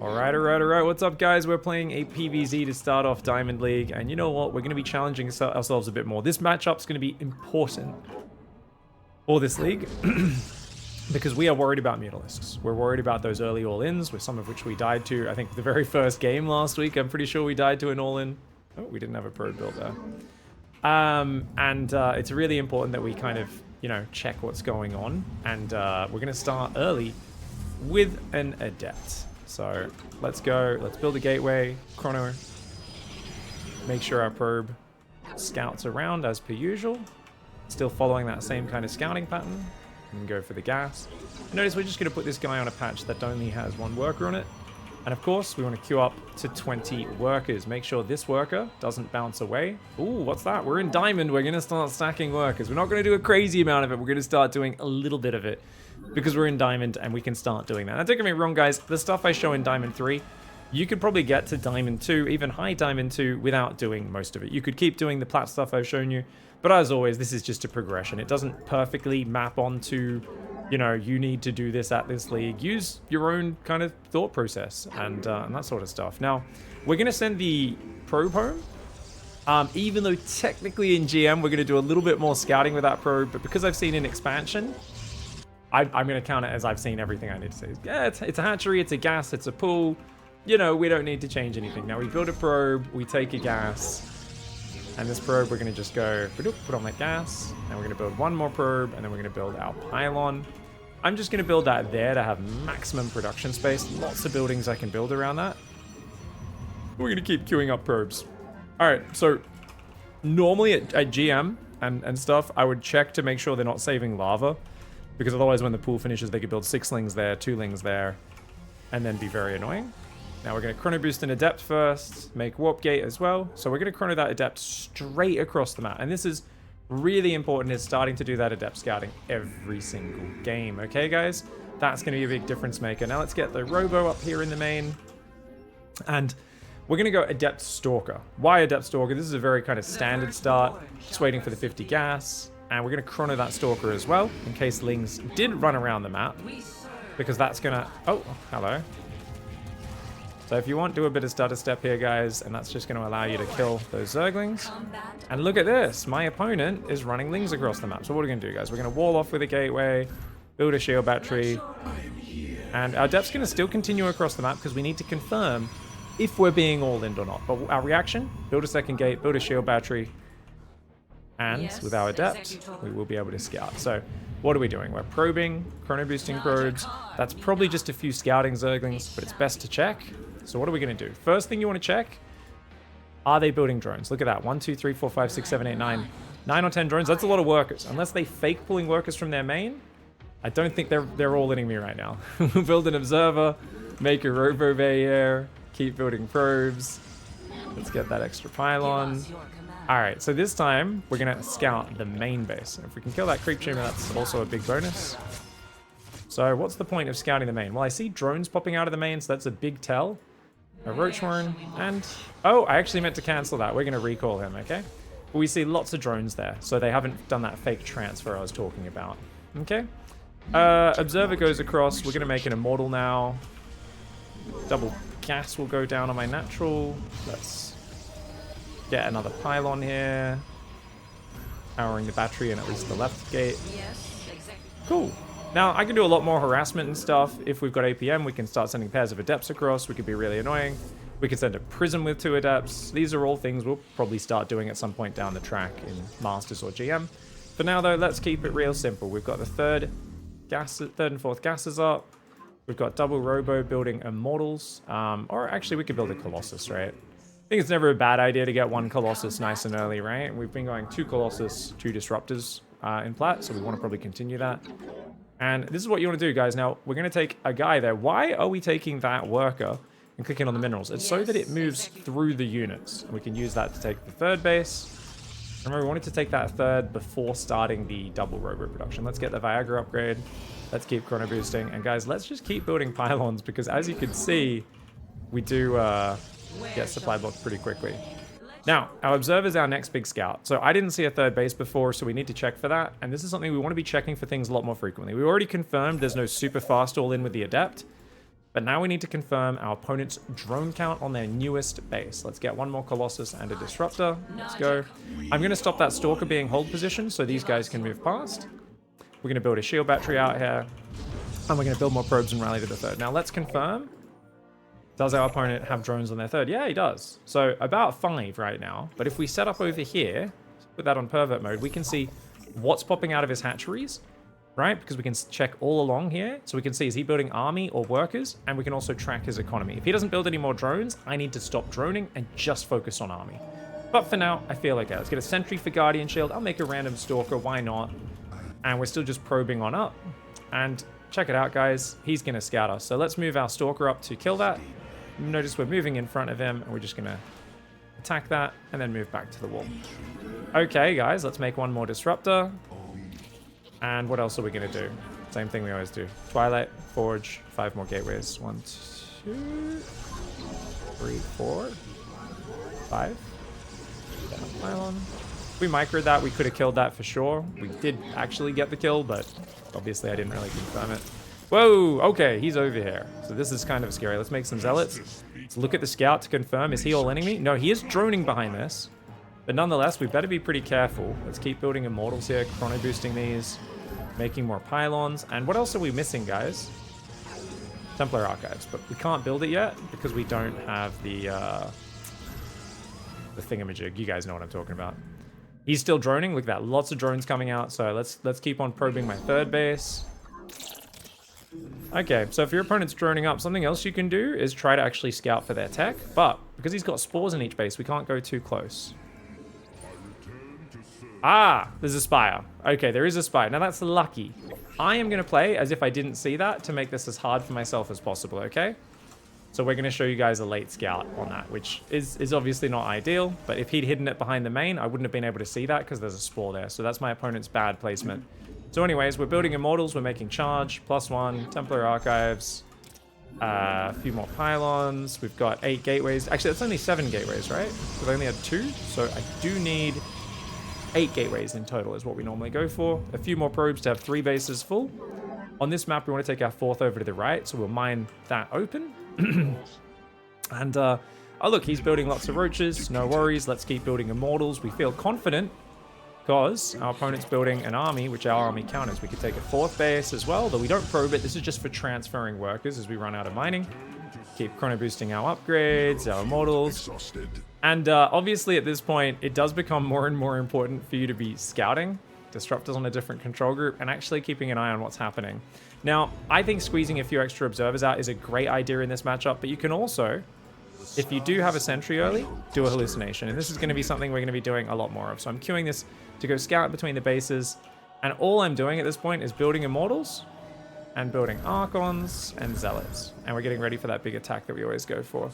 Alright, alright, alright. What's up, guys? We're playing a PvZ to start off Diamond League. And you know what? We're going to be challenging ourselves a bit more. This matchup's going to be important for this league because we are worried about Mutalisks. We're worried about those early all-ins, with some of which we died to. I think the very first game last week, I'm pretty sure we died to an all-in. Oh, we didn't have a probe built there. It's really important that we kind of, check what's going on. And we're going to start early with an Adept. So let's go. Let's build a gateway. Chrono. Make sure our probe scouts around as per usual. Still following that same kind of scouting pattern. And go for the gas. Notice we're just going to put this guy on a patch that only has one worker on it. And of course, we want to queue up to 20 workers. Make sure this worker doesn't bounce away. Ooh, what's that? We're in Diamond. We're going to start stacking workers. We're not going to do a crazy amount of it. We're going to start doing a little bit of it because we're in Diamond and we can start doing that. Now, don't get me wrong, guys. The stuff I show in Diamond 3, you could probably get to Diamond 2, even high Diamond 2, without doing most of it. You could keep doing the plat stuff I've shown you. But as always, this is just a progression. It doesn't perfectly map onto, you need to do this at this league. Use your own kind of thought process and that sort of stuff. Now, we're going to send the probe home. Even though technically in GM, we're going to do a little bit more scouting with that probe. But because I've seen an expansion, I'm going to count it as I've seen everything I need to see. Yeah, it's a hatchery, it's a gas, it's a pool. We don't need to change anything. Now, we build a probe, we take a gas. And this probe, we're going to just go, put on that gas. And we're going to build one more probe, and then we're going to build our pylon. I'm just going to build that there to have maximum production space. Lots of buildings I can build around that. We're going to keep queuing up probes. All right, so normally at GM and stuff, I would check to make sure they're not saving lava. Because otherwise, when the pool finishes, they could build 6 lings there, 2 lings there, and then be very annoying. Now we're going to chrono boost an Adept first, make warp gate as well. So we're going to chrono that Adept straight across the map. And this is really important, is starting to do that Adept scouting every single game. Okay, guys? That's going to be a big difference maker. Now let's get the Robo up here in the main. And we're going to go Adept Stalker. Why Adept Stalker? This is a very kind of standard start. Just waiting for the 50 gas. And we're going to chrono that Stalker as well, in case Lings did run around the map. Because that's going to... Oh, hello. So if you want, do a bit of stutter step here, guys, and that's just going to allow you to kill those Zerglings. And look at this. My opponent is running Lings across the map. So what are we going to do, guys? We're going to wall off with a gateway, build a shield battery, and our Adept's going to still continue across the map because we need to confirm if we're being all-in or not. But our reaction, build a second gate, build a shield battery, and with our Adept, we will be able to scout. So what are we doing? We're probing, chrono boosting probes. That's probably just a few scouting Zerglings, but it's best to check. So what are we going to do? First thing you want to check, are they building drones? Look at that. 1, 2, 3, 4, 5, 6, 7, 8, 9. 9 or 10 drones. That's a lot of workers. Unless they fake pulling workers from their main, I don't think they're all letting me right now. We'll build an observer, make a robo bay here, keep building probes. Let's get that extra pylon. Alright, so this time, we're going to scout the main base. If we can kill that creep tumor, that's also a big bonus. So what's the point of scouting the main? Well, I see drones popping out of the main, so that's a big tell. A roach horn, and... Oh, I actually meant to cancel that. We're going to recall him, okay? But we see lots of drones there, so they haven't done that fake transfer I was talking about. Okay? Observer goes across. We're going to make an immortal now. Double gas will go down on my natural. Let's get another pylon here. Powering the battery and at least the left gate. Cool. Now, I can do a lot more harassment and stuff. If we've got APM, we can start sending pairs of Adepts across. We could be really annoying. We could send a Prism with 2 Adepts. These are all things we'll probably start doing at some point down the track in Masters or GM. For now, though, let's keep it real simple. We've got the third and fourth gases up. We've got double Robo building Immortals. Or actually, we could build a Colossus, right? I think it's never a bad idea to get 1 Colossus nice and early, right? We've been going 2 Colossus, 2 Disruptors in plat, so we want to probably continue that. And this is what you want to do, guys. Now, we're going to take a guy there. Why are we taking that worker and clicking on the minerals? It's so that it moves through the units. And we can use that to take the third base. Remember, we wanted to take that third before starting the double robo production. Let's get the Viagra upgrade. Let's keep chrono boosting. And guys, let's just keep building pylons because as you can see, we do get supply blocked pretty quickly. Now, our observer is our next big scout. So I didn't see a third base before, so we need to check for that. And this is something we want to be checking for things a lot more frequently. We already confirmed there's no super fast all-in with the Adept. But now we need to confirm our opponent's drone count on their newest base. Let's get one more Colossus and a Disruptor. Let's go. I'm going to stop that Stalker being hold position so these guys can move past. We're going to build a shield battery out here. And we're going to build more probes and rally to the third. Now let's confirm. Does our opponent have drones on their third? Yeah, he does. So about 5 right now. But if we set up over here, put that on pervert mode, we can see what's popping out of his hatcheries, right? Because we can check all along here. So we can see, is he building army or workers? And we can also track his economy. If he doesn't build any more drones, I need to stop droning and just focus on army. But for now, I feel like, let's get a sentry for Guardian Shield. I'll make a random Stalker, why not? And we're still just probing on up. And check it out, guys. He's going to scout us. So let's move our Stalker up to kill that. Notice we're moving in front of him, and we're just going to attack that and then move back to the wall. Okay, guys, let's make one more Disruptor. And what else are we going to do? Same thing we always do. Twilight, Forge, 5 more gateways. 1, 2, 3, 4, 5. Pylon. If we microed that, we could have killed that for sure. We did actually get the kill, but obviously I didn't really confirm it. Whoa, okay, he's over here. So this is kind of scary. Let's make some zealots. Let's look at the scout to confirm. Is he all-inning me? No, he is droning behind this. But nonetheless, we better be pretty careful. Let's keep building immortals here, chrono boosting these, making more pylons. And what else are we missing, guys? Templar Archives. But we can't build it yet because we don't have the thingamajig. You guys know what I'm talking about. He's still droning. Look at that. Lots of drones coming out. So let's keep on probing my third base. Okay, so if your opponent's droning up, something else you can do is try to actually scout for their tech. But because he's got spores in each base, we can't go too close. Ah, there's a Spire. Okay, there is a Spire. Now that's lucky. I am going to play as if I didn't see that to make this as hard for myself as possible, okay? So we're going to show you guys a late scout on that, which is obviously not ideal. But if he'd hidden it behind the main, I wouldn't have been able to see that because there's a spore there. So that's my opponent's bad placement. So anyways, we're building immortals, we're making charge, +1, Templar Archives, a few more pylons, we've got 8 gateways. Actually, that's only 7 gateways, right? We've only had 2, so I do need 8 gateways in total is what we normally go for. A few more probes to have 3 bases full. On this map, we want to take our 4th over to the right, so we'll mine that open. And, oh look, he's building lots of roaches, no worries, let's keep building immortals. We feel confident because our opponent's building an army, which our army counters. We could take a 4th base as well, though we don't probe it. This is just for transferring workers as we run out of mining. Keep chrono boosting our upgrades, our immortals. And obviously at this point, it does become more and more important for you to be scouting, disruptors on a different control group, and actually keeping an eye on what's happening. Now, I think squeezing a few extra observers out is a great idea in this matchup, but you can also, if you do have a sentry early, do a hallucination. And this is going to be something we're going to be doing a lot more of. So I'm queuing this to go scout between the bases. And all I'm doing at this point is building immortals and building archons and zealots. And we're getting ready for that big attack that we always go for.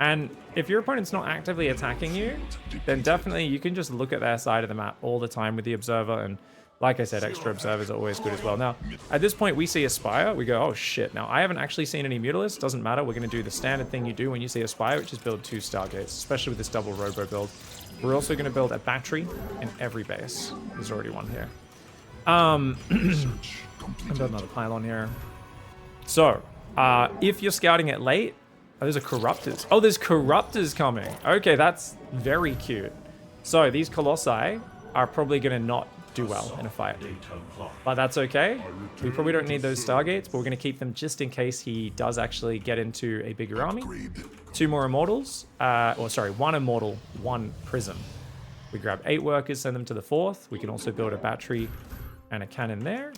And if your opponent's not actively attacking you, then definitely you can just look at their side of the map all the time with the observer. And like I said, extra observers are always good as well. Now, at this point, we see a Spire. We go, oh shit. Now, I haven't actually seen any Mutalisks. Doesn't matter. We're going to do the standard thing you do when you see a Spire, which is build 2 Stargates, especially with this double Robo build. We're also going to build a battery in every base. There's already one here. I'm building another pylon here. So, if you're scouting it late, oh, there's a Corruptors. Oh, there's Corruptors coming. Okay, that's very cute. So, these Colossi are probably going to not do well in a fight. But that's okay. We probably don't need those Stargates, but we're going to keep them just in case he does actually get into a bigger army. 2 more Immortals. Or sorry, 1 Immortal, 1 Prism. We grab 8 workers, send them to the 4th. We can also build a battery and a cannon there.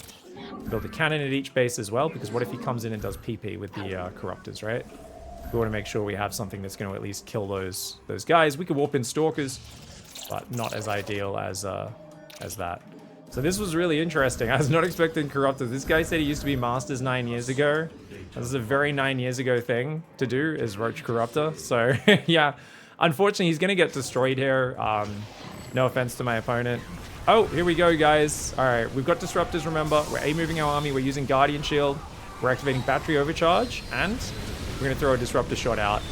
Build a cannon at each base as well, because what if he comes in and does PP with the Corruptors, right? We want to make sure we have something that's going to at least kill those guys. We could warp in Stalkers, but not as ideal as that. So this was really interesting. I was not expecting Corruptors. This guy said he used to be Masters 9 years ago. This is a very 9 years ago thing to do, is Roach Corruptor. So yeah, unfortunately he's going to get destroyed here. No offense to my opponent. Oh, here we go, guys. All right, we've got Disruptors, remember. We're A-moving our army. We're using Guardian Shield. We're activating Battery Overcharge. And we're going to throw a Disruptor shot out,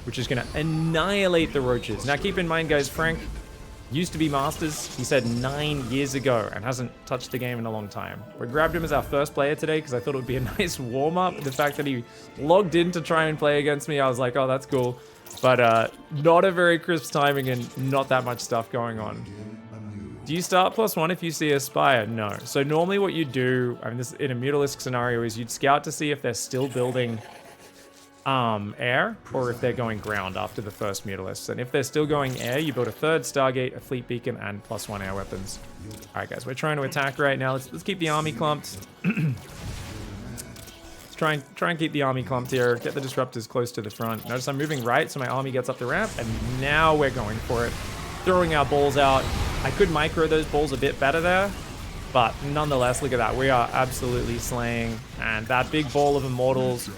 which is going to annihilate the roaches. Now, keep in mind, guys, Frank Used to be Masters, he said 9 years ago, and hasn't touched the game in a long time. We grabbed him as our first player today because I thought it would be a nice warm-up. The fact that he logged in to try and play against me, I was like, oh, that's cool. But not a very crisp timing and not that much stuff going on. Do you start +1 if you see a Spire? No. So normally what you do, I mean, this in a Mutalisk scenario, is you'd scout to see if they're still building air, or if they're going ground after the first Mutalisks. And if they're still going air, you build a 3rd Stargate, a fleet beacon, and +1 air weapons. Alright guys, we're trying to attack right now. Let's keep the army clumped. Let's try and keep the army clumped here. Get the disruptors close to the front. Notice I'm moving right, so my army gets up the ramp, and now we're going for it. Throwing our balls out. I could micro those balls a bit better there, but nonetheless, look at that. We are absolutely slaying, and that big ball of Immortals,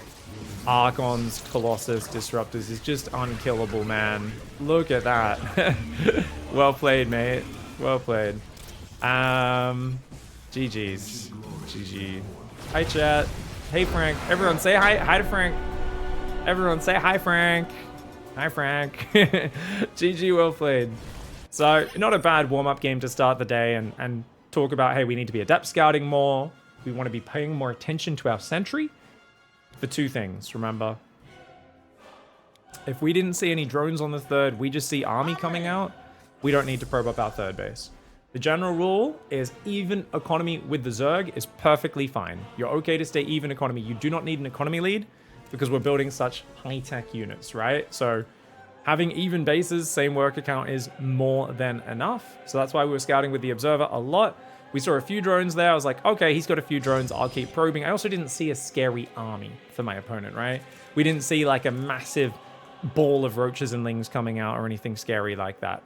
Archons, Colossus, Disruptors is just unkillable, man. Look at that. Well played, mate. Well played. GG's. GG. Hi, chat. Hey, Frank. Everyone say hi. Hi to Frank. Everyone say hi, Frank. Hi, Frank. GG, well played. So, not a bad warm-up game to start the day and talk about, hey, we need to be adept scouting more. We want to be paying more attention to our sentry. For 2 things, remember. If we didn't see any drones on the 3rd, we just see army coming out, we don't need to probe up our 3rd base. The general rule is even economy with the Zerg is perfectly fine. You're okay to stay even economy. You do not need an economy lead because we're building such high-tech units, right? So having even bases, same worker count is more than enough. So that's why we were scouting with the Observer a lot. We saw a few drones there. I was like, okay, he's got a few drones. I'll keep probing. I also didn't see a scary army for my opponent, right? We didn't see like a massive ball of roaches and lings coming out or anything scary like that.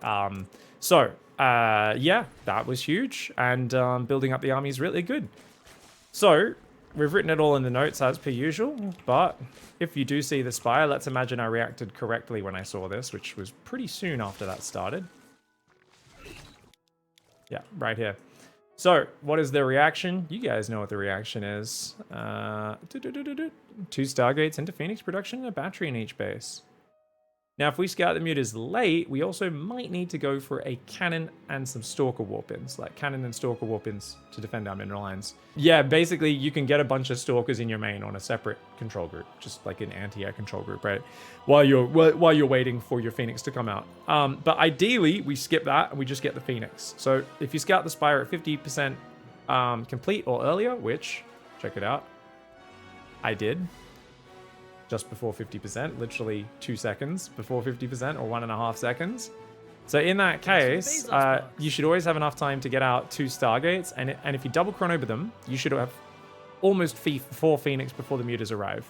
Yeah, that was huge. And building up the army is really good. So we've written it all in the notes as per usual. But if you do see the Spire, let's imagine I reacted correctly when I saw this, which was pretty soon after that started. Yeah, right here. So, what is the reaction? You guys know what the reaction is. 2 Stargates into Phoenix production and a battery in each base. Now, if we scout the mutas late, we also might need to go for a cannon and some Stalker Warpins, like cannon and Stalker Warpins to defend our mineral lines. Yeah, basically, you can get a bunch of Stalkers in your main on a separate control group, just like an anti-air control group, right? While you're waiting for your Phoenix to come out. But ideally, we skip that and we just get the Phoenix. So if you scout the Spire at 50% complete or earlier, which, check it out, I did. Just before 50%, literally 2 seconds before 50% or 1.5 seconds. So in that case, you should always have enough time to get out 2 Stargates, and if you double chrono them, you should have almost 4 Phoenix before the mutas arrive.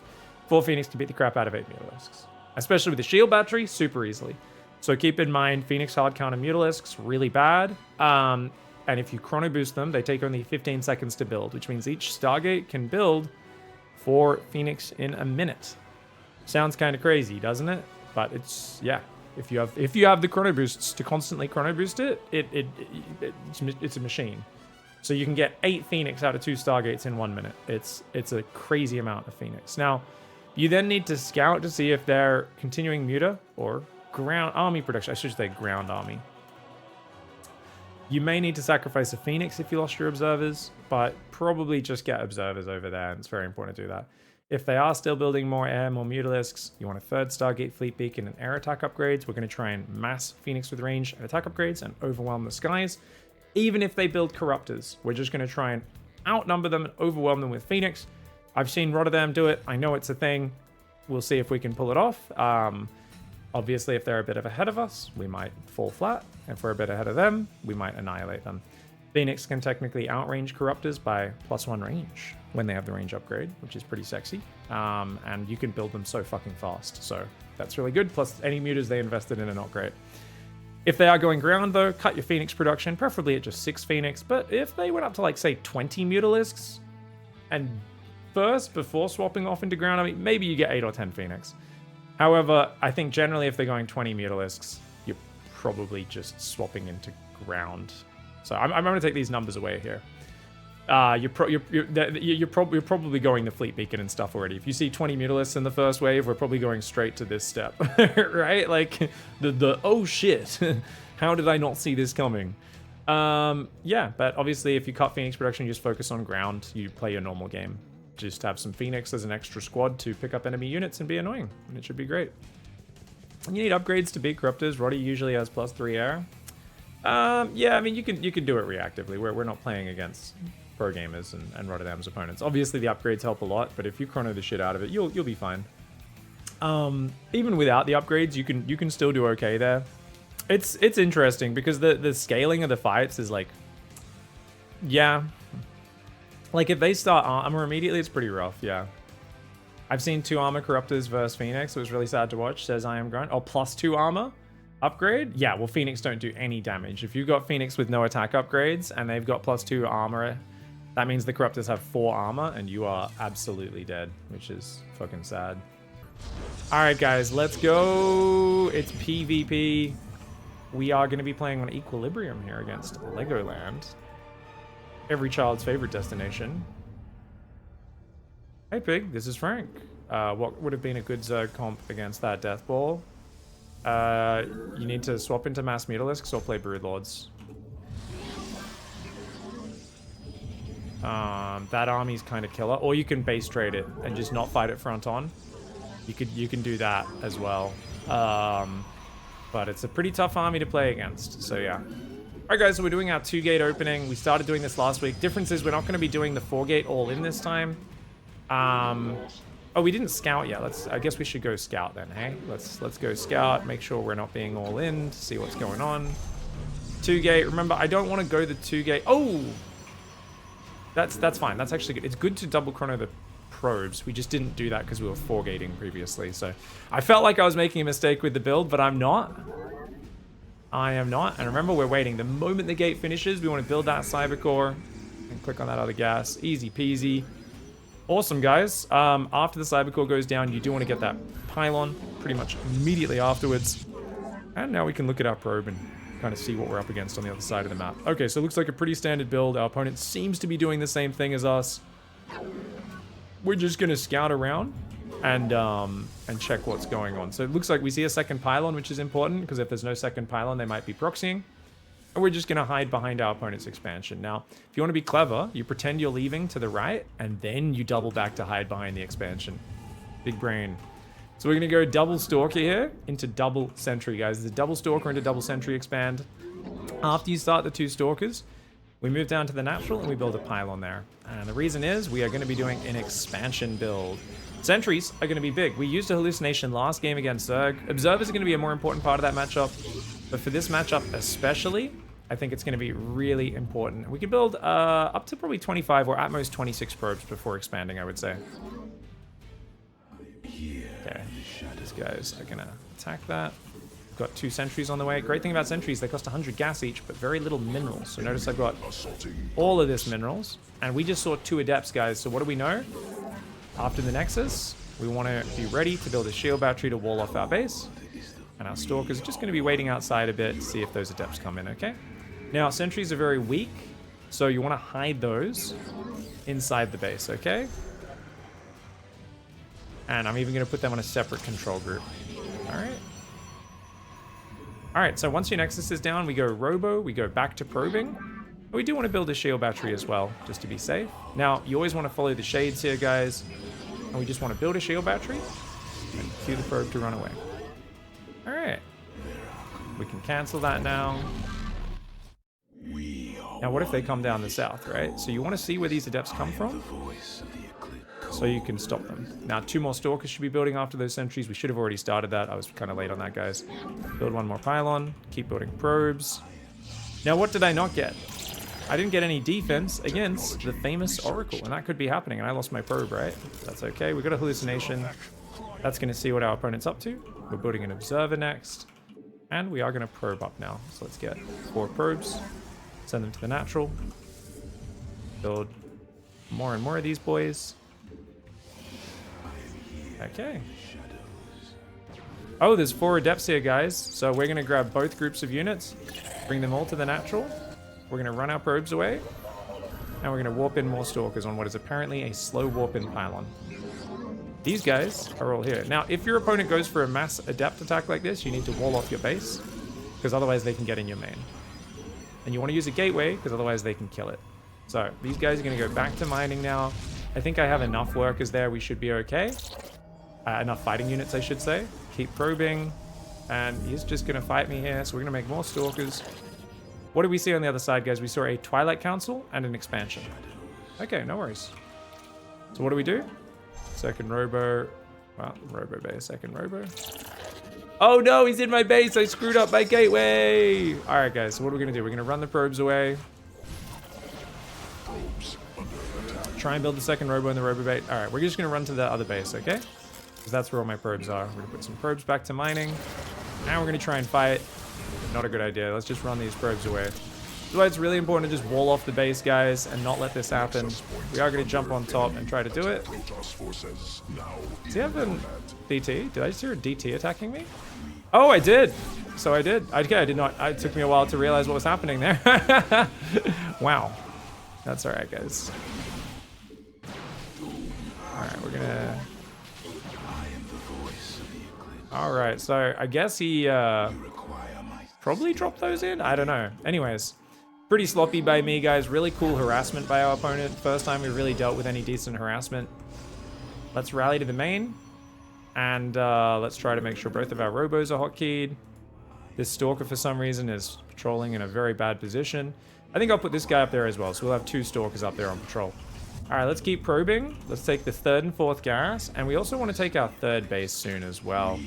4 Phoenix can beat the crap out of 8 Mutalisks. Especially with the shield battery, super easily. So keep in mind, Phoenix hard counter Mutalisks, really bad. And if you chrono boost them, they take only 15 seconds to build, which means each Stargate can build 4 Phoenix in a minute. Sounds kind of crazy, doesn't it? But it's, yeah. If you have the chrono boosts to constantly chrono boost it, it's a machine. So you can get 8 Phoenix out of 2 Stargates in 1 minute. It's a crazy amount of Phoenix. Now, you then need to scout to see if they're continuing muta or ground army production. I should say ground army. You may need to sacrifice a Phoenix if you lost your observers, but probably just get observers over there. And it's very important to do that. If they are still building more air, more Mutalisks, you want a 3rd Stargate fleet beacon and air attack upgrades. We're going to try and mass Phoenix with range and attack upgrades and overwhelm the skies. Even if they build Corruptors, we're just going to try and outnumber them and overwhelm them with Phoenix. I've seen Rotterdam do it. I know it's a thing. We'll see if we can pull it off. Obviously, if they're a bit ahead of us, we might fall flat. If we're a bit ahead of them, we might annihilate them. Phoenix can technically outrange Corruptors by +1 range when they have the range upgrade, which is pretty sexy. And you can build them so fucking fast. So that's really good. Plus, any mutas they invested in are not great. If they are going ground, though, cut your Phoenix production, preferably at just 6 Phoenix. But if they went up to, like, say, 20 Mutalisks, and first, before swapping off into ground, I mean, maybe you get 8 or 10 Phoenix. However, I think generally if they're going 20 Mutalisks, you're probably just swapping into ground. So I'm going to take these numbers away here. You're probably going the fleet beacon and stuff already. If you see 20 Mutalisks in the first wave, we're probably going straight to this step, right? Like the oh shit, How did I not see this coming? Yeah, but obviously if you cut Phoenix production, you just focus on ground, you play your normal game. Just have some Phoenix as an extra squad to pick up enemy units and be annoying, and it should be great. And you need upgrades to beat Corruptors. Roddy usually has +3 air. Yeah, I mean, you can do it reactively. We're not playing against pro gamers and Rotterdam's opponents. Obviously, the upgrades help a lot, but if you chrono the shit out of it, you'll be fine. Even without the upgrades, you can still do okay there. It's interesting because the scaling of the fights is like, yeah, like if they start armor immediately, it's pretty rough. Yeah, I've seen 2 armor Corruptors versus Phoenix. It was really sad to watch. Says I am grunt. Oh, +2 armor. Upgrade? Yeah, well, Phoenix don't do any damage. If you've got Phoenix with no attack upgrades and they've got +2 armor, that means the Corruptors have 4 armor and you are absolutely dead, which is fucking sad. Alright, guys, let's go. It's PvP. We are going to be playing on Equilibrium here against Legoland. Every child's favorite destination. Hey, Pig, this is Frank. What would have been a good Zerg comp against that Death Ball? You need to swap into Mass Mutalisks or play Broodlords. That army's kind of killer. Or you can base trade it and just not fight it front on. You can do that as well. But it's a pretty tough army to play against. So yeah. Alright guys, so we're doing our 2-gate opening. We started doing this last week. Difference is we're not going to be doing the 4-gate all in this time. Oh, we didn't scout yet. I guess we should go scout then, hey? Let's go scout, make sure we're not being all in, to see what's going on. 2-gate, remember, I don't want to go the 2-gate. Oh! That's fine, that's actually good. It's good to double chrono the probes. We just didn't do that because we were 4-gating previously, so I felt like I was making a mistake with the build, but I'm not. I am not, and remember, we're waiting. The moment the gate finishes, we want to build that Cybercore and click on that other gas. Easy peasy. Awesome, guys. After the Cybercore goes down, you do want to get that pylon pretty much immediately afterwards. And now we can look at our probe and kind of see what we're up against on the other side of the map. Okay, so it looks like a pretty standard build. Our opponent seems to be doing the same thing as us. We're just going to scout around and check what's going on. So it looks like we see a second pylon, which is important, because if there's no second pylon, they might be proxying. And we're just going to hide behind our opponent's expansion. Now, if you want to be clever, you pretend you're leaving to the right, and then you double back to hide behind the expansion. Big brain. So we're going to go double Stalker here into double Sentry, guys. There's a double Stalker into double Sentry expand. After you start the 2 Stalkers, we move down to the natural, and we build a pylon there. And the reason is we are going to be doing an expansion build. Sentries are going to be big. We used a hallucination last game against Zerg. Observers are going to be a more important part of that matchup. But for this matchup especially, I think it's going to be really important. We can build up to probably 25 or at most 26 probes before expanding, I would say. Okay, these guys are going to attack that. We've got 2 sentries on the way. Great thing about sentries, they cost 100 gas each, but very little minerals. So notice I've got all of this minerals. And we just saw 2 adepts, guys. So what do we know? After the Nexus, we want to be ready to build a shield battery to wall off our base. And our Stalkers are just going to be waiting outside a bit to see if those adepts come in, okay? Now, sentries are very weak, so you want to hide those inside the base, okay? And I'm even going to put them on a separate control group. Alright. Alright, so once your Nexus is down, we go Robo, we go back to probing. We do want to build a shield battery as well, just to be safe. Now, you always want to follow the shades here, guys. And we just want to build a shield battery and cue the probe to run away. Alright. We can cancel that now. Now, what if they come down the south, right? So you want to see where these adepts come from, so you can stop them. Now, 2 more Stalkers should be building after those sentries. We should have already started that. I was kind of late on that, guys. Build 1 more pylon. Keep building probes. Now, what did I not get? I didn't get any defense against the famous Oracle, and that could be happening, and I lost my probe, right? That's okay. We got a hallucination. That's going to see what our opponent's up to. We're building an observer next, and we are going to probe up now. So let's get 4 probes, send them to the natural, build more and more of these boys. Okay. Oh, there's 4 adepts here, guys. So we're going to grab both groups of units, bring them all to the natural. We're going to run our probes away, and we're going to warp in more Stalkers on what is apparently a slow warp in pylon. These guys are all here. Now, if your opponent goes for a mass adept attack like this, you need to wall off your base. because otherwise they can get in your main. And you want to use a gateway, because otherwise they can kill it. So these guys are going to go back to mining now. I think I have enough workers there. We should be okay. Enough fighting units, I should say. Keep probing. And he's just going to fight me here. So we're going to make more stalkers. What did we see on the other side, guys? We saw a Twilight Council and an expansion. Okay, no worries. So what do? Second robo. Well, robo bay, second robo. Oh no, he's in my base. I screwed up my gateway. All right, guys. So what are we going to do? We're going to run the probes away. Try and build the second robo in the robo bait. All right, we're just going to run to the other base, okay? Because that's where all my probes are. We're going to put some probes back to mining. Now we're going to try and fight. Not a good idea. Let's just run these probes away. That's why it's really important to just wall off the base, guys, and not let this happen. We are going to jump on top and try to do it. Does he have a DT? Did I just hear a DT attacking me? Oh, I did. So I did. Okay, I did not. It took me a while to realize what was happening there. Wow. That's all right, guys. All right, we're going to... All right, so I guess he probably dropped those in? I don't know. Anyways, pretty sloppy by me, guys. Really cool harassment by our opponent. First time we really dealt with any decent harassment. Let's rally to the main. And let's try to make sure both of our robos are hotkeyed. This Stalker, for some reason, is patrolling in a very bad position. I think I'll put this guy up there as well, so we'll have 2 Stalkers up there on patrol. All right, let's keep probing. Let's take the 3rd and 4th Garrus, and we also want to take our 3rd base soon as well.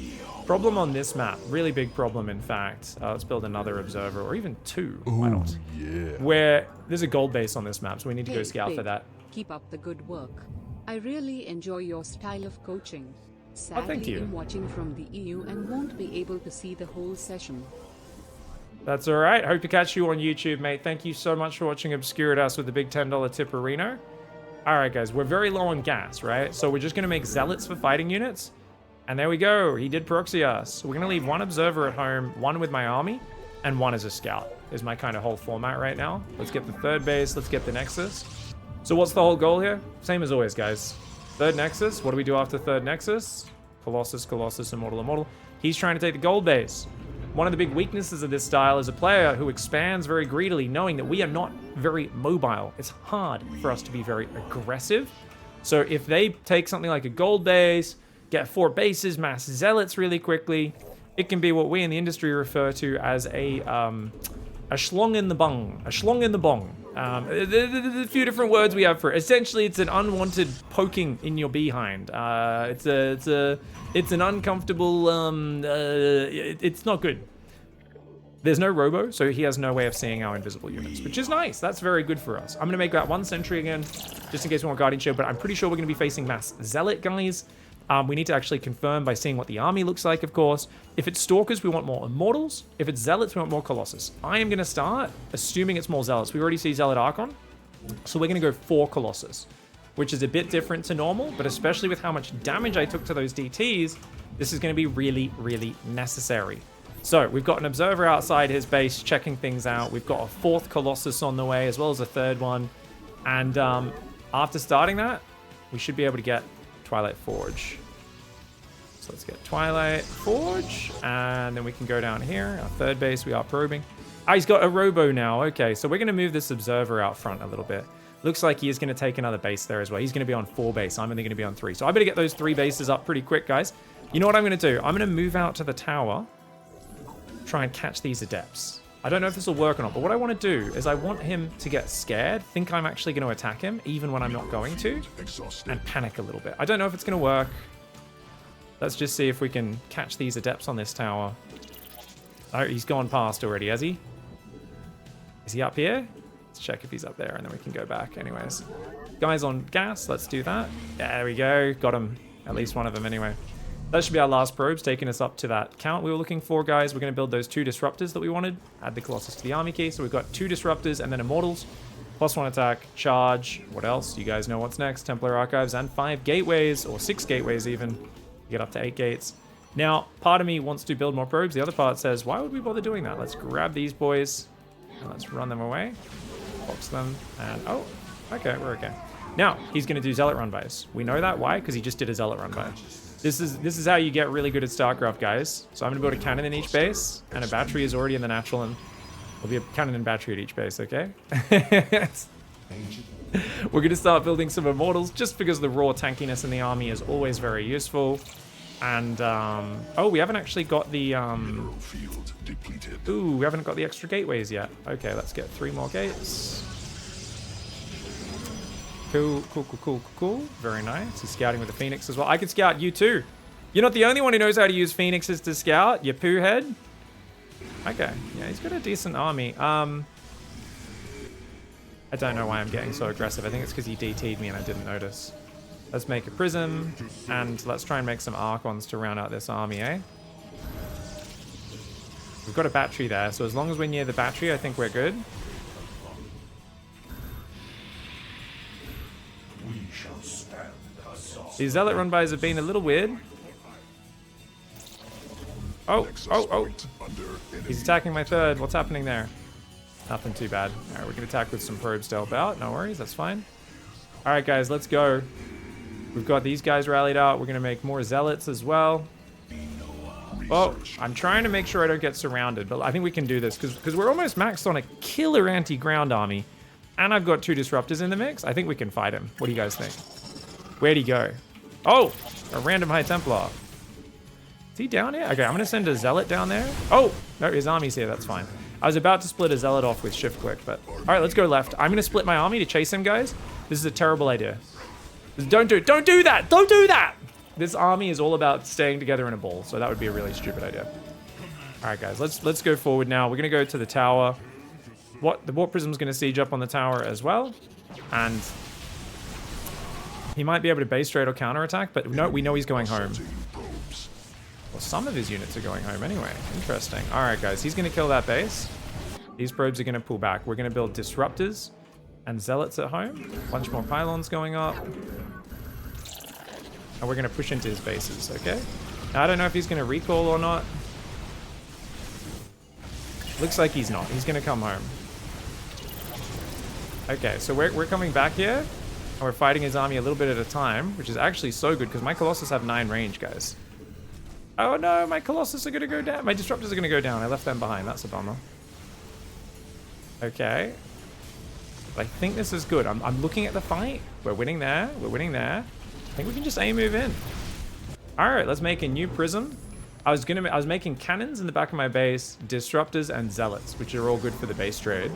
Problem on this map, really big problem, in fact. Let's build another observer, or even 2. Why not? Yeah. Where there's a gold base on this map, so we need to go scout for that. Keep up the good work. I really enjoy your style of coaching. Sadly, thank you. I'm watching from the EU and won't be able to see the whole session. That's all right. Hope to catch you on YouTube, mate. Thank you so much for watching Obscuritas with the big $10 tipperino. All right, guys, we're very low on gas, right? So we're just going to make zealots for fighting units. And there we go. He did proxy us. We're going to leave 1 observer at home, 1 with my army, and 1 as a scout is my kind of whole format right now. Let's get the 3rd base. Let's get the Nexus. So what's the whole goal here? Same as always, guys. 3rd Nexus. What do we do after 3rd Nexus? Colossus, Colossus, Immortal, Immortal. He's trying to take the gold base. One of the big weaknesses of this style is a player who expands very greedily, knowing that we are not very mobile. It's hard for us to be very aggressive. So if they take something like a gold base, get 4 bases, mass zealots really quickly, it can be what we in the industry refer to as a schlong in the bung. A schlong in the bong. There's a few different words we have for it. Essentially, it's an unwanted poking in your behind. It's an uncomfortable. It's not good. There's no robo, so he has no way of seeing our invisible units, which is nice. That's very good for us. I'm gonna make that 1 sentry again, just in case we want guardianship. But I'm pretty sure we're gonna be facing mass zealot guys. We need to actually confirm by seeing what the army looks like, of course. If it's Stalkers, we want more Immortals. If it's Zealots, we want more Colossus. I am going to start assuming it's more Zealots. We already see Zealot Archon. So we're going to go 4 Colossus, which is a bit different to normal, but especially with how much damage I took to those DTs, this is going to be really, really necessary. So we've got an Observer outside his base checking things out. We've got a 4th Colossus on the way, as well as a 3rd one. And after starting that, we should be able to get Twilight Forge. So let's get Twilight Forge, and then we can go down here. Our 3rd base, we are probing. Ah, he's got a robo now. Okay, so we're going to move this observer out front a little bit. Looks like he is going to take another base there as well. He's going to be on 4 base. I'm only going to be on 3. So I better get those 3 bases up pretty quick, guys. You know what I'm going to do? I'm going to move out to the tower, try and catch these adepts. I don't know if this will work or not, but what I want to do is I want him to get scared, think I'm actually going to attack him, even when I'm not going to, and panic a little bit. I don't know if it's going to work. Let's just see if we can catch these adepts on this tower. Oh, he's gone past already, has he? Is he up here? Let's check if he's up there, and then we can go back. Anyways, guys on gas, let's do that. There we go. Got him. At least one of them anyway. That should be our last probes, taking us up to that count we were looking for, guys. We're going to build those 2 disruptors that we wanted. Add the Colossus to the army key. So we've got 2 disruptors and then Immortals. +1 attack, charge. What else? You guys know what's next. Templar Archives and 5 gateways, or 6 gateways even. You get up to 8 gates. Now, part of me wants to build more probes. The other part says, why would we bother doing that? Let's grab these boys and let's run them away. Box them and, oh, okay, we're okay. Now, he's going to do Zealot run bys. We know that. Why? Because he just did a Zealot run by. This is how you get really good at StarCraft, guys. So I'm gonna build a cannon in each base, and a battery is already in the natural, and there'll be a cannon and battery at each base, okay? We're gonna start building some immortals just because the raw tankiness in the army is always very useful. And oh, we haven't actually got the ooh, we haven't got the extra gateways yet. Okay, let's get 3 more gates. Cool, cool, cool, cool, cool. Very nice. He's scouting with the Phoenix as well. I could scout you too. You're not the only one who knows how to use Phoenixes to scout, you poo head. Okay, yeah, he's got a decent army. I don't know why I'm getting so aggressive. I think it's because he DT'd me and I didn't notice. Let's make a prism, and let's try and make some Archons to round out this army, eh? We've got a battery there, so as long as we're near the battery, I think we're good. These Zealot run-bys have been a little weird. Oh, oh, oh. He's attacking my third. What's happening there? Nothing too bad. All right, we can attack with some probes to help out. No worries, that's fine. All right, guys, let's go. We've got these guys rallied out. We're going to make more Zealots as well. Oh, I'm trying to make sure I don't get surrounded, but I think we can do this because we're almost maxed on a killer anti-ground army. And I've got 2 Disruptors in the mix. I think we can fight him. What do you guys think? Where'd he go? Oh, a random High Templar. Is he down here? Okay, I'm going to send a Zealot down there. Oh, no, his army's here. That's fine. I was about to split a Zealot off with shift click, but... All right, let's go left. I'm going to split my army to chase him, guys. This is a terrible idea. Don't do that! Don't do that! This army is all about staying together in a ball, so that would be a really stupid idea. All right, guys, let's go forward now. We're going to go to the tower. The Warp Prism's going to siege up on the tower as well, and he might be able to base trade or counterattack, but no, we know he's going home. Well, some of his units are going home anyway. Interesting. All right, guys, he's going to kill that base. These probes are going to pull back. We're going to build Disruptors and Zealots at home. A bunch more pylons going up. And we're going to push into his bases, okay? Now, I don't know if he's going to recall or not. Looks like he's not. He's going to come home. Okay, so we're coming back here. And we're fighting his army a little bit at a time, which is actually so good because my Colossus have 9 range, guys. Oh no, my Colossus are going to go down. My Disruptors are going to go down. I left them behind. That's a bummer. Okay. But I think this is good. I'm looking at the fight. We're winning there. We're winning there. I think we can just A-move in. All right, let's make a new prism. I was making cannons in the back of my base, Disruptors and Zealots, which are all good for the base trade.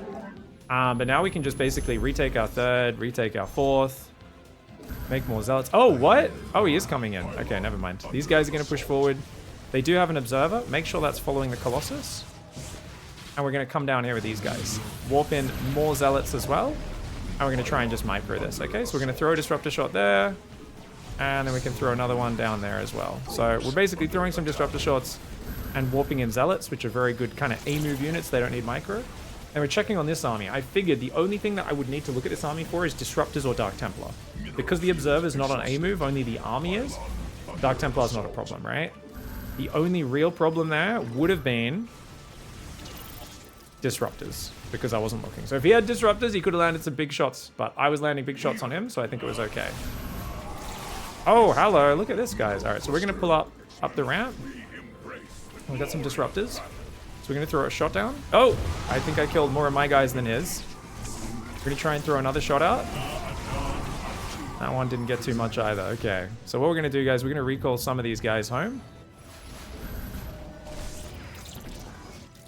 But now we can just basically retake our third, retake our fourth, make more Zealots. Oh, what? Oh, he is coming in. Okay, never mind. These guys are going to push forward. They do have an observer. Make sure that's following the Colossus. And we're going to come down here with these guys. Warp in more Zealots as well. And we're going to try and just micro this, okay? So we're going to throw a Disruptor shot there. And then we can throw another one down there as well. So we're basically throwing some Disruptor shots and warping in Zealots, which are very good kind of A-move units. They don't need micro. And we're checking on this army. I figured the only thing that I would need to look at this army for is Disruptors or Dark Templar. Because the Observer's not on A-move, only the army is. Dark Templar's not a problem, right? The only real problem there would have been Disruptors, because I wasn't looking. So if he had Disruptors, he could have landed some big shots, but I was landing big shots on him, so I think it was okay. Oh, hello. Look at this, guys. All right, so we're going to pull up the ramp. We've got some Disruptors. So we're going to throw a shot down. Oh, I think I killed more of my guys than his. We're going to try and throw another shot out. That one didn't get too much either. Okay, so what we're going to do, guys, we're going to recall some of these guys home.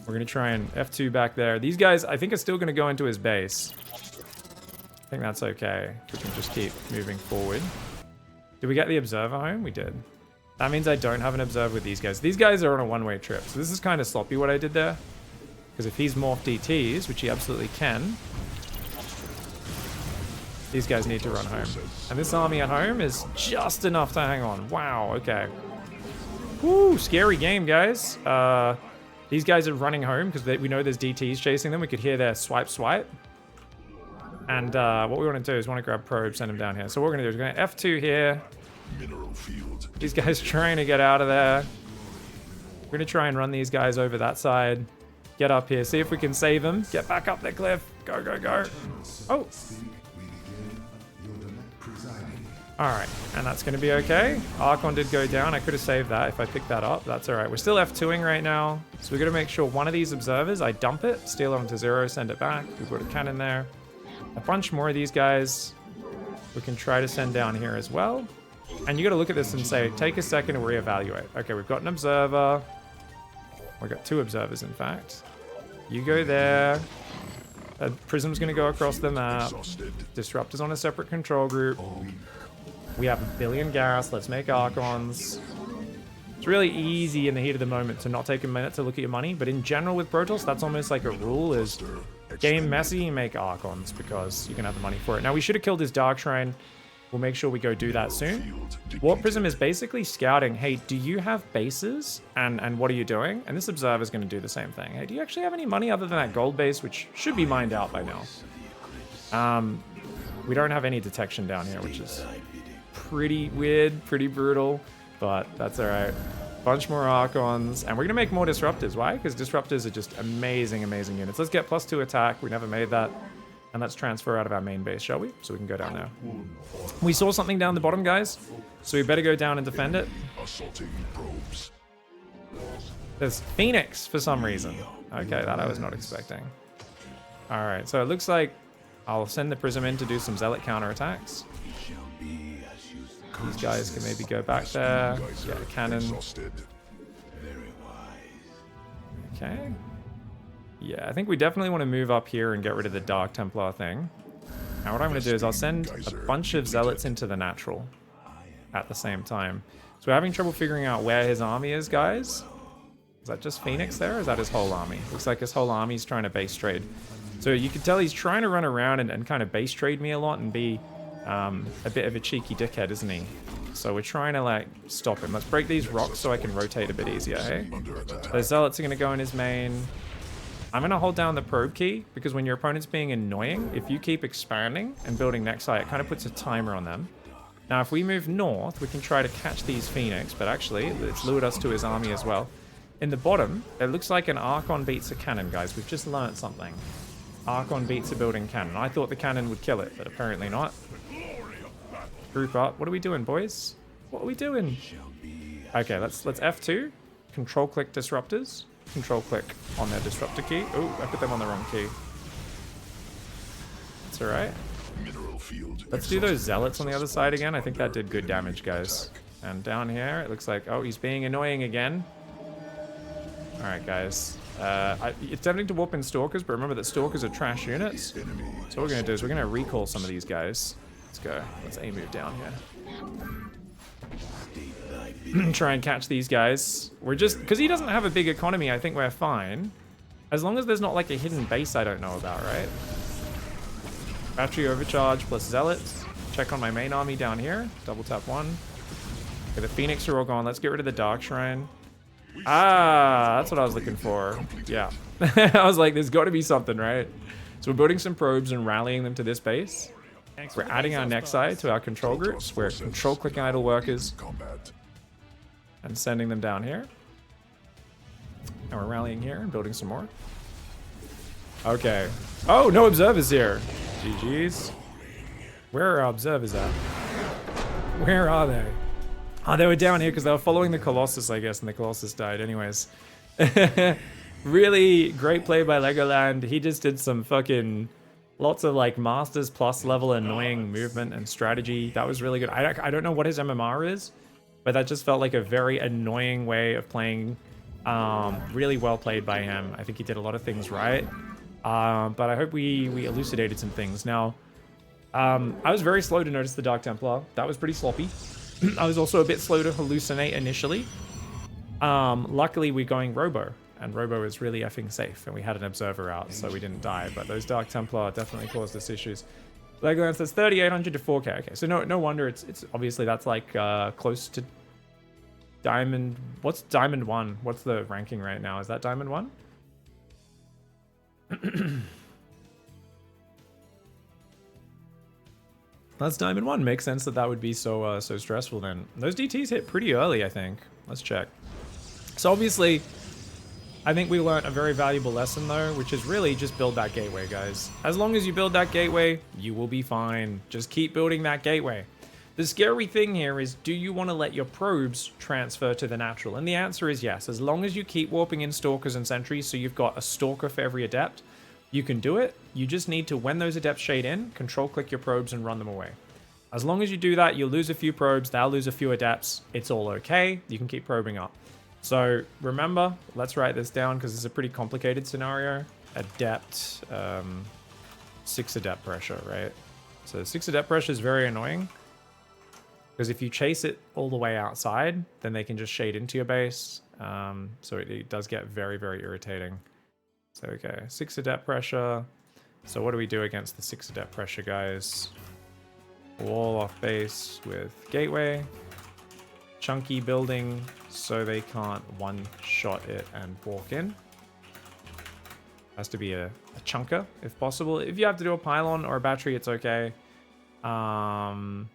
We're going to try and F2 back there. These guys, I think, are still going to go into his base. I think that's okay. We can just keep moving forward. Did we get the Observer home? We did. That means I don't have an Observer with these guys. These guys are on a one-way trip, so this is kind of sloppy what I did there. Because if he's morphed DTs, which he absolutely can, these guys need to run home. And this army at home is just enough to hang on. Wow, okay. Woo, scary game, guys. These guys are running home because we know there's DTs chasing them. We could hear their swipe. And what we want to do is want to grab probes, send them down here. So what we're going to do is we're going to F2 here. Mineral field. These guys trying to get out of there. We're going to try and run these guys over that side. Get up here. See if we can save them. Get back up the cliff. Go, go, go. Oh. Alright, and that's going to be okay. Archon did go down. I could have saved that if I picked that up. That's alright. We're still F2ing right now. So we're going to make sure one of these observers, I dump it, steal it onto 0, send it back. We've got a cannon there. A bunch more of these guys we can try to send down here as well. And you got to look at this and say, take a second to reevaluate. Okay, we've got an observer. We've got 2 observers, in fact. You go there. A prism's going to go across the map. Disruptor's on a separate control group. We have 1 billion gas. Let's make Archons. It's really easy in the heat of the moment to not take a minute to look at your money, but in general with Protoss, that's almost like a rule is game messy, make Archons because you can have the money for it. Now, we should have killed his Dark Shrine. We'll make sure we go do that soon. Warp Prism is basically scouting, hey, do you have bases? And what are you doing? And this observer is going to do the same thing. Hey, do you actually have any money other than that gold base, which should be mined out by now? We don't have any detection down here, which is pretty weird, pretty brutal, but that's all right. Bunch more Archons, and we're going to make more Disruptors. Why? Because Disruptors are just amazing, amazing units. Let's get +2 attack. We never made that. And let's transfer out of our main base, shall we? So we can go down there. We saw something down the bottom, guys, so we better go down and defend it. There's Phoenix for some reason. Okay, that I was not expecting. All right, so it looks like I'll send the Prism in to do some Zealot counterattacks. These guys can maybe go back there. Get a cannon. Okay. Yeah, I think we definitely want to move up here and get rid of the Dark Templar thing. Now what I'm going to do is I'll send a bunch of Zealots into the natural at the same time. So we're having trouble figuring out where his army is, guys. Is that just Phoenix there, or is that his whole army? Looks like his whole army's trying to base trade. So you can tell he's trying to run around and kind of base trade me a lot and be a bit of a cheeky dickhead, isn't he? So we're trying to, like, stop him. Let's break these rocks so I can rotate a bit easier, hey? Those Zealots are going to go in his main. I'm going to hold down the probe key, because when your opponent's being annoying, if you keep expanding and building Nexi, it kind of puts a timer on them. Now, if we move north, we can try to catch these Phoenix, but actually, it's lured us to his army as well. In the bottom, it looks like an Archon beats a cannon, guys. We've just learned something. Archon beats a building cannon. I thought the cannon would kill it, but apparently not. Group up. What are we doing, boys? What are we doing? Okay, let's F2. Control click Disruptors. Control click on their Disruptor key. Oh, I put them on the wrong key. That's alright. Let's do those Zealots on the other side again. I think that did good damage, guys. And down here, it looks like, oh, he's being annoying again. Alright, guys. It's tempting to warp in Stalkers, but remember that Stalkers are trash units. So what we're going to do is we're going to recall some of these guys. Let's go. Let's A move down here. Try and catch these guys. We're just, because he doesn't have a big economy, I think we're fine. As long as there's not like a hidden base I don't know about, right? Battery overcharge plus Zealots. Check on my main army down here. Double tap 1. Okay, the Phoenix are all gone. Let's get rid of the Dark Shrine. Ah, that's what I was looking for. Yeah. I was like, there's got to be something, right? So we're building some probes and rallying them to this base. We're adding our Nexi to our control groups. We're control clicking idle workers and sending them down here. And we're rallying here and building some more. Okay. Oh, no observers here. GG's. Where are our observers at? Where are they? Oh, they were down here because they were following the Colossus, I guess, and the Colossus died anyways. Really great play by Legoland. He just did some fucking lots of like Masters Plus level annoying movement and strategy. That was really good. I don't know what his MMR is, but that just felt like a very annoying way of playing. Really well played by him. I think he did a lot of things right. But I hope we elucidated some things. Now, I was very slow to notice the Dark Templar. That was pretty sloppy. I was also a bit slow to hallucinate initially. Luckily, we're going Robo, and Robo is really effing safe, and we had an observer out, so we didn't die. But those Dark Templar definitely caused us issues. Legoland says 3,800 to 4K. Okay, so no wonder it's obviously that's like close to Diamond. What's Diamond 1? What's the ranking right now? Is that Diamond 1? That's Diamond 1. Makes sense that would be so stressful then. Those DTs hit pretty early, I think. Let's check. So obviously, I think we learned a very valuable lesson though, which is really just build that gateway, guys. As long as you build that gateway, you will be fine. Just keep building that gateway. The scary thing here is, do you want to let your probes transfer to the natural? And the answer is yes. As long as you keep warping in stalkers and sentries, so you've got a stalker for every adept, you can do it. You just need to, when those adepts shade in, control click your probes and run them away. As long as you do that, you'll lose a few probes, they'll lose a few adepts. It's all okay. You can keep probing up. So remember, let's write this down because it's a pretty complicated scenario. Adept, 6 adept pressure, right? So 6 adept pressure is very annoying. Because if you chase it all the way outside, then they can just shade into your base. So it does get very, very irritating. So, okay, 6 adept pressure. So what do we do against the 6 adept pressure, guys? Wall off base with gateway. Chunky building so they can't one-shot it and walk in. Has to be a chunker, if possible. If you have to do a pylon or a battery, it's okay. Pylon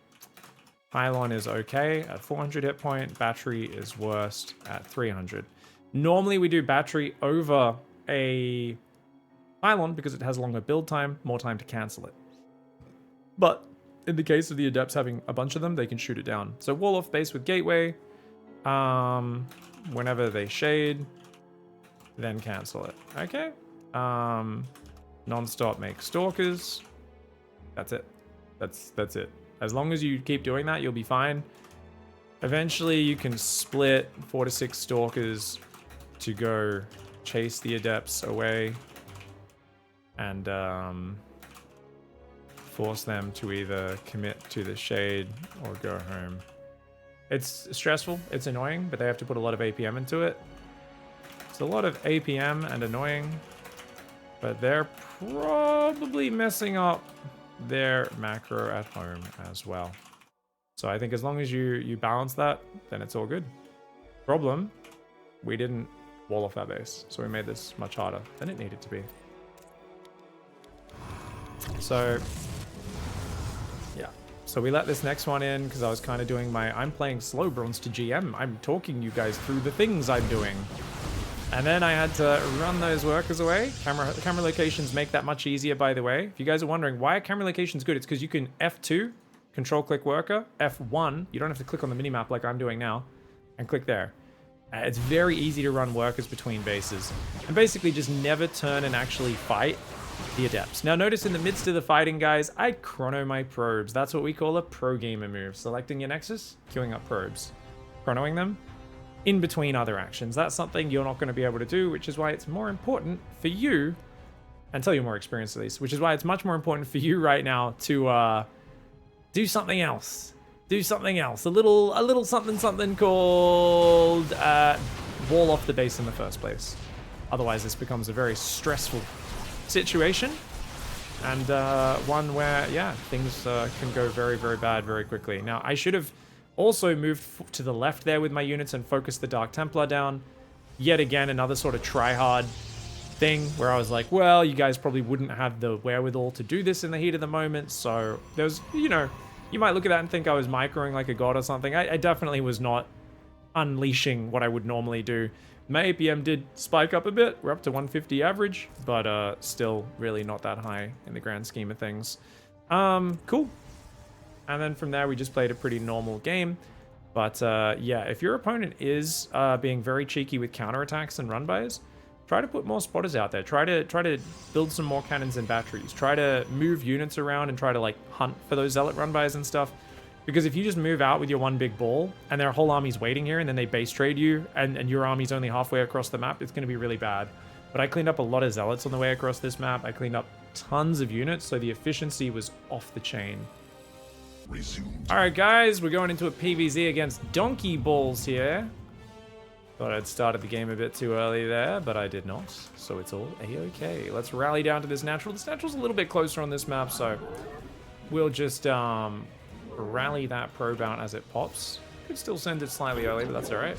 is okay at 400 hit point. Battery is worst at 300. Normally we do battery over a pylon because it has longer build time, more time to cancel it. But in the case of the adepts having a bunch of them, they can shoot it down. So wall off base with gateway. Whenever they shade, then cancel it. Okay. Non-stop make stalkers. That's it. That's it. As long as you keep doing that, you'll be fine. Eventually, you can split 4 to 6 stalkers to go chase the adepts away and force them to either commit to the shade or go home. It's stressful, it's annoying, but they have to put a lot of APM into it. It's a lot of APM and annoying, but they're probably messing up their macro at home as well. So I think as long as you balance that, then it's all good. Problem, we didn't wall off our base, so we made this much harder than it needed to be. So yeah, so we let this next one in because I was kind of doing I'm playing slow bronze to GM. I'm talking you guys through the things I'm doing. And then I had to run those workers away. Camera locations make that much easier, by the way. If you guys are wondering why are camera locations good, it's because you can F2, control click worker, F1, you don't have to click on the minimap like I'm doing now, and click there. It's very easy to run workers between bases. And basically just never turn and actually fight the adepts. Now notice in the midst of the fighting, guys, I chrono my probes. That's what we call a pro gamer move. Selecting your nexus, queuing up probes. Chronoing them in between other actions. That's something you're not going to be able to do, which is why it's more important for you, until you're more experienced at least, which is why it's much more important for you right now to do something else. Do something else. A little something called wall off the base in the first place. Otherwise, this becomes a very stressful situation, and one where, yeah, things can go very, very bad very quickly. Now, I should have also moved to the left there with my units and focused the Dark Templar down. Yet again, another sort of try-hard thing where I was like, well, you guys probably wouldn't have the wherewithal to do this in the heat of the moment. So there's, you know, you might look at that and think I was microing like a god or something. I definitely was not unleashing what I would normally do. My APM did spike up a bit. We're up to 150 average, but still really not that high in the grand scheme of things. Cool. And then from there, we just played a pretty normal game. But yeah, if your opponent is being very cheeky with counterattacks and run-bys, try to put more spotters out there. Try to build some more cannons and batteries. Try to move units around and try to like hunt for those zealot run-bys and stuff. Because if you just move out with your one big ball and their whole army's waiting here and then they base trade you and your army's only halfway across the map, it's going to be really bad. But I cleaned up a lot of zealots on the way across this map. I cleaned up tons of units, so the efficiency was off the chain. Alright guys, we're going into a PvZ against Donkey Balls here. Thought I'd started the game a bit too early there, but I did not. So it's all a-okay. Let's rally down to this natural. This natural's a little bit closer on this map, so we'll just rally that probe out as it pops. Could still send it slightly early, but that's alright.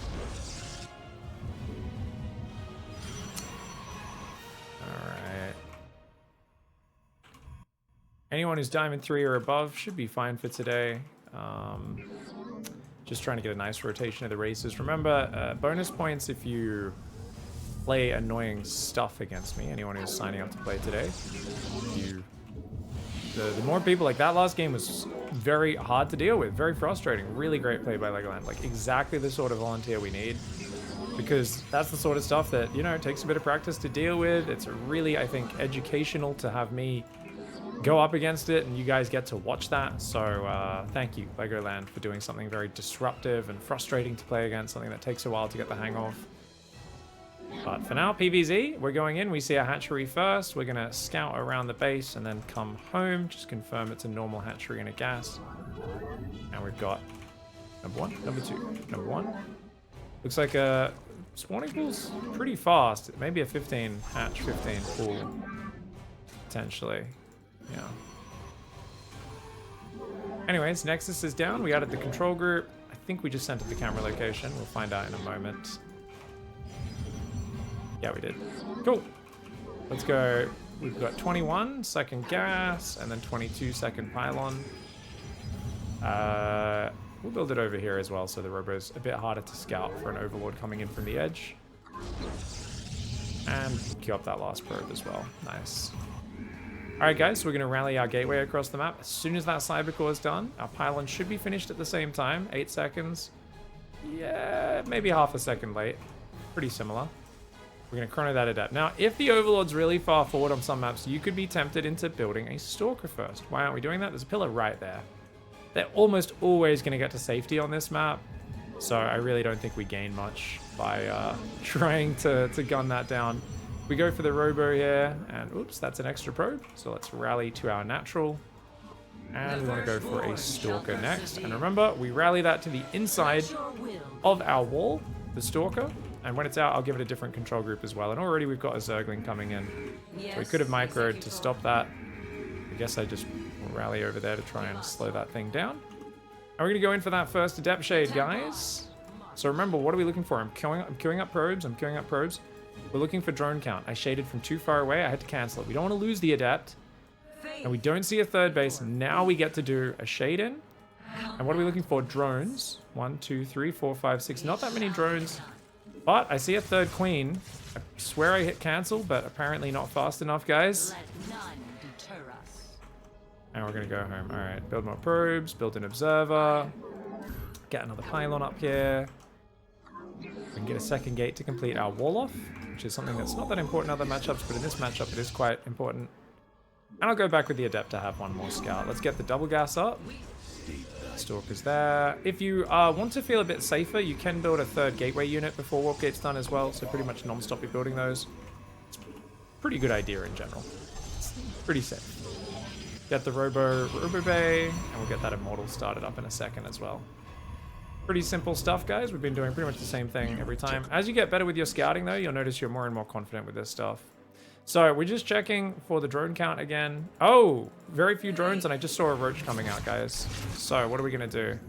Alright. Anyone who's Diamond 3 or above should be fine for today. Just trying to get a nice rotation of the races. Remember, bonus points if you play annoying stuff against me. Anyone who's signing up to play today. If you The more people, like that last game was very hard to deal with, very frustrating. Really great play by Legoland, like exactly the sort of volunteer we need, because that's the sort of stuff that, you know, it takes a bit of practice to deal with. It's really, I think, educational to have me go up against it and you guys get to watch that. So thank you, Legoland, for doing something very disruptive and frustrating to play against, something that takes a while to get the hang of. But for now, PvZ, we're going in. We see a hatchery first. We're going to scout around the base and then come home. Just confirm it's a normal hatchery and a gas. And we've got number 1, number 2, number 1. Looks like a spawning pool's pretty fast. Maybe a 15 hatch, 15 pool, potentially. Yeah. Anyways, Nexus is down. We added the control group. I think we just sent it the camera location. We'll find out in a moment. Yeah, we did. Cool. Let's go. We've got 21 second gas and then 22 second pylon. We'll build it over here as well, so the robo's a bit harder to scout for an overlord coming in from the edge. And queue up that last probe as well. Nice. Alright guys, so we're going to rally our gateway across the map. As soon as that cyber core is done, our pylon should be finished at the same time. 8 seconds. Yeah, maybe half a second late. Pretty similar. We're going to chrono that adept. Now, if the overlord's really far forward on some maps, you could be tempted into building a stalker first. Why aren't we doing that? There's a pillar right there. They're almost always going to get to safety on this map, so I really don't think we gain much by trying to gun that down. We go for the robo here, and oops, that's an extra probe, so let's rally to our natural. And we want to go for a stalker next. And remember, we rally that to the inside of our wall, the stalker. And when it's out, I'll give it a different control group as well. And already we've got a Zergling coming in. So we could have microed to stop that. I guess I just rally over there to try and slow that thing down. And we're going to go in for that first Adept Shade, guys. So remember, what are we looking for? I'm queuing up probes. I'm queuing up probes. We're looking for drone count. I shaded from too far away. I had to cancel it. We don't want to lose the Adept. And we don't see a third base. Now we get to do a shade in. And what are we looking for? Drones. 1, 2, 3, 4, 5, 6. Not that many drones. But I see a third queen. I swear I hit cancel, but apparently not fast enough, guys. And we're going to go home. All right, build more probes, build an observer, get another pylon up here. We can get a second gate to complete our wall off, which is something that's not that important in other matchups, but in this matchup it is quite important. And I'll go back with the Adept to have one more scout. Let's get the double gas up. Stalker's there. If you want to feel a bit safer, you can build a third gateway unit before warp gate's done as well, so pretty much non-stop you're building those. It's a pretty good idea in general. It's pretty safe. Get the robo bay, and we'll get that immortal started up in a second as well. Pretty simple stuff, guys. We've been doing pretty much the same thing every time. As you get better with your scouting, though, you'll notice you're more and more confident with this stuff. So we're just checking for the drone count again. Oh, very few drones, and I just saw a roach coming out, guys. So what are we going to do?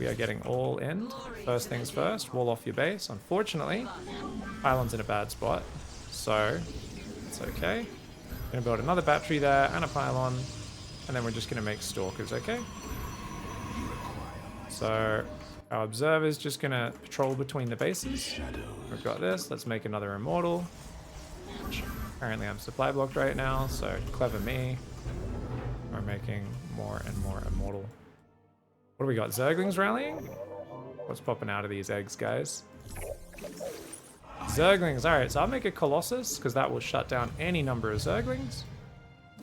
We are getting all in. First things first, wall off your base. Unfortunately, pylon's in a bad spot, so it's okay. Going to build another battery there and a pylon, and then we're just going to make stalkers, okay? So our observer's just going to patrol between the bases. We've got this. Let's make another immortal. Apparently I'm supply blocked right now, so clever me. We're making more and more immortal. What do we got? Zerglings rallying? What's popping out of these eggs, guys? Zerglings. Alright, so I'll make a Colossus, because that will shut down any number of Zerglings.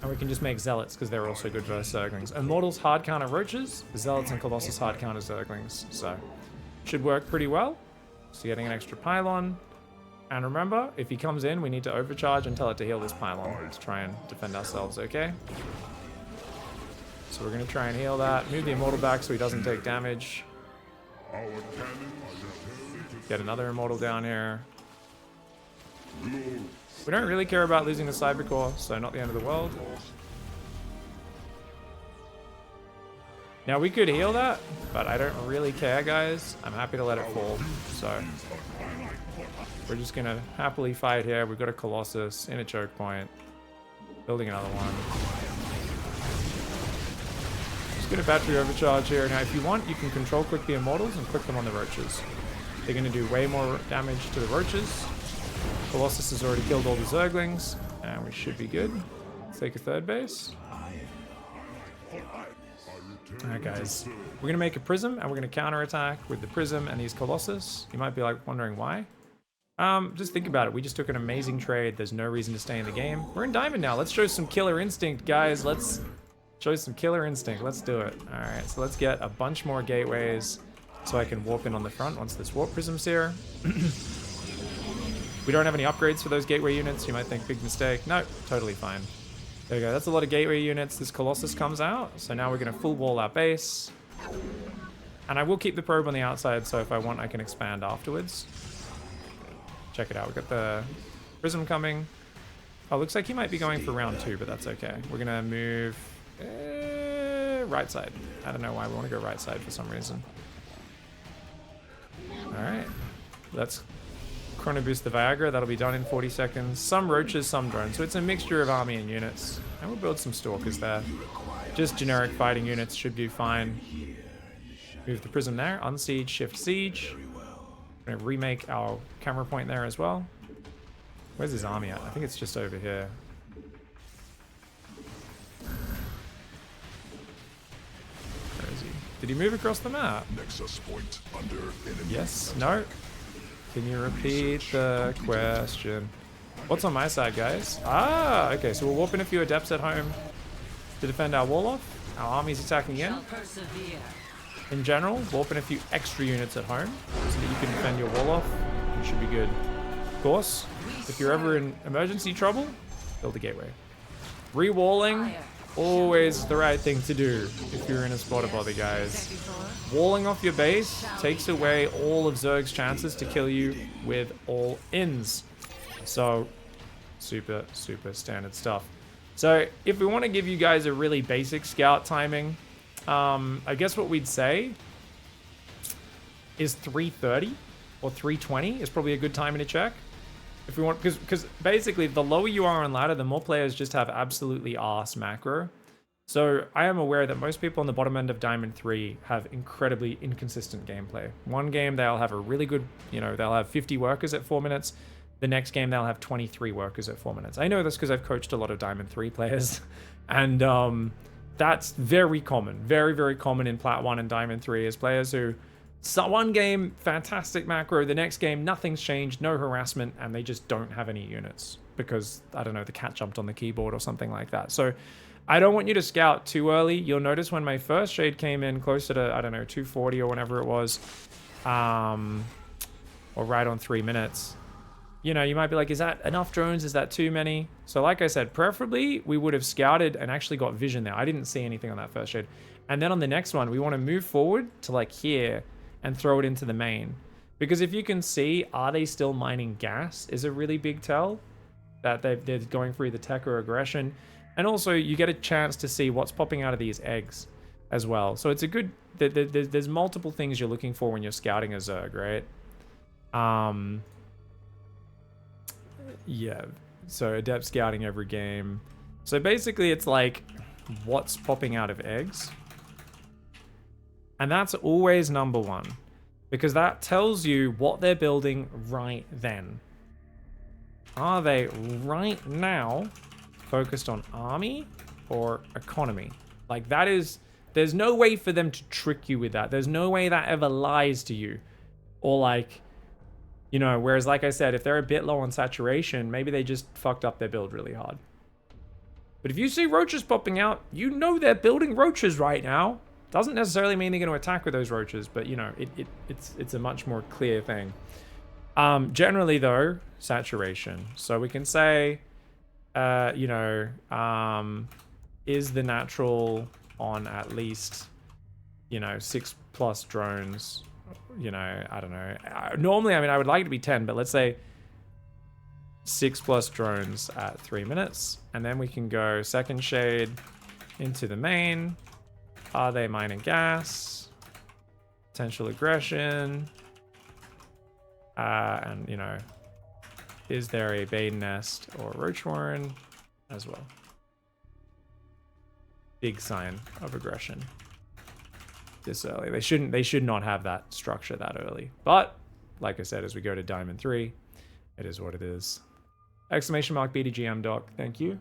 And we can just make Zealots, because they're also good versus Zerglings. Immortals hard counter Roaches, Zealots and Colossus hard counter Zerglings. So, should work pretty well. So getting an extra pylon. And remember, if he comes in, we need to overcharge and tell it to heal this pylon to try and defend ourselves, okay? So we're going to try and heal that. Move the immortal back so he doesn't take damage. Get another immortal down here. We don't really care about losing the cyber core, so not the end of the world. Now we could heal that, but I don't really care, guys. I'm happy to let it fall, so we're just gonna happily fight here. We've got a Colossus in a choke point. Building another one. Just get a battery overcharge here. Now if you want, you can control click the immortals and click them on the roaches. They're gonna do way more damage to the roaches. Colossus has already killed all the Zerglings, and we should be good. Let's take a third base. Alright guys, we're going to make a prism and we're going to counterattack with the prism and these Colossus. You might be like wondering why. Just think about it. We just took an amazing trade. There's no reason to stay in the game. We're in Diamond now. Let's show some killer instinct, guys. Let's show some killer instinct. Let's do it. Alright, so let's get a bunch more gateways so I can warp in on the front once this warp prism's here. We don't have any upgrades for those gateway units. You might think, big mistake. No, totally fine. There you go. That's a lot of gateway units. This Colossus comes out. So now we're going to full wall our base. And I will keep the probe on the outside, so if I want, I can expand afterwards. Check it out. We've got the prism coming. Oh, looks like he might be going for round 2, but that's okay. We're going to move right side. I don't know why we want to go right side for some reason. All right. Let's chrono boost the Viagra. That'll be done in 40 seconds. Some roaches, some drones. So it's a mixture of army and units. And we'll build some stalkers there. Just generic fighting units should do fine. Move the prism there. Unsiege, shift siege. We're gonna remake our camera point there as well. Where's his army at? I think it's just over here. Where is he? Did he move across the map? Nexus point under enemy. Yes. No. Can you repeat the question? What's on my side, guys? Ah, okay. So we're warping a few adepts at home to defend our wall off. Our army's attacking in. In general, warping a few extra units at home so that you can defend your wall off. You should be good. Of course, if you're ever in emergency trouble, build a gateway. Rewalling, always the right thing to do if you're in a spot of bother, guys. Walling off your base takes away all of Zerg's chances to kill you with all ins. So, super, super standard stuff. So, if we want to give you guys a really basic scout timing, I guess what we'd say is 3:30 or 3:20 is probably a good timing to check. If we want, because basically the lower you are on ladder, the more players just have absolutely arse macro. So I am aware that most people on the bottom end of Diamond 3 have incredibly inconsistent gameplay. One game they'll have a really good, they'll have 50 workers at 4 minutes. The next game they'll have 23 workers at 4 minutes. I know this because I've coached a lot of Diamond 3 players. And that's very common. Very, very common in Plat 1 and Diamond 3 is players who, one game, fantastic macro. The next game, nothing's changed, no harassment, and they just don't have any units. Because, I don't know, the cat jumped on the keyboard or something like that. So, I don't want you to scout too early. You'll notice when my first shade came in closer to, I don't know, 240 or whenever it was, or right on 3 minutes, you might be like, is that enough drones? Is that too many? So like I said, preferably we would have scouted and actually got vision there. I didn't see anything on that first shade. And then on the next one, we want to move forward to like here and throw it into the main. Because if you can see, are they still mining gas is a really big tell that they're going for either tech or aggression. And also you get a chance to see what's popping out of these eggs as well. So it's a good, there's multiple things you're looking for when you're scouting a Zerg, right? Yeah, so adept scouting every game. So basically it's like what's popping out of eggs. And that's always number one. Because that tells you what they're building right then. Are they right now focused on army or economy? Like that is, there's no way for them to trick you with that. There's no way that ever lies to you. Or like, whereas like I said, if they're a bit low on saturation, maybe they just fucked up their build really hard. But if you see roaches popping out, they're building roaches right now. Doesn't necessarily mean they're going to attack with those roaches, but it's a much more clear thing. Generally though, saturation. So we can say, is the natural on at least, 6+ drones? I don't know. Normally, I would like it to be 10, but let's say 6+ drones at 3 minutes. And then we can go second shade into the main. Are they mining gas? Potential aggression. And, is there a Bane Nest or Roach Warren as well? Big sign of aggression. This early. They should not have that structure that early. But, like I said, as we go to Diamond 3, it is what it is. ! B2GM doc, thank you.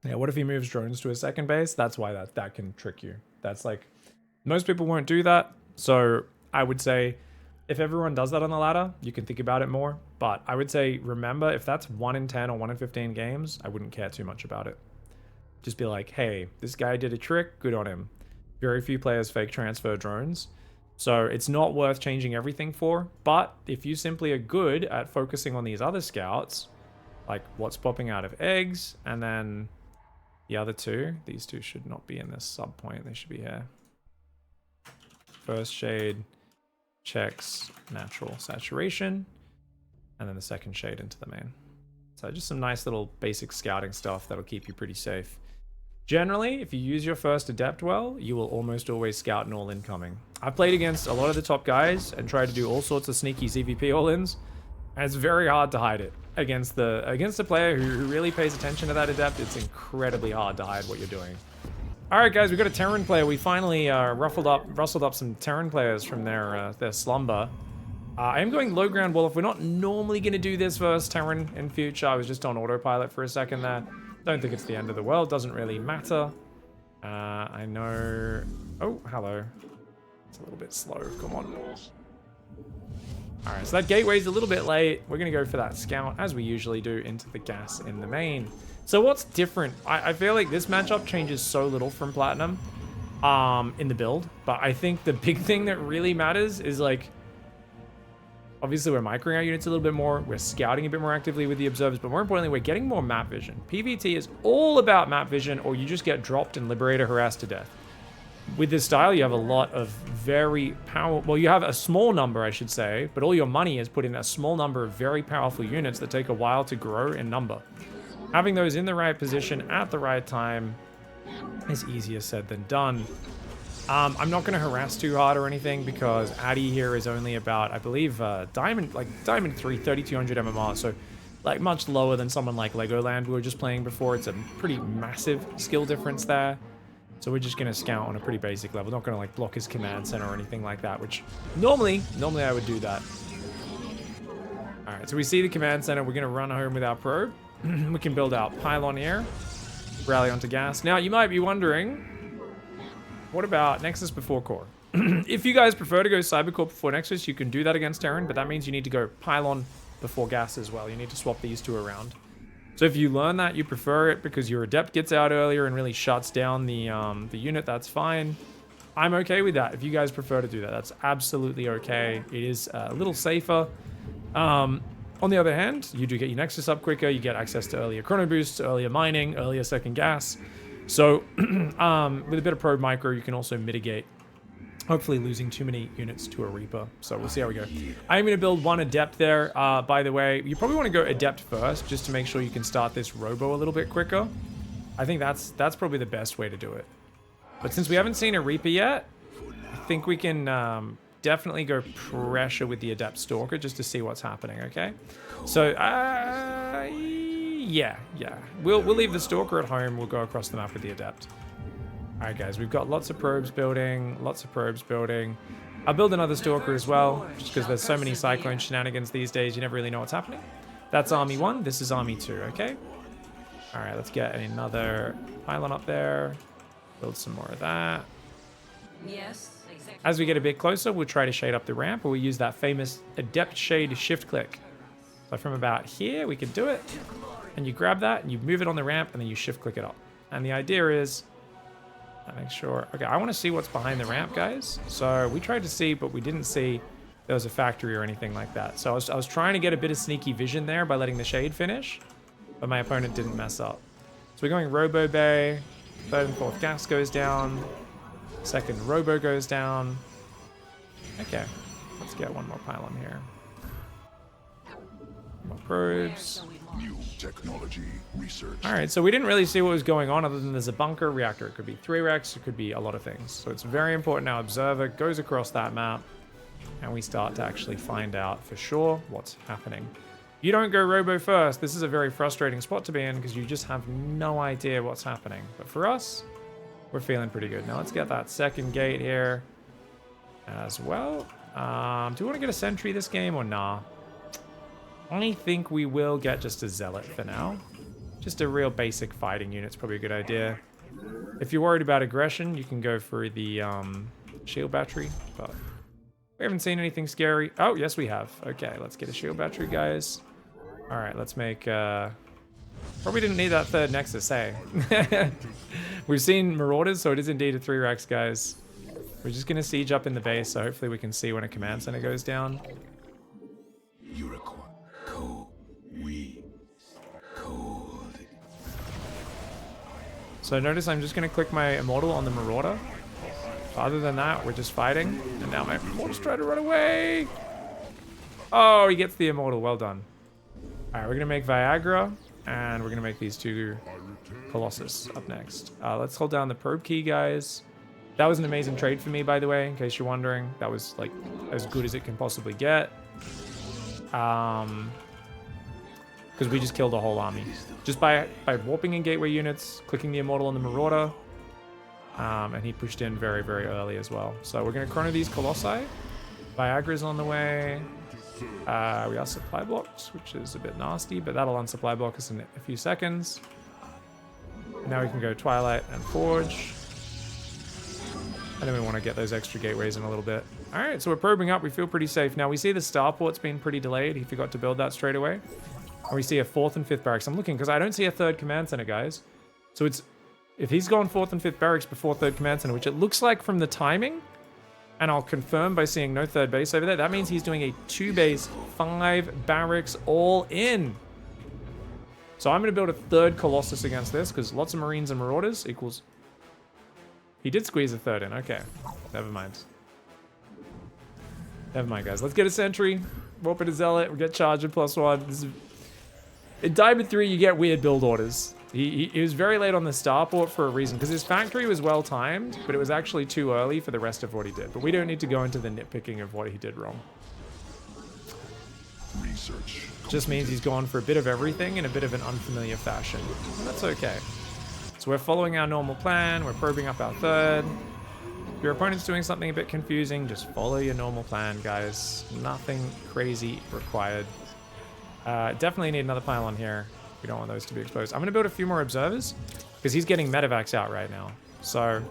Yeah, what if he moves drones to a second base? That's why that can trick you. That's like, most people won't do that. So I would say if everyone does that on the ladder, you can think about it more. But I would say, remember, if that's 1 in 10 or 1 in 15 games, I wouldn't care too much about it. Just be like, hey, this guy did a trick, good on him. Very few players fake transfer drones. So it's not worth changing everything for. But if you simply are good at focusing on these other scouts, like what's popping out of eggs, and then the other two, these two should not be in this sub point, they should be here. First shade checks natural saturation, and then the second shade into the main. So just some nice little basic scouting stuff that'll keep you pretty safe. Generally, if you use your first adept well, you will almost always scout an all incoming. I've played against a lot of the top guys and tried to do all sorts of sneaky ZVP all-ins, and it's very hard to hide it. Against the player who really pays attention to that adept, it's incredibly hard to hide what you're doing. Alright guys, we got a Terran player. We finally rustled up some Terran players from their slumber. I am going low ground wall. If we're not normally going to do this versus Terran in future, I was just on autopilot for a second there. Don't think it's the end of the world, doesn't really matter. I know... Oh, hello. It's a little bit slow, come on. Alright, so that gateway's a little bit late. We're going to go for that scout, as we usually do, into the gas in the main. So what's different? I feel like this matchup changes so little from Platinum in the build, but I think the big thing that really matters is like, obviously we're microing our units a little bit more, we're scouting a bit more actively with the observers, but more importantly, we're getting more map vision. PvT is all about map vision, or you just get dropped and Liberator harassed to death. With this style, you have a lot of very powerful, well, you have a small number, I should say, but all your money is put in a small number of very powerful units that take a while to grow in number. Having those in the right position at the right time is easier said than done. I'm not going to harass too hard or anything because Addy here is only about, I believe, Diamond 3, 3200 MMR, so like much lower than someone like Legoland we were just playing before. It's a pretty massive skill difference there. So we're just going to scout on a pretty basic level. Not going to like block his command center or anything like that, which normally I would do that. All right, so we see the command center. We're going to run home with our probe. We can build our pylon here, rally onto gas. Now, you might be wondering, what about Nexus before core? If you guys prefer to go Cybercore before Nexus, you can do that against Terran, but that means you need to go pylon before gas as well. You need to swap these two around. So if you learn that, you prefer it because your adept gets out earlier and really shuts down the unit, that's fine. I'm okay with that. If you guys prefer to do that, that's absolutely okay. It is a little safer. On the other hand, you do get your Nexus up quicker, you get access to earlier chrono boosts, earlier mining, earlier second gas. So with a bit of probe micro, you can also mitigate hopefully losing too many units to a Reaper. So we'll see how we go. I'm going to build one adept there. By the way, you probably want to go adept first just to make sure you can start this robo a little bit quicker. I think that's probably the best way to do it. But since we haven't seen a Reaper yet, I think we can definitely go pressure with the adept stalker just to see what's happening, okay? So yeah, we'll leave the stalker at home. We'll go across the map with the adept. All right, guys, we've got lots of probes building. I'll build another stalker as well, just because there's so many cyclone shenanigans these days, you never really know what's happening. That's Army 1, this is Army 2, okay? All right, let's get another pylon up there. Build some more of that. Yes, exactly. As we get a bit closer, we'll try to shade up the ramp, or we'll use that famous adept shade shift click. So from about here, we can do it. And you grab that, and you move it on the ramp, and then you shift click it up. And the idea is, make sure, okay, I want to see what's behind the ramp, guys. So we tried to see, but we didn't see there was a factory or anything like that. So I was trying to get a bit of sneaky vision there by letting the shade finish, but my opponent didn't mess up. So we're going Robo Bay, third and fourth gas goes down, second Robo goes down. Okay, let's get one more pylon here. More probes. New technology research. All right, so we didn't really see what was going on other than there's a bunker reactor. It could be 3 Rex, it could be a lot of things. So it's very important our observer goes across that map and we start to actually find out for sure what's happening. You don't go Robo first. This is a very frustrating spot to be in because you just have no idea what's happening. But for us, we're feeling pretty good. Now let's get that second gate here as well. Do we want to get a sentry this game or nah? I think we will get just a zealot for now. Just a real basic fighting unit's probably a good idea. If you're worried about aggression, you can go for the shield battery, but we haven't seen anything scary. Oh, yes, we have. Okay, let's get a shield battery, guys. All right, let's make... Probably didn't need that third Nexus, hey? We've seen Marauders, so it is indeed a 3-Rex, guys. We're just going to siege up in the base, so hopefully we can see when a command center goes down. So notice I'm just going to click my Immortal on the Marauder. Other than that, we're just fighting. And now my Immortal's trying to run away. Oh, he gets the Immortal. Well done. All right, we're going to make Viagra. And we're going to make these 2 Colossus up next. Let's hold down the probe key, guys. That was an amazing trade for me, by the way, in case you're wondering. That was, like, as good as it can possibly get. Because we just killed a whole army. Just by warping in gateway units, clicking the Immortal on the Marauder. And he pushed in very, very early as well. So we're going to chrono these Colossi. Viagra's on the way. We are supply blocks, which is a bit nasty, but that'll unsupply block us in a few seconds. Now we can go Twilight and Forge. And then we want to get those extra gateways in a little bit. All right, so we're probing up. We feel pretty safe. Now we see the starport's been pretty delayed. He forgot to build that straight away. And we see a 4th and 5th barracks. I'm looking because I don't see a 3rd command center, guys. So it's if he's gone 4th and 5th barracks before 3rd command center, which it looks like from the timing, and I'll confirm by seeing no 3rd base over there, that means he's doing a 2-base, 5 barracks all in. So I'm going to build a 3rd Colossus against this because lots of Marines and Marauders equals... He did squeeze a 3rd in. Okay. Never mind. Never mind, guys. Let's get a Sentry. Warp it a Zealot. We get Charger +1. This is... In Diamond 3, you get weird build orders. He was very late on the starport for a reason, because his factory was well timed, but it was actually too early for the rest of what he did. But we don't need to go into the nitpicking of what he did wrong. Research. Just means he's gone for a bit of everything in a bit of an unfamiliar fashion. And that's okay. So we're following our normal plan. We're probing up our 3rd. If your opponent's doing something a bit confusing, just follow your normal plan, guys. Nothing crazy required. Definitely need another pylon here. We don't want those to be exposed. I'm going to build a few more observers because he's getting medevacs out right now. So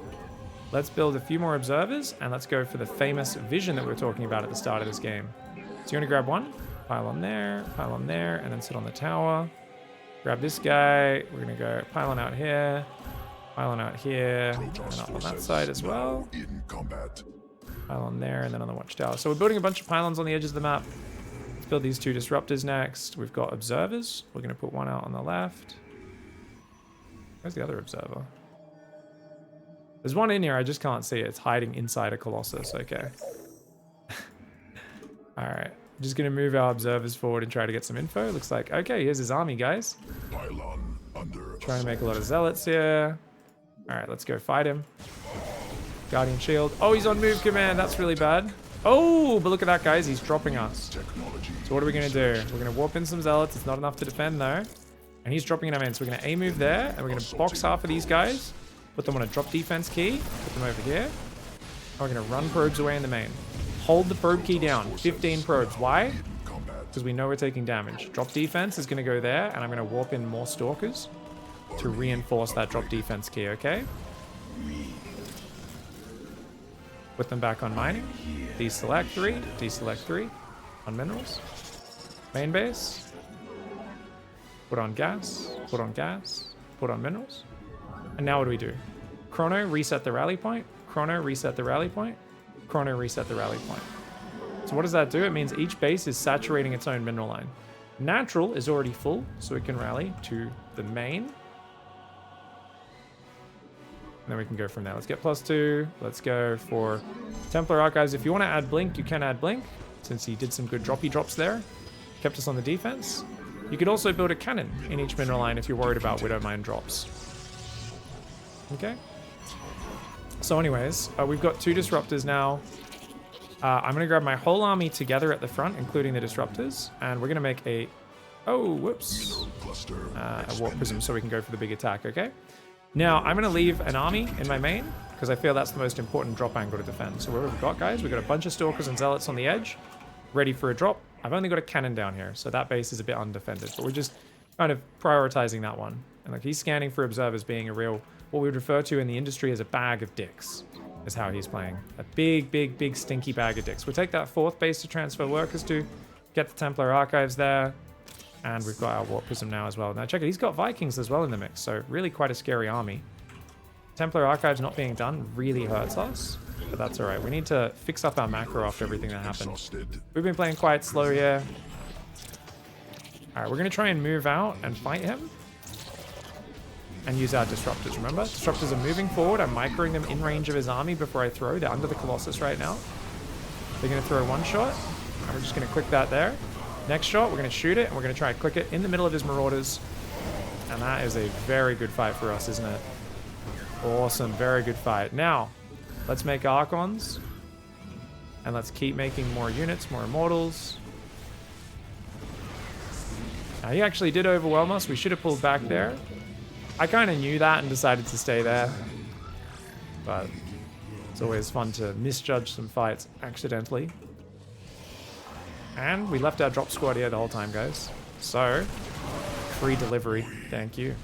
let's build a few more observers and let's go for the famous vision that we were talking about at the start of this game. So you want to grab one, pylon there, and then sit on the tower. Grab this guy. We're going to go pylon out here, and up on that side as well. In combat. Pylon there, and then on the watchtower. So we're building a bunch of pylons on the edges of the map. Build these 2 disruptors next. We've got observers. We're going to put one out on the left. Where's the other observer? There's one in here. I just can't see it. It's hiding inside a Colossus. Okay. All right. Just going to move our observers forward and try to get some info. Looks like, okay, here's his army, guys. Pylon under Trying to make a lot of zealots here. All right, let's go fight him. Guardian shield. Oh, he's on move command. That's really bad. Oh, but look at that, guys. He's dropping us. technology. So what are we going to do? We're going to warp in some zealots. It's not enough to defend, though. And he's dropping in our main. So we're going to A-move there. And we're going to box half of these guys. Put them on a drop defense key. Put them over here. And we're going to run probes away in the main. Hold the probe key down. 15 probes. Why? Because we know we're taking damage. Drop defense is going to go there. And I'm going to warp in more stalkers to reinforce that drop defense key, okay? Put them back on mining. Deselect 3. Deselect 3. On minerals. Main base. Put on gas. Put on gas. Put on minerals. And now what do we do? Chrono, reset the rally point. Chrono, reset the rally point. Chrono, reset the rally point. So what does that do? It means each base is saturating its own mineral line. Natural is already full, so it can rally to the main. And then we can go from there. Let's get +2. Let's go for Templar Archives. If you want to add Blink, you can add Blink, since he did some good droppy drops there. Kept us on the defense. You could also build a cannon in each mineral line if you're worried about Widow Mine drops. Okay. So anyways, we've got 2 disruptors now. I'm going to grab my whole army together at the front, including the disruptors. And we're going to make a... Oh, whoops. A warp prism so we can go for the big attack, okay? Now, I'm going to leave an army in my main, because I feel that's the most important drop angle to defend. So what have we got, guys? We've got a bunch of stalkers and zealots on the edge, ready for a drop. I've only got a cannon down here, so that base is a bit undefended. But we're just kind of prioritizing that one. And like he's scanning for observers being a real, what we would refer to in the industry as a bag of dicks, is how he's playing. A big, big, big stinky bag of dicks. We'll take that 4th base to transfer workers to, get the Templar Archives there, and we've got our Warp Prism now as well. Now check it, he's got Vikings as well in the mix, so really quite a scary army. Templar Archives not being done really hurts us, but that's alright. We need to fix up our macro after everything that happened. We've been playing quite slow here. Alright, we're going to try and move out and fight him. And use our disruptors, remember? Disruptors are moving forward. I'm microing them in range of his army before I throw. They're under the Colossus right now. They're going to throw one shot. And we're just going to click that there. Next shot, we're going to shoot it. And we're going to try and click it in the middle of his Marauders. And that is a very good fight for us, isn't it? Awesome. Very good fight. Now, let's make Archons. And let's keep making more units, more Immortals. Now, he actually did overwhelm us. We should have pulled back there. I kind of knew that and decided to stay there. But it's always fun to misjudge some fights accidentally. And we left our drop squad here the whole time, guys. So, free delivery. Thank you.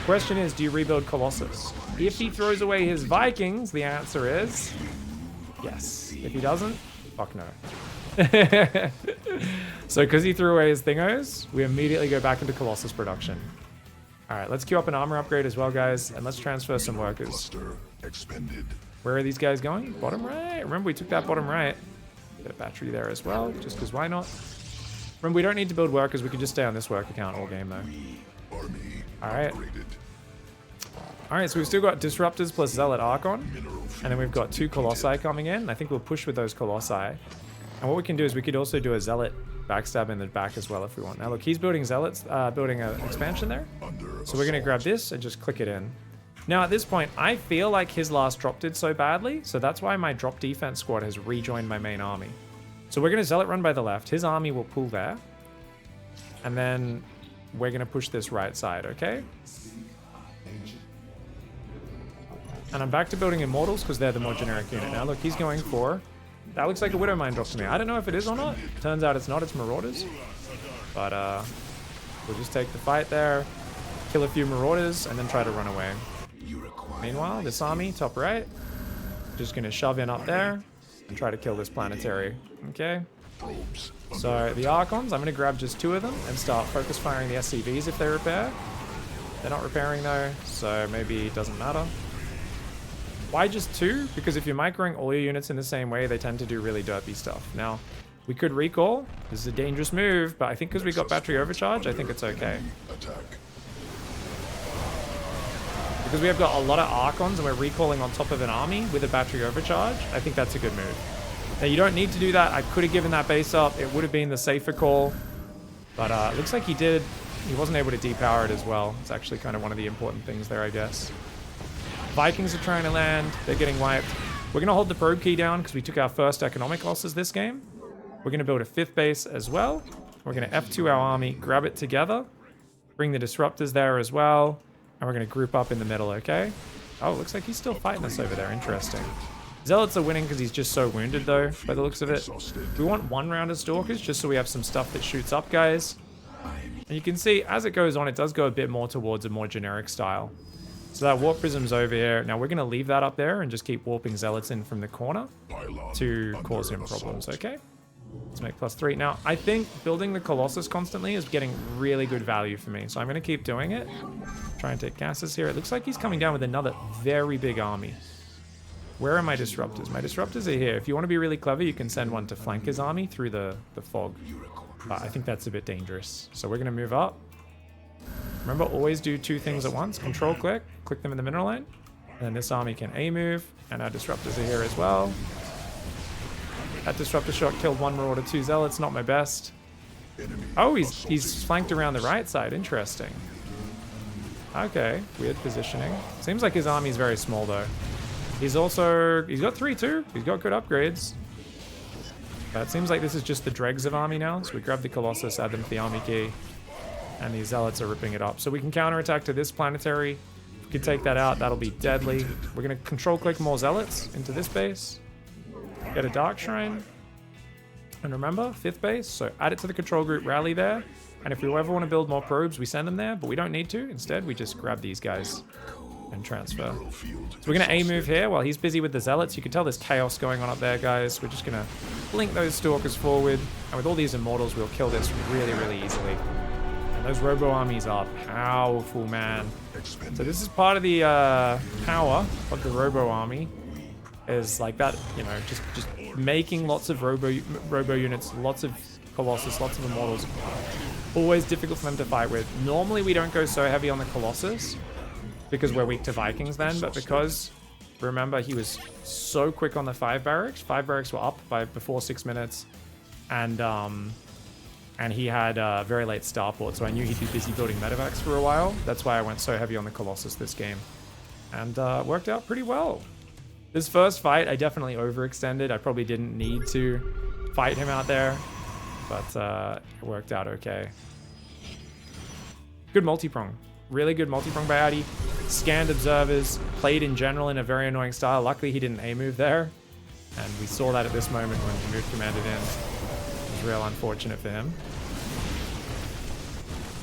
Question is, do you rebuild Colossus? If he throws away his Vikings, the answer is yes. If he doesn't, fuck no. So because he threw away his Thingos, we immediately go back into Colossus production. Alright, let's queue up an armor upgrade as well, guys, and let's transfer some workers. Where are these guys going? Bottom right? Remember, we took that bottom right. Get a battery there as well, just because why not? Remember, we don't need to build workers. We can just stay on this work account all game, though. Alright. Alright, so we've still got Disruptors plus Zealot Archon. And then we've got 2 Colossi coming in. I think we'll push with those Colossi. And what we can do is we could also do a Zealot backstab in the back as well if we want. Now look, he's building Zealots, building an expansion there. So we're going to grab this and just click it in. Now at this point, I feel like his last drop did so badly. So that's why my drop defense squad has rejoined my main army. So we're going to Zealot run by the left. His army will pull there. And then we're going to push this right side, okay? And I'm back to building Immortals because they're the more generic unit. Now look, he's going for... That looks like a Widow Mine drop to me. I don't know if it is or not. Turns out it's not, it's Marauders. But we'll just take the fight there, kill a few Marauders, and then try to run away. Meanwhile, this army, top right, just going to shove in up there and try to kill this planetary. Okay? So the Archons, I'm going to grab just 2 of them and start focus firing the SCVs if they repair. They're not repairing though, so maybe it doesn't matter. Why just 2? Because if you're microing all your units in the same way, they tend to do really derpy stuff. Now, we could recall. This is a dangerous move, but I think because we got battery overcharge, I think it's okay. Because we have got a lot of Archons and we're recalling on top of an army with a battery overcharge, I think that's a good move. Now, you don't need to do that. I could have given that base up. It would have been the safer call. But it looks like he did. He wasn't able to depower it as well. It's actually kind of one of the important things there, I guess. Vikings are trying to land. They're getting wiped. We're going to hold the probe key down because we took our first economic losses this game. We're going to build a 5th base as well. We're going to F2 our army, grab it together, bring the disruptors there as well, and we're going to group up in the middle, okay? Oh, it looks like he's still fighting us over there. Interesting. Zealots are winning because he's just so wounded, though, by the looks of it. We want 1 round of Stalkers just so we have some stuff that shoots up, guys. And you can see, as it goes on, it does go a bit more towards a more generic style. So that Warp Prism's over here. Now we're going to leave that up there and just keep warping Zealots in from the corner to cause him problems, okay? Let's make +3. Now, I think building the Colossus constantly is getting really good value for me. So I'm going to keep doing it. Try and take gases here. It looks like he's coming down with another very big army. Where are my disruptors? My disruptors are here. If you want to be really clever, you can send one to flank his army through the fog. But I think that's a bit dangerous. So we're going to move up. Remember, always do 2 things at once. Control click them in the mineral line. And then this army can A move. And our disruptors are here as well. That disruptor shot killed 1 Marauder, 2 Zealots. Not my best. Oh, he's flanked around the right side. Interesting. Okay, weird positioning. Seems like his army's very small though. He's got 3 too. He's got good upgrades. But it seems like this is just the dregs of army now. So we grab the Colossus, add them to the army key. And these Zealots are ripping it up. So we can counterattack to this planetary. If we can take that out, that'll be deadly. We're going to control click more Zealots into this base. Get a Dark Shrine. And remember, 5th base. So add it to the control group, rally there. And if we ever want to build more probes, we send them there, but we don't need to. Instead, we just grab these guys and transfer. So we're going to A-move here while he's busy with the Zealots. You can tell there's chaos going on up there, guys. We're just going to blink those Stalkers forward. And with all these Immortals, we'll kill this really, really easily. And those Robo armies are powerful, man. So this is part of the power of the Robo army. Is like that, you know, just making lots of Robo units, lots of Colossus, lots of Immortals. Always difficult for them to fight with. Normally we don't go so heavy on the Colossus because we're weak to Vikings then, but because, remember, he was so quick on the 5 barracks. 5 barracks were up before 6 minutes, and he had a very late starport, so I knew he'd be busy building medevacs for a while. That's why I went so heavy on the Colossus this game, and worked out pretty well. This first fight, I definitely overextended. I probably didn't need to fight him out there, but it worked out okay. Good multi-prong. Really good multi-prong by Addy. Scanned observers, played in general in a very annoying style. Luckily, he didn't A-move there, and we saw that at this moment when he moved commanded in. It was real unfortunate for him.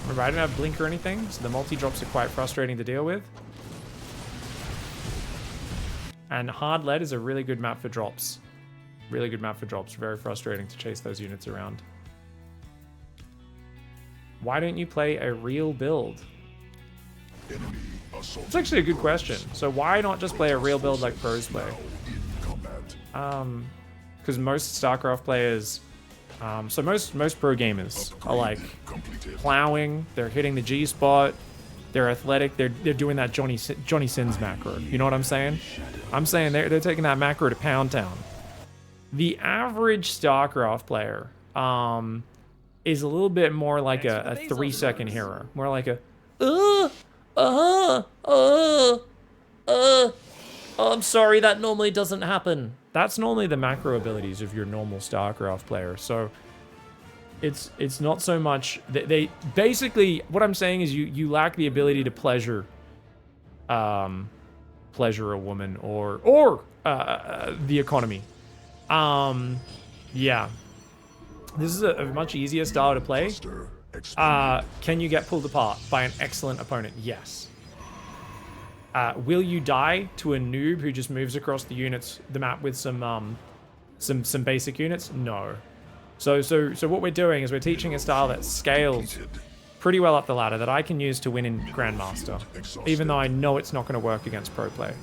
Remember, I don't have blink or anything, so the multi-drops are quite frustrating to deal with. And Hard Lead is a really good map for drops. Really good map for drops. Very frustrating to chase those units around. Why don't you play a real build? It's actually a good question. So why not just play a real build like pros play? Because most StarCraft players, so most pro gamers are like plowing. They're hitting the G spot. They're athletic. They're doing that Johnny Sins macro. You know what I'm saying? I'm saying they're taking that macro to Pound Town. The average StarCraft player is a little bit more like a 3-second hero. More like a I'm sorry, that normally doesn't happen. That's normally the macro abilities of your normal StarCraft player. So it's not so much they basically, what I'm saying is you lack the ability to pleasure a woman or the economy. Yeah. This is a much easier style to play. Can you get pulled apart by an excellent opponent? Yes. Will you die to a noob who just moves across the map with some basic units? No. So what we're doing is we're teaching a style that scales pretty well up the ladder that I can use to win in Grandmaster, even though I know it's not going to work against pro play.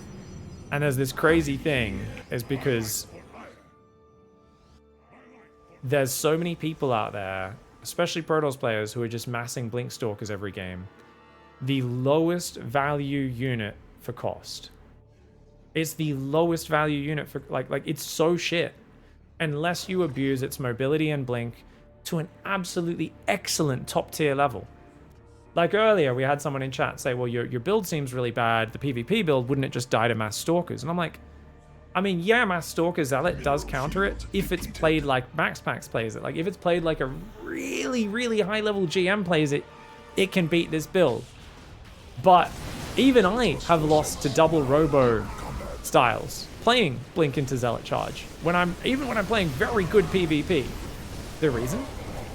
And there's this crazy thing is because there's so many people out there, especially Protoss players, who are just massing Blink Stalkers every game. The lowest value unit for cost. It's the lowest value unit for like it's so shit. Unless you abuse its mobility and blink to an absolutely excellent top tier level. Like earlier, we had someone in chat say, well, your build seems really bad. The PvP build, wouldn't it just die to Mass Stalkers? And I'm like, I mean, yeah, Mass Stalker Zealot does counter it if it's played like Max Pax plays it. Like if it's played like a really, really high level GM plays it, it can beat this build. But even I have lost to double Robo styles playing Blink into Zealot Charge even when I'm playing very good PvP. The reason?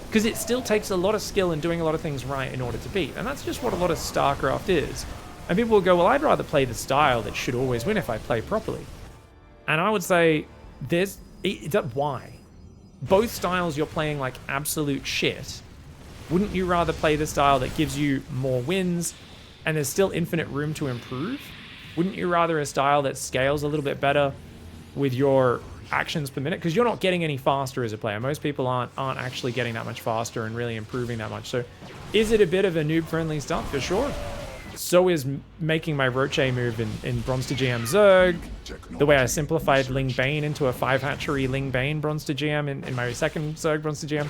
Because it still takes a lot of skill and doing a lot of things right in order to beat, and that's just what a lot of StarCraft is. And people will go, well, I'd rather play the style that should always win if I play properly. And I would say, why? Both styles you're playing like absolute shit. Wouldn't you rather play the style that gives you more wins and there's still infinite room to improve? Wouldn't you rather a style that scales a little bit better with your actions per minute? Because you're not getting any faster as a player. Most people aren't actually getting that much faster and really improving that much. So is it a bit of a noob-friendly stuff? For sure. So is making my Roche move in Bronze to GM Zerg, the way I simplified Ling Bane into a 5-hatchery Ling Bane Bronze to GM in my second Zerg Bronze to GM,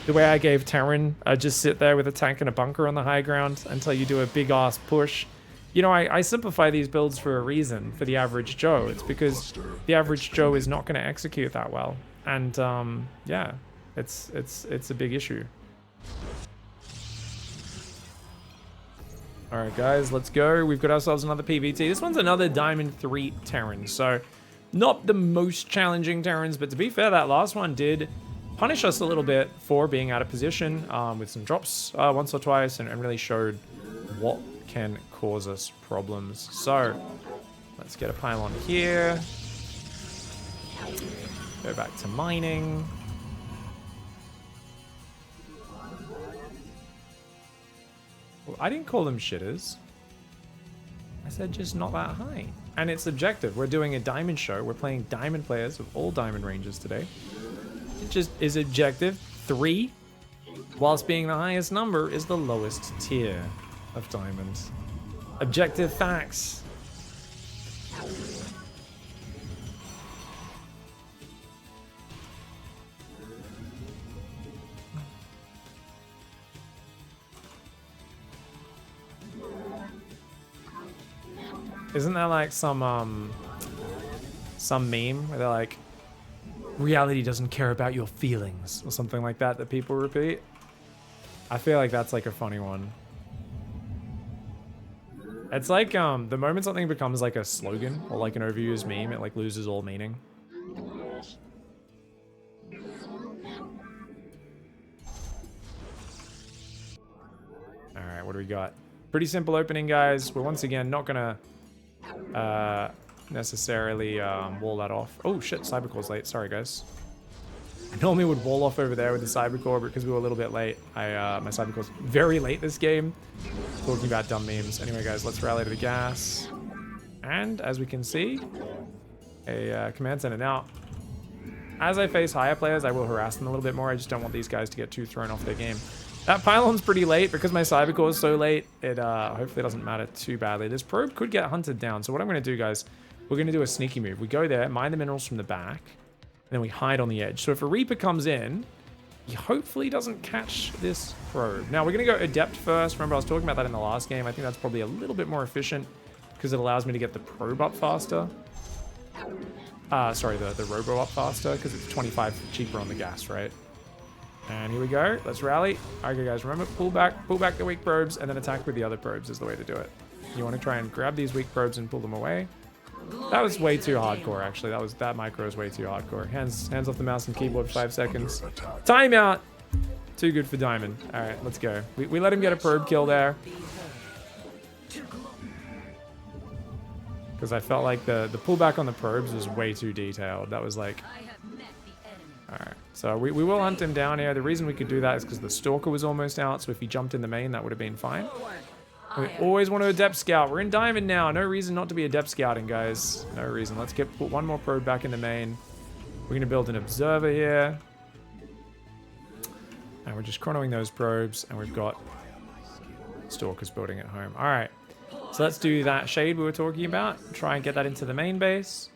the way I gave Terran just sit there with a tank and a bunker on the high ground until you do a big-ass push. You know, I simplify these builds for a reason for the average Joe. It's because the average Joe is not going to execute that well. And, yeah, it's a big issue. All right, guys, let's go. We've got ourselves another PVT. This one's another Diamond 3 Terran. So not the most challenging Terrans, but to be fair, that last one did punish us a little bit for being out of position with some drops once or twice, and really showed what can cause us problems. So let's get a pylon here. Go back to mining. Well, I didn't call them shitters. I said just not that high. And it's objective. We're doing a diamond show. We're playing diamond players of all diamond ranges today. It just is objective. 3, whilst being the highest number, is the lowest tier of diamonds. Objective facts. Isn't that like some meme where they're like, reality doesn't care about your feelings, or something like that people repeat? I feel like that's like a funny one. It's like the moment something becomes like a slogan or like an overused meme, it like loses all meaning. Alright, what do we got? Pretty simple opening, guys. We're once again not gonna necessarily wall that off. Oh shit, Cybercore's late. Sorry, guys. I normally would wall off over there with the Cybercore, but because we were a little bit late, my Cybercore's very late this game. Talking about dumb memes. Anyway, guys, let's rally to the gas. And as we can see, a command center. Now, as I face higher players, I will harass them a little bit more. I just don't want these guys to get too thrown off their game. That pylon's pretty late. Because my Cybercore is so late, it hopefully doesn't matter too badly. This probe could get hunted down. So what I'm going to do, guys, we're going to do a sneaky move. We go there, mine the minerals from the back, and then we hide on the edge. So if a Reaper comes in, he hopefully doesn't catch this probe. Now, we're going to go Adept first. Remember, I was talking about that in the last game. I think that's probably a little bit more efficient because it allows me to get the probe up faster. Sorry, the Robo up faster because it's 25 cheaper on the gas, right? And here we go. Let's rally. Okay, guys, remember, pull back the weak probes, and then attack with the other probes is the way to do it. You want to try and grab these weak probes and pull them away. That was way too hardcore, actually. That micro is way too hardcore. Hands off the mouse and keyboard for 5 seconds. Timeout! Too good for Diamond. Alright, let's go. We let him get a probe kill there. Because I felt like the pullback on the probes was way too detailed. That was like... Alright, so we will hunt him down here. The reason we could do that is because the Stalker was almost out, so if he jumped in the main, that would have been fine. We always want to Adept Scout. We're in Diamond now. No reason not to be Adept Scouting, guys. No reason. Let's put one more probe back in the main. We're going to build an Observer here. And we're just chronoing those probes, and we've got Stalkers building at home. Alright, so let's do that shade we were talking about. Try and get that into the main base.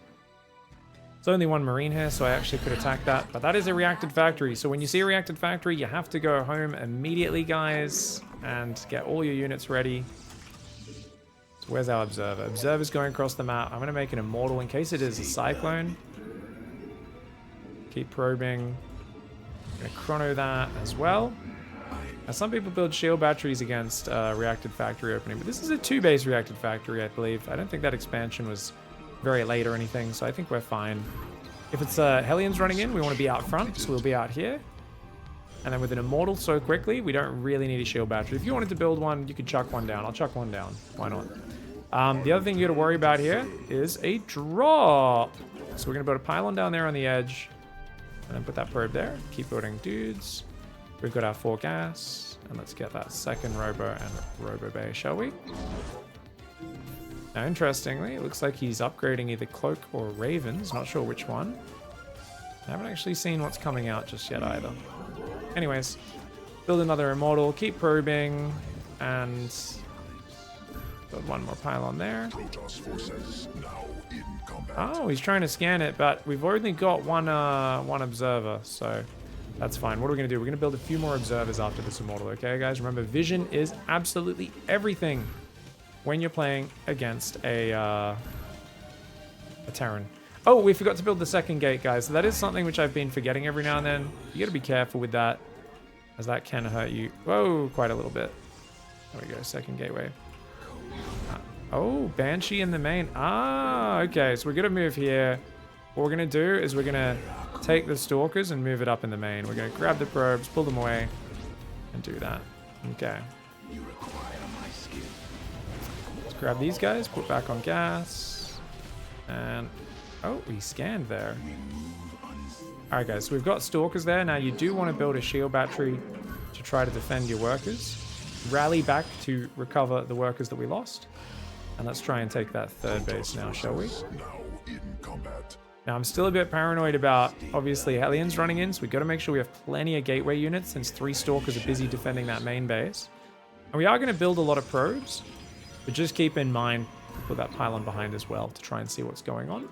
There's only one Marine here, so I actually could attack that. But that is a reacted factory. So when you see a reacted factory, you have to go home immediately, guys, and get all your units ready. So where's our Observer? Observer's going across the map. I'm going to make an Immortal in case it is a Cyclone. Keep probing. I'm going to chrono that as well. Now, some people build shield batteries against reacted factory opening, but this is a 2-base reacted factory, I believe. I don't think that expansion was very late or anything, so I think we're fine. If it's Hellions running in, we want to be out front, so we'll be out here. And then with an Immortal so quickly, we don't really need a shield battery. If you wanted to build one, you could chuck one down. I'll chuck one down. Why not? The other thing you got to worry about here is a drop. So we're going to build a pylon down there on the edge. And then put that probe there. Keep building dudes. We've got our 4 gas. And let's get that second Robo and Robo Bay, shall we? Now, interestingly, it looks like he's upgrading either Cloak or Ravens. Not sure which one. I haven't actually seen what's coming out just yet either. Anyways, build another Immortal, keep probing, and build one more pylon there. Protoss forces now in combat. Oh, he's trying to scan it, but we've only got one Observer, so that's fine. What are we going to do? We're going to build a few more Observers after this Immortal, okay, guys? Remember, vision is absolutely everything when you're playing against a Terran. Oh, we forgot to build the second gate, guys. So that is something which I've been forgetting every now and then. You got to be careful with that, as that can hurt you. Whoa, quite a little bit. There we go, second gateway. Oh, Banshee in the main. Ah, okay, so we're going to move here. What we're going to do is we're going to take the Stalkers and move it up in the main. We're going to grab the probes, pull them away, and do that. Okay. Let's grab these guys, put back on gas. And, oh, we scanned there. Alright guys, so we've got Stalkers there. Now you do want to build a shield battery to try to defend your workers. Rally back to recover the workers that we lost. And let's try and take that third base now, shall we? Now I'm still a bit paranoid about, obviously, Hellions running in, so we've got to make sure we have plenty of gateway units since 3 Stalkers are busy defending that main base. And we are going to build a lot of probes, but just keep in mind, put that pylon behind as well to try and see what's going on.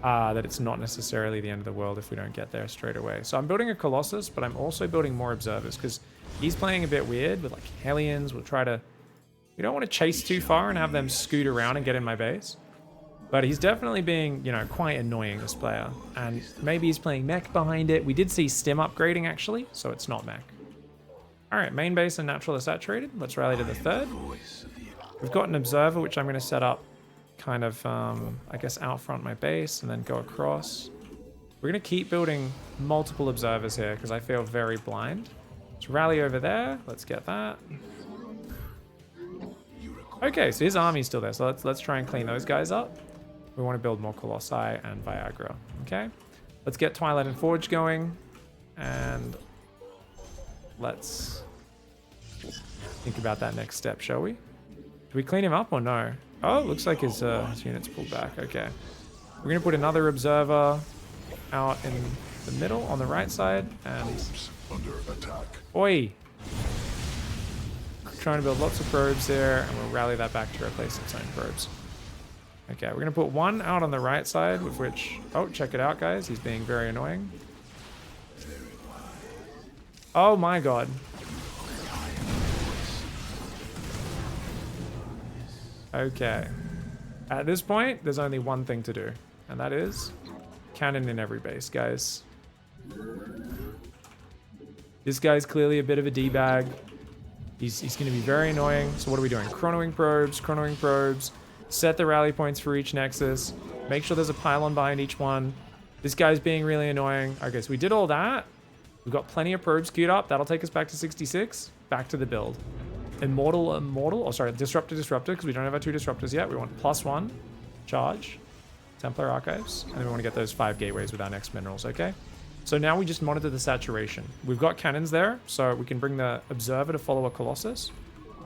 That it's not necessarily the end of the world if we don't get there straight away. So I'm building a Colossus, but I'm also building more Observers because he's playing a bit weird with like Hellions. We don't want to chase too far and have them scoot around and get in my base. But he's definitely being, you know, quite annoying, this player. And maybe he's playing mech behind it. We did see stim upgrading actually, so it's not mech. All right, main base and natural are saturated. Let's rally to the third. We've got an Observer, which I'm going to set up kind of, I guess, out front my base and then go across. We're going to keep building multiple Observers here because I feel very blind. Let's rally over there. Let's get that. Okay, so his army's still there. So let's try and clean those guys up. We want to build more Colossi and Viagra. Okay, let's get Twilight and Forge going. And let's think about that next step, shall we? Do we clean him up or no? Oh, looks like his unit's pulled back. Okay. We're going to put another Observer out in the middle on the right side. And under attack. Oi! Trying to build lots of probes there, and we'll rally that back to replace its own probes. Okay, we're going to put one out on the right side, with which... Oh, check it out, guys. He's being very annoying. Oh my god. Okay. At this point, there's only one thing to do, and that is cannon in every base, guys. This guy's clearly a bit of a D-bag. He's going to be very annoying. So what are we doing? Chronoing probes. Set the rally points for each nexus. Make sure there's a pylon behind each one. This guy's being really annoying. Okay, so we did all that. We've got plenty of probes queued up. That'll take us back to 66. Back to the build. Immortal. Oh, sorry. Disruptor, because we don't have our 2 disruptors yet. We want +1 charge. Templar Archives. And then we want to get those 5 gateways with our next minerals, okay? So now we just monitor the saturation. We've got cannons there, so we can bring the Observer to follow a Colossus.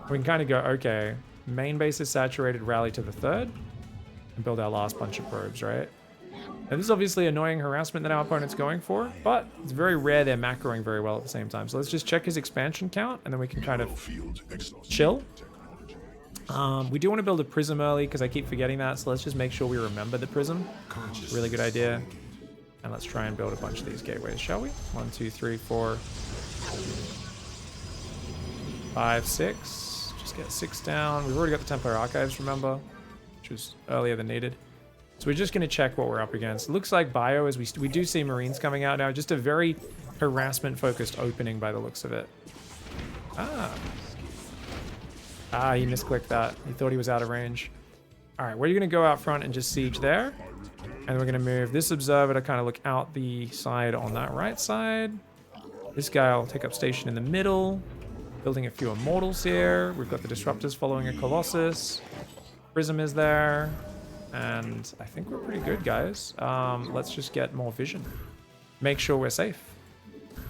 We can kind of go, okay, main base is saturated, rally to the third, and build our last bunch of probes, right? Now this is obviously annoying harassment that our opponent's going for, but it's very rare they're macroing very well at the same time. So let's just check his expansion count, and then we can kind of chill. We do want to build a Prism early, because I keep forgetting that, so let's just make sure we remember the Prism. Really good idea. And let's try and build a bunch of these gateways, shall we? 1, 2, 3, 4, 5, 6. Just get 6 down. We've already got the Templar Archives, remember? Which was earlier than needed. So we're just going to check what we're up against. It looks like Bio, as we do see Marines coming out now. Just a very harassment-focused opening by the looks of it. He misclicked that. He thought he was out of range. All right, we're going to go out front and just siege there. And we're going to move this Observer to kind of look out the side on that right side. This guy will take up station in the middle. Building a few Immortals here. We've got the Disruptors following a Colossus. Prism is there. And I think we're pretty good, guys. Let's just get more vision. Make sure we're safe.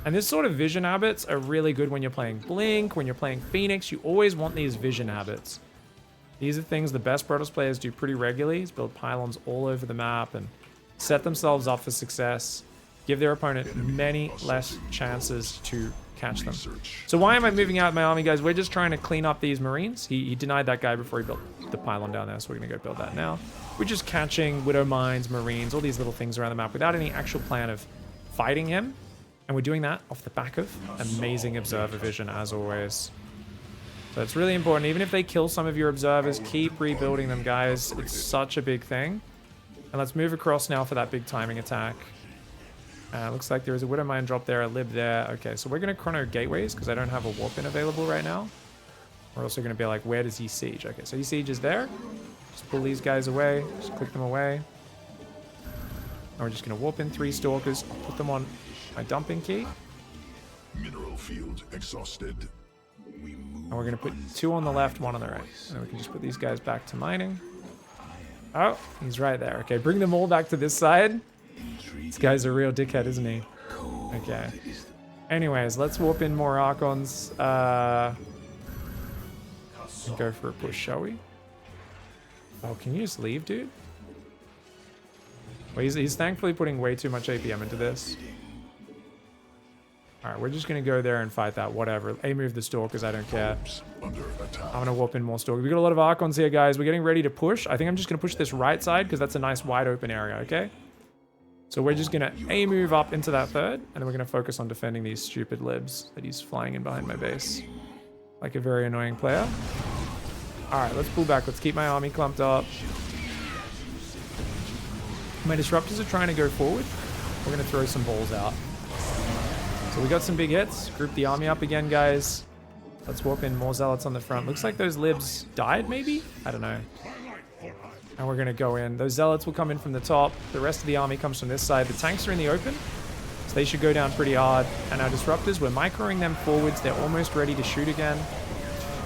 And this sort of vision habits are really good when you're playing Blink, when you're playing Phoenix. You always want these vision habits. These are things the best Protoss players do pretty regularly, is build pylons all over the map and set themselves up for success, give their opponent many less chances to catch them. So why am I moving out my army, guys? We're just trying to clean up these Marines. He denied that guy before he built the pylon down there, so we're going to go build that now. We're just catching Widow Mines, Marines, all these little things around the map without any actual plan of fighting him. And we're doing that off the back of amazing Observer vision, as always. So it's really important. Even if they kill some of your Observers, keep rebuilding them, guys. It's such a big thing. And let's move across now for that big timing attack. Looks like there is a Widow Mine drop there, a Lib there. Okay, so we're going to chrono gateways because I don't have a warp in available right now. We're also going to be like, where does he siege? Okay, so he sieges there. Just pull these guys away. Just click them away. And we're just going to warp in 3 stalkers, put them on my dumping key. Mineral field exhausted. And we're going to put 2 on the left, 1 on the right. And then we can just put these guys back to mining. Oh, he's right there. Okay, bring them all back to this side. This guy's a real dickhead, isn't he? Okay. Anyways, let's warp in more Archons. And go for a push, shall we? Oh, can you just leave, dude? Well, he's thankfully putting way too much APM into this. Alright, we're just going to go there and fight that, whatever. A-move the Stalkers, I don't care. I'm going to warp in more Stalkers. We got a lot of Archons here, guys. We're getting ready to push. I think I'm just going to push this right side because that's a nice wide open area, okay? So we're just going to A-move up into that third, and then we're going to focus on defending these stupid libs that he's flying in behind my base. Like a very annoying player. Alright, let's pull back. Let's keep my army clumped up. My disruptors are trying to go forward. We're going to throw some balls out. So we got some big hits. Group the army up again, guys. Let's warp in more zealots on the front. Looks like those libs died, maybe? I don't know. And we're going to go in. Those zealots will come in from the top. The rest of the army comes from this side. The tanks are in the open, so they should go down pretty hard. And our disruptors, we're microing them forwards. They're almost ready to shoot again.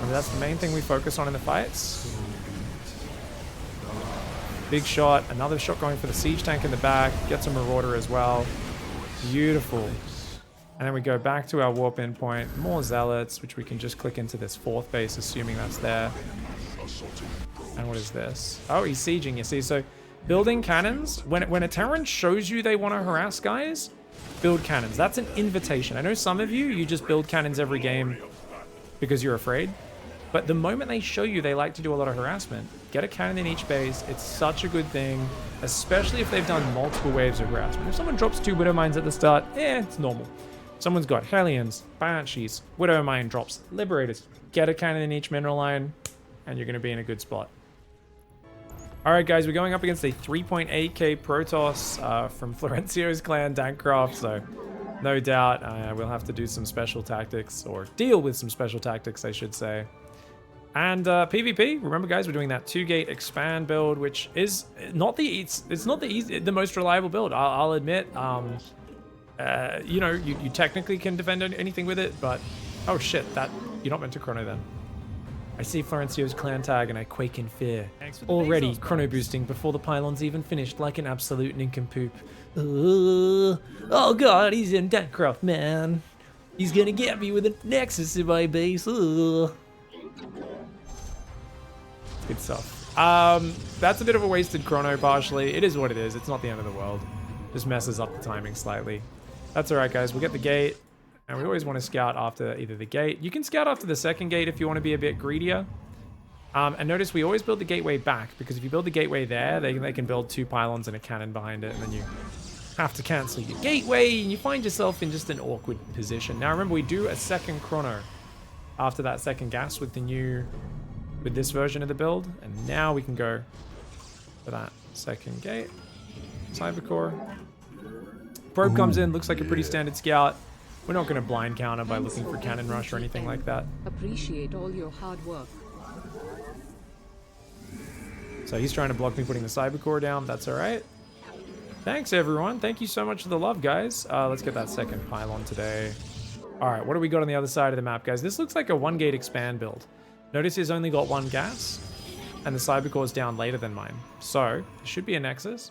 And that's the main thing we focus on in the fights. Big shot. Another shot going for the siege tank in the back. Gets a marauder as well. Beautiful. And then we go back to our warp in point. More zealots, which we can just click into this 4th base, assuming that's there. And what is this? Oh, he's sieging, you see. So building cannons, when a Terran shows you they want to harass guys, build cannons. That's an invitation. I know some of you just build cannons every game because you're afraid. But the moment they show you they like to do a lot of harassment, get a cannon in each base. It's such a good thing, especially if they've done multiple waves of harassment. If someone drops 2 Widow Mines at the start, it's normal. Someone's got Hellions, Banshees, Widow Mine drops, Liberators. Get a cannon in each mineral line, and you're going to be in a good spot. Alright guys, we're going up against a 3.8k Protoss from Florencio's clan, Dankcraft, so no doubt we'll have to do some special tactics, or deal with some special tactics, I should say. And PvP, remember guys, we're doing that 2-gate expand build, which is not the most reliable build, I'll admit. You know, you technically can defend anything with it, but oh shit, that you're not meant to chrono then. I see Florencio's clan tag and I quake in fear. Already chrono boosting before the pylon's even finished, like an absolute nincompoop. Oh god, he's in Dankcraft, man. He's gonna get me with a Nexus in my base. Good stuff. That's a bit of a wasted chrono partially. It is what it is. It's not the end of the world. Just messes up the timing slightly. That's alright guys, we'll get the gate. And we always want to scout after either the gate. You can scout after the second gate if you want to be a bit greedier. And notice we always build the gateway back, because if you build the gateway there, they can build 2 pylons and a cannon behind it, and then you have to cancel your gateway, and you find yourself in just an awkward position. Now remember, we do a second chrono after that second gas with this version of the build, and now we can go for that second gate. Cybercore. Probe comes in, looks like a pretty standard scout. We're not going to blind counter by looking for cannon rush or anything like that. Appreciate all your hard work. So he's trying to block me putting the Cybercore down. That's alright. Thanks everyone. Thank you so much for the love, guys. Let's get that second pylon today. Alright, what do we got on the other side of the map, guys? This looks like a 1-gate expand build. Notice he's only got 1 gas, and the Cybercore's down later than mine. So, there should be a Nexus.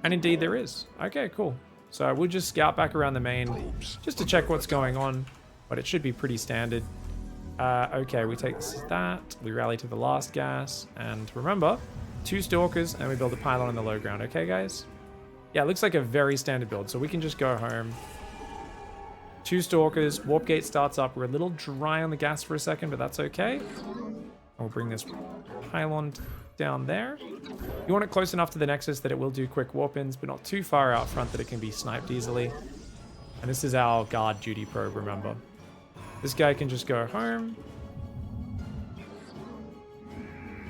And indeed there is. Okay, cool. So we'll just scout back around the main just to check what's going on, but it should be pretty standard. Okay, we take that, we rally to the last gas, and remember, 2 stalkers, and we build a pylon on the low ground, okay guys? Yeah, it looks like a very standard build, so we can just go home. 2 stalkers, warp gate starts up, we're a little dry on the gas for a second, but that's okay. We'll bring this pylon down there. You want it close enough to the Nexus that it will do quick warp-ins, but not too far out front that it can be sniped easily. And this is our guard duty probe, remember. This guy can just go home.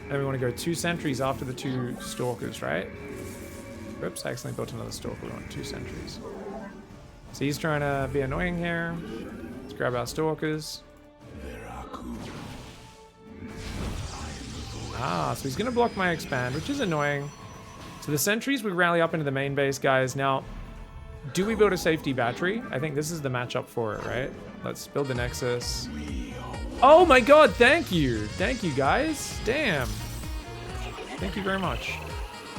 And we want to go 2 sentries after the 2 stalkers, right? Oops, I accidentally built another stalker. We want 2 sentries. So he's trying to be annoying here. Let's grab our stalkers. Ah, so he's going to block my expand, which is annoying. So the sentries, we rally up into the main base, guys. Now, do we build a safety battery? I think this is the matchup for it, right? Let's build the Nexus. Oh my god, thank you. Thank you, guys. Damn. Thank you very much.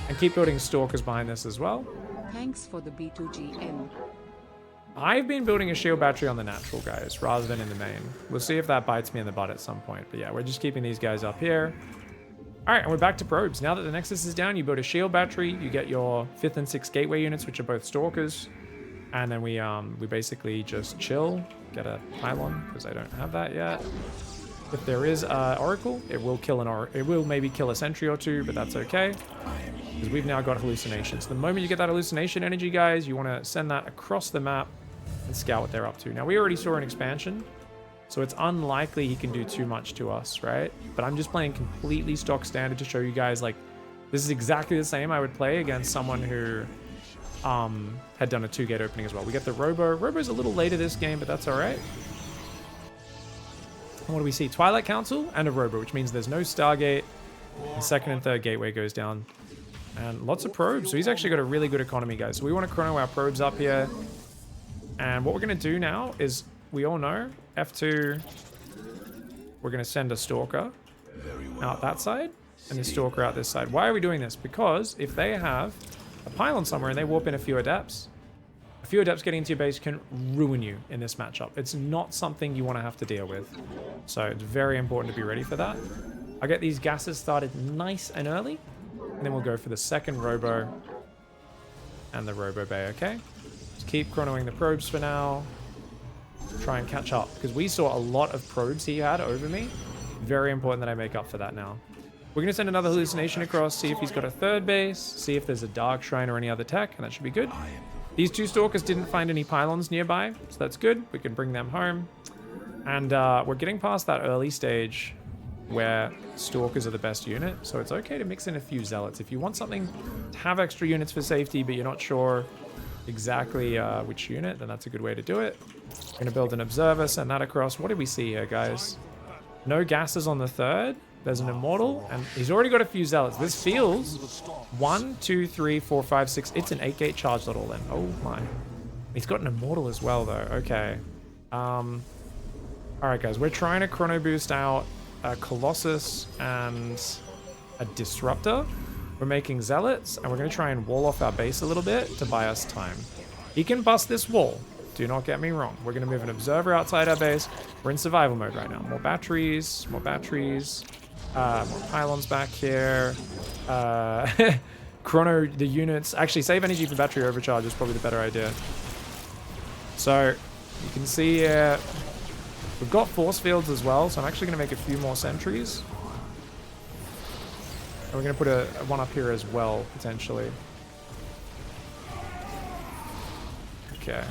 And keep building Stalkers behind this as well. Thanks for the B2GM. I've been building a shield battery on the natural, guys, rather than in the main. We'll see if that bites me in the butt at some point. But yeah, we're just keeping these guys up here. All right, and we're back to probes. Now that the Nexus is down, you build a shield battery. You get your 5th and 6th gateway units, which are both Stalkers. And then we basically just chill, get a pylon, because I don't have that yet. If there is Oracle, it will kill it will maybe kill a sentry or two, but that's okay. Because we've now got hallucinations. The moment you get that hallucination energy, guys, you want to send that across the map and scout what they're up to. Now, we already saw an expansion, so it's unlikely he can do too much to us, right? But I'm just playing completely stock standard to show you guys, like, this is exactly the same I would play against someone who had done a 2-gate opening as well. We get the Robo. Robo's a little later this game, but that's all right. And what do we see? Twilight Council and a Robo, which means there's no Stargate. The 2nd and 3rd gateway goes down. And lots of probes. So he's actually got a really good economy, guys. So we want to chrono our probes up here. And what we're going to do now is, we all know, F2, we're going to send a Stalker out that side and the Stalker out this side. Why are we doing this? Because if they have a pylon somewhere and they warp in a few Adepts getting into your base can ruin you in this matchup. It's not something you want to have to deal with. So it's very important to be ready for that. I'll get these gases started nice and early, and then we'll go for the 2nd Robo and the Robo Bay, okay? Just keep chronoing the probes for now. Try and catch up, because we saw a lot of probes he had over me. Very important that I make up for that now. We're going to send another hallucination across, see if he's got a 3rd base, see if there's a Dark Shrine or any other tech, and that should be good. These 2 Stalkers didn't find any pylons nearby, so that's good. We can bring them home. And we're getting past that early stage where Stalkers are the best unit, so it's okay to mix in a few Zealots. If you want something to have extra units for safety, but you're not sure exactly which unit, then that's a good way to do it. We're going to build an Observer, send that across. What did we see here, guys? No gases on the 3rd. There's an Immortal, and he's already got a few Zealots. This feels 1, 2, 3, 4, 5, 6. It's an 8-gate charge that all in. Oh my. He's got an Immortal as well, though. Okay. All right, guys. We're trying to chrono boost out a Colossus and a Disruptor. We're making Zealots, and we're going to try and wall off our base a little bit to buy us time. He can bust this wall. Do not get me wrong. We're going to move an Observer outside our base. We're in survival mode right now. More batteries. More batteries. More pylons back here. Chrono the units. Actually, save energy for battery overcharge is probably the better idea. So, you can see here, we've got force fields as well, so I'm actually going to make a few more sentries. And we're going to put one up here as well, potentially. Okay.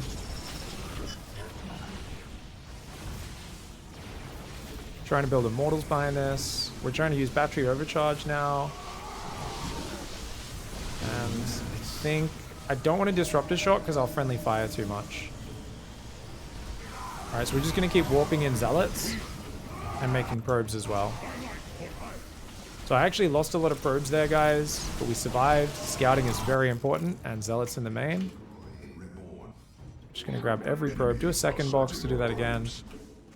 Trying to build Immortals behind this. We're trying to use battery overcharge now. And I think I don't want to disrupt a shot because I'll friendly fire too much. Alright, so we're just going to keep warping in Zealots and making probes as well. So I actually lost a lot of probes there, guys, but we survived. Scouting is very important, and Zealots in the main. Just going to grab every probe, do a 2nd box to do that again.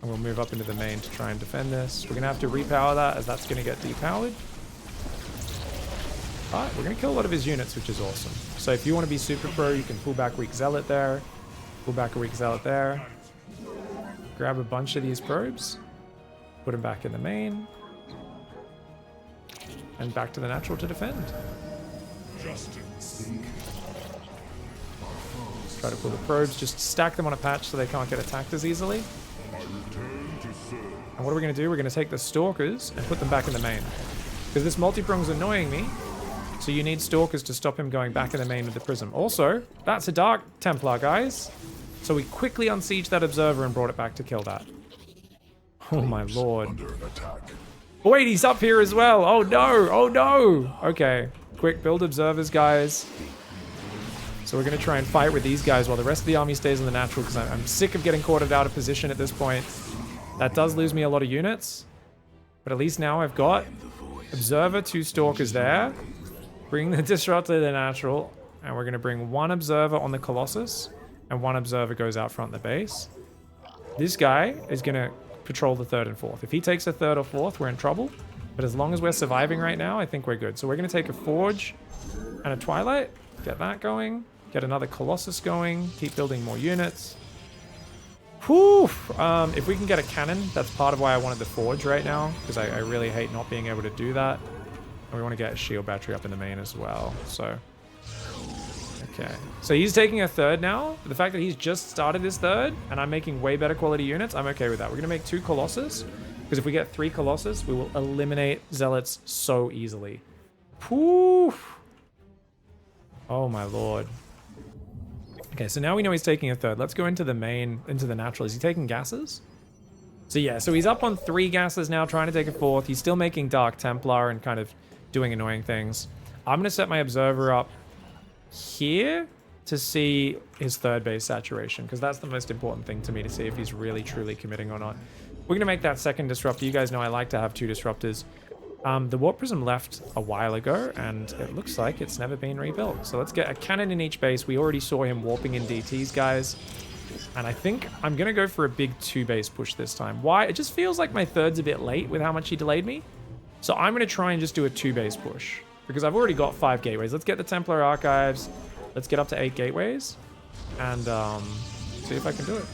And we'll move up into the main to try and defend this. We're going to have to repower that, as that's going to get depowered. Alright, we're going to kill a lot of his units, which is awesome. So if you want to be super pro, you can pull back weak Zealot there. Pull back a weak Zealot there. Grab a bunch of these probes. Put them back in the main. And back to the natural to defend. Try to pull the probes, just stack them on a patch so they can't get attacked as easily. And what are we going to do? We're going to take the Stalkers and put them back in the main. Because this multi-prong's annoying me. So you need Stalkers to stop him going back in the main with the Prism. Also, that's a Dark Templar, guys. So we quickly unsieged that Observer and brought it back to kill that. Oh my lord. Oh, wait, he's up here as well. Oh no, oh no. Okay, quick build Observers, guys. So we're going to try and fight with these guys while the rest of the army stays on the natural, because I'm sick of getting caught out of position at this point. That does lose me a lot of units. But at least now I've got Observer, 2 Stalkers there. Bring the Disruptor to the natural. And we're going to bring one Observer on the Colossus. And one Observer goes out front of the base. This guy is going to patrol the 3rd and 4th. If he takes a 3rd or 4th, we're in trouble. But as long as we're surviving right now, I think we're good. So we're going to take a Forge and a Twilight. Get that going. Get another Colossus going. Keep building more units. Whew! If we can get a cannon, that's part of why I wanted the Forge right now, because I really hate not being able to do that. And we want to get a shield battery up in the main as well, so... Okay. So he's taking a 3rd now. The fact that he's just started his 3rd, and I'm making way better quality units, I'm okay with that. We're going to make 2 Colossus, because if we get 3 Colossus, we will eliminate Zealots so easily. Whew! Oh my lord. Okay, so now we know he's taking a 3rd. Let's go into the main, into the natural. Is he taking gases? So yeah, so he's up on 3 gases now, trying to take a 4th. He's still making Dark Templar and kind of doing annoying things. I'm going to set my Observer up here to see his 3rd base saturation, because that's the most important thing to me, to see if he's really, truly committing or not. We're going to make that 2nd Disruptor. You guys know I like to have 2 Disruptors. The Warp Prism left a while ago, and it looks like it's never been rebuilt. So let's get a cannon in each base. We already saw him warping in DTs, guys. And I think I'm going to go for a big 2-base push this time. Why? It just feels like my 3rd's a bit late with how much he delayed me. So I'm going to try and just do a 2-base push, because I've already got 5 gateways. Let's get the Templar Archives. Let's get up to 8 gateways and see if I can do it.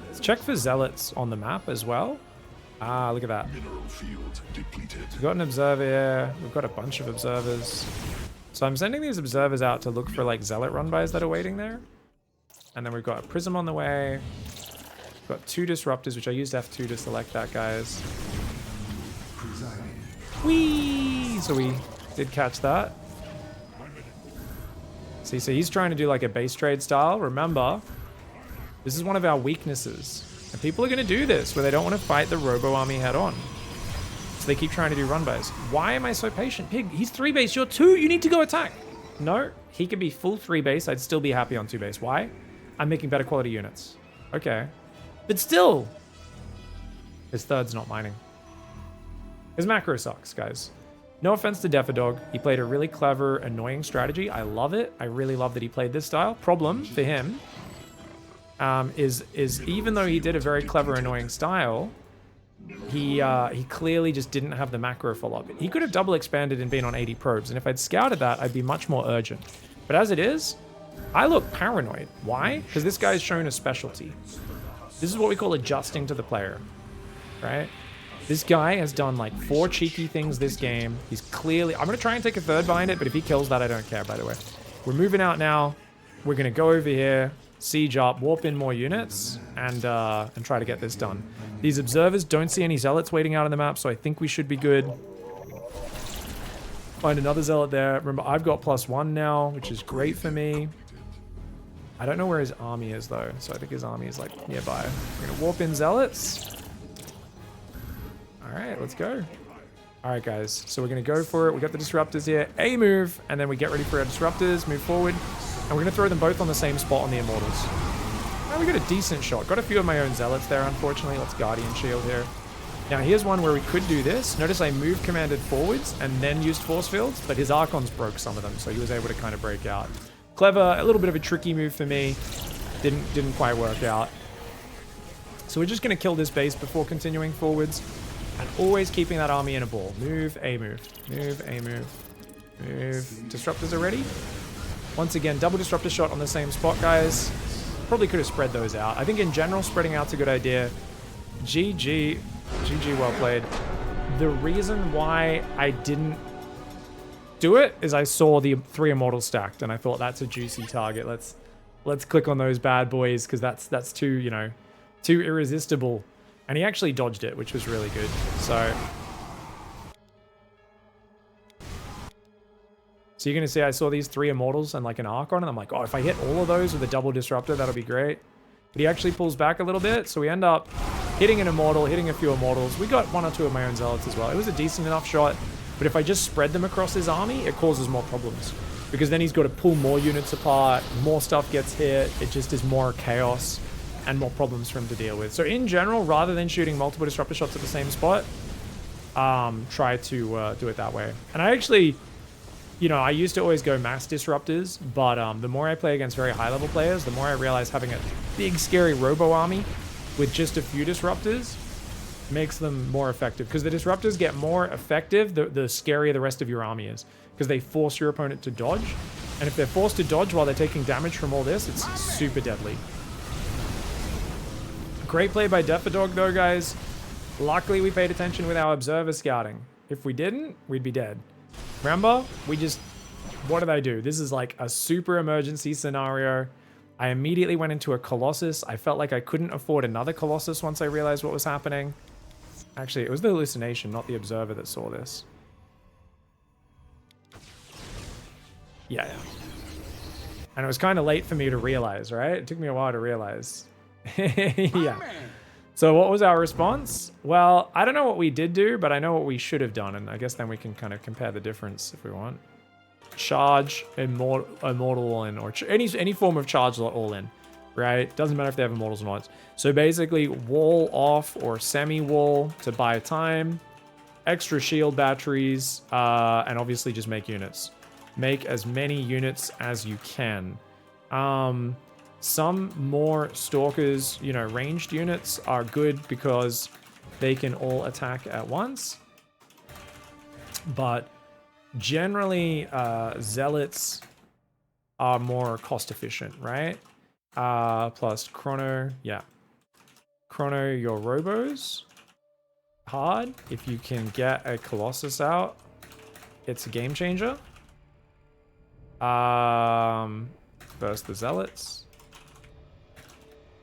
Let's check for Zealots on the map as well. Ah, look at that. Mineral field depleted. We've got an Observer here. We've got a bunch of Observers. So I'm sending these Observers out to look for like Zealot run-bys that are waiting there. And then we've got a Prism on the way. We've got 2 Disruptors, which I used F2 to select that, guys. Whee! So we did catch that. See, so he's trying to do like a base trade style. Remember, this is one of our weaknesses. And people are going to do this, where they don't want to fight the Robo Army head on. So they keep trying to do run-bys. Why am I so patient? Pig, he's 3-base, you're 2, you need to go attack. No, he could be full 3-base, I'd still be happy on 2-base. Why? I'm making better quality units. Okay. But still, his 3rd's not mining. His macro sucks, guys. No offense to Defadog. He played a really clever, annoying strategy. I love it. I really love that he played this style. Problem for him is even though he did a very clever, annoying style, he clearly just didn't have the macro follow-up. He could have double expanded and been on 80 probes, and if I'd scouted that, I'd be much more urgent. But as it is, I look paranoid. Why? Because this guy's shown a specialty. This is what we call adjusting to the player, right? This guy has done like 4 cheeky things this game. He's clearly... I'm going to try and take a 3rd behind it, but if he kills that, I don't care, by the way. We're moving out now. We're going to go over here, siege up, warp in more units, and try to get this done. These Observers don't see any Zealots waiting out on the map, so I think we should be good. Find another Zealot there. Remember, I've got +1 now, which is great for me. I don't know where his army is, though, so I think his army is, like, nearby. We're going to warp in Zealots. All right, let's go. All right, guys, so we're going to go for it. We got the Disruptors here. A move, and then we get ready for our Disruptors, move forward, and we're going to throw them both on the same spot on the Immortals. Now we got a decent shot. Got a few of my own Zealots there, unfortunately. Let's Guardian Shield here. Now, here's one where we could do this. Notice I moved commanded forwards and then used force fields, but his Archons broke some of them, so he was able to kind of break out. Clever, a little bit of a tricky move for me. Didn't quite work out. So we're just going to kill this base before continuing forwards. And always keeping that army in a ball. Move, A move. Move, A move. Move. Disruptors are ready. Once again, double Disruptor shot on the same spot, guys. Probably could have spread those out. I think in general, spreading out's a good idea. GG. GG, well played. The reason why I didn't do it is I saw the 3 Immortals stacked, and I thought that's a juicy target. Let's click on those bad boys, because that's too, you know, too irresistible. And he actually dodged it, which was really good. So you're going to see I saw these 3 Immortals and like an Archon, and I'm like, oh, if I hit all of those with a double Disruptor, that'll be great. But he actually pulls back a little bit, so we end up hitting an Immortal, hitting a few Immortals. We got 1 or 2 of my own Zealots as well. It was a decent enough shot, but if I just spread them across his army, it causes more problems. Because then he's got to pull more units apart, more stuff gets hit, it just is more chaos. and more problems for him to deal with. So in general, rather than shooting multiple disruptor shots at the same spot, try to do it that way. And I actually, you know, I used to always go mass disruptors, but the more I play against very high level players, the more I realize having a big scary robo army with just a few disruptors makes them more effective, because the disruptors get more effective the scarier the rest of your army is, because they force your opponent to dodge, and if they're forced to dodge while they're taking damage from all this, it's super deadly. Great play by Defadog though, guys. Luckily we paid attention with our observer scouting. If we didn't, we'd be dead. Remember, we just, what did I do? This is like a super emergency scenario. I immediately went into a Colossus. I felt like I couldn't afford another Colossus once I realized what was happening. Actually, it was the hallucination, not the observer, that saw this. Yeah. And it was kind of late for me to realize, right? It took me a while to realize. Yeah. So what was our response? Well, I don't know what we did do, but I know what we should have done. And I guess then we can kind of compare the difference if we want. Charge, immortal all in, or any form of charge all in, right? Doesn't matter if they have immortals or not. So basically wall off or semi-wall to buy time, extra shield batteries, and obviously just make units. Make as many units as you can. Some more stalkers, you know, ranged units are good because they can all attack at once. But generally, zealots are more cost efficient, right? Plus chrono, yeah. Chrono your robos. Hard. If you can get a Colossus out, it's a game changer. First the zealots.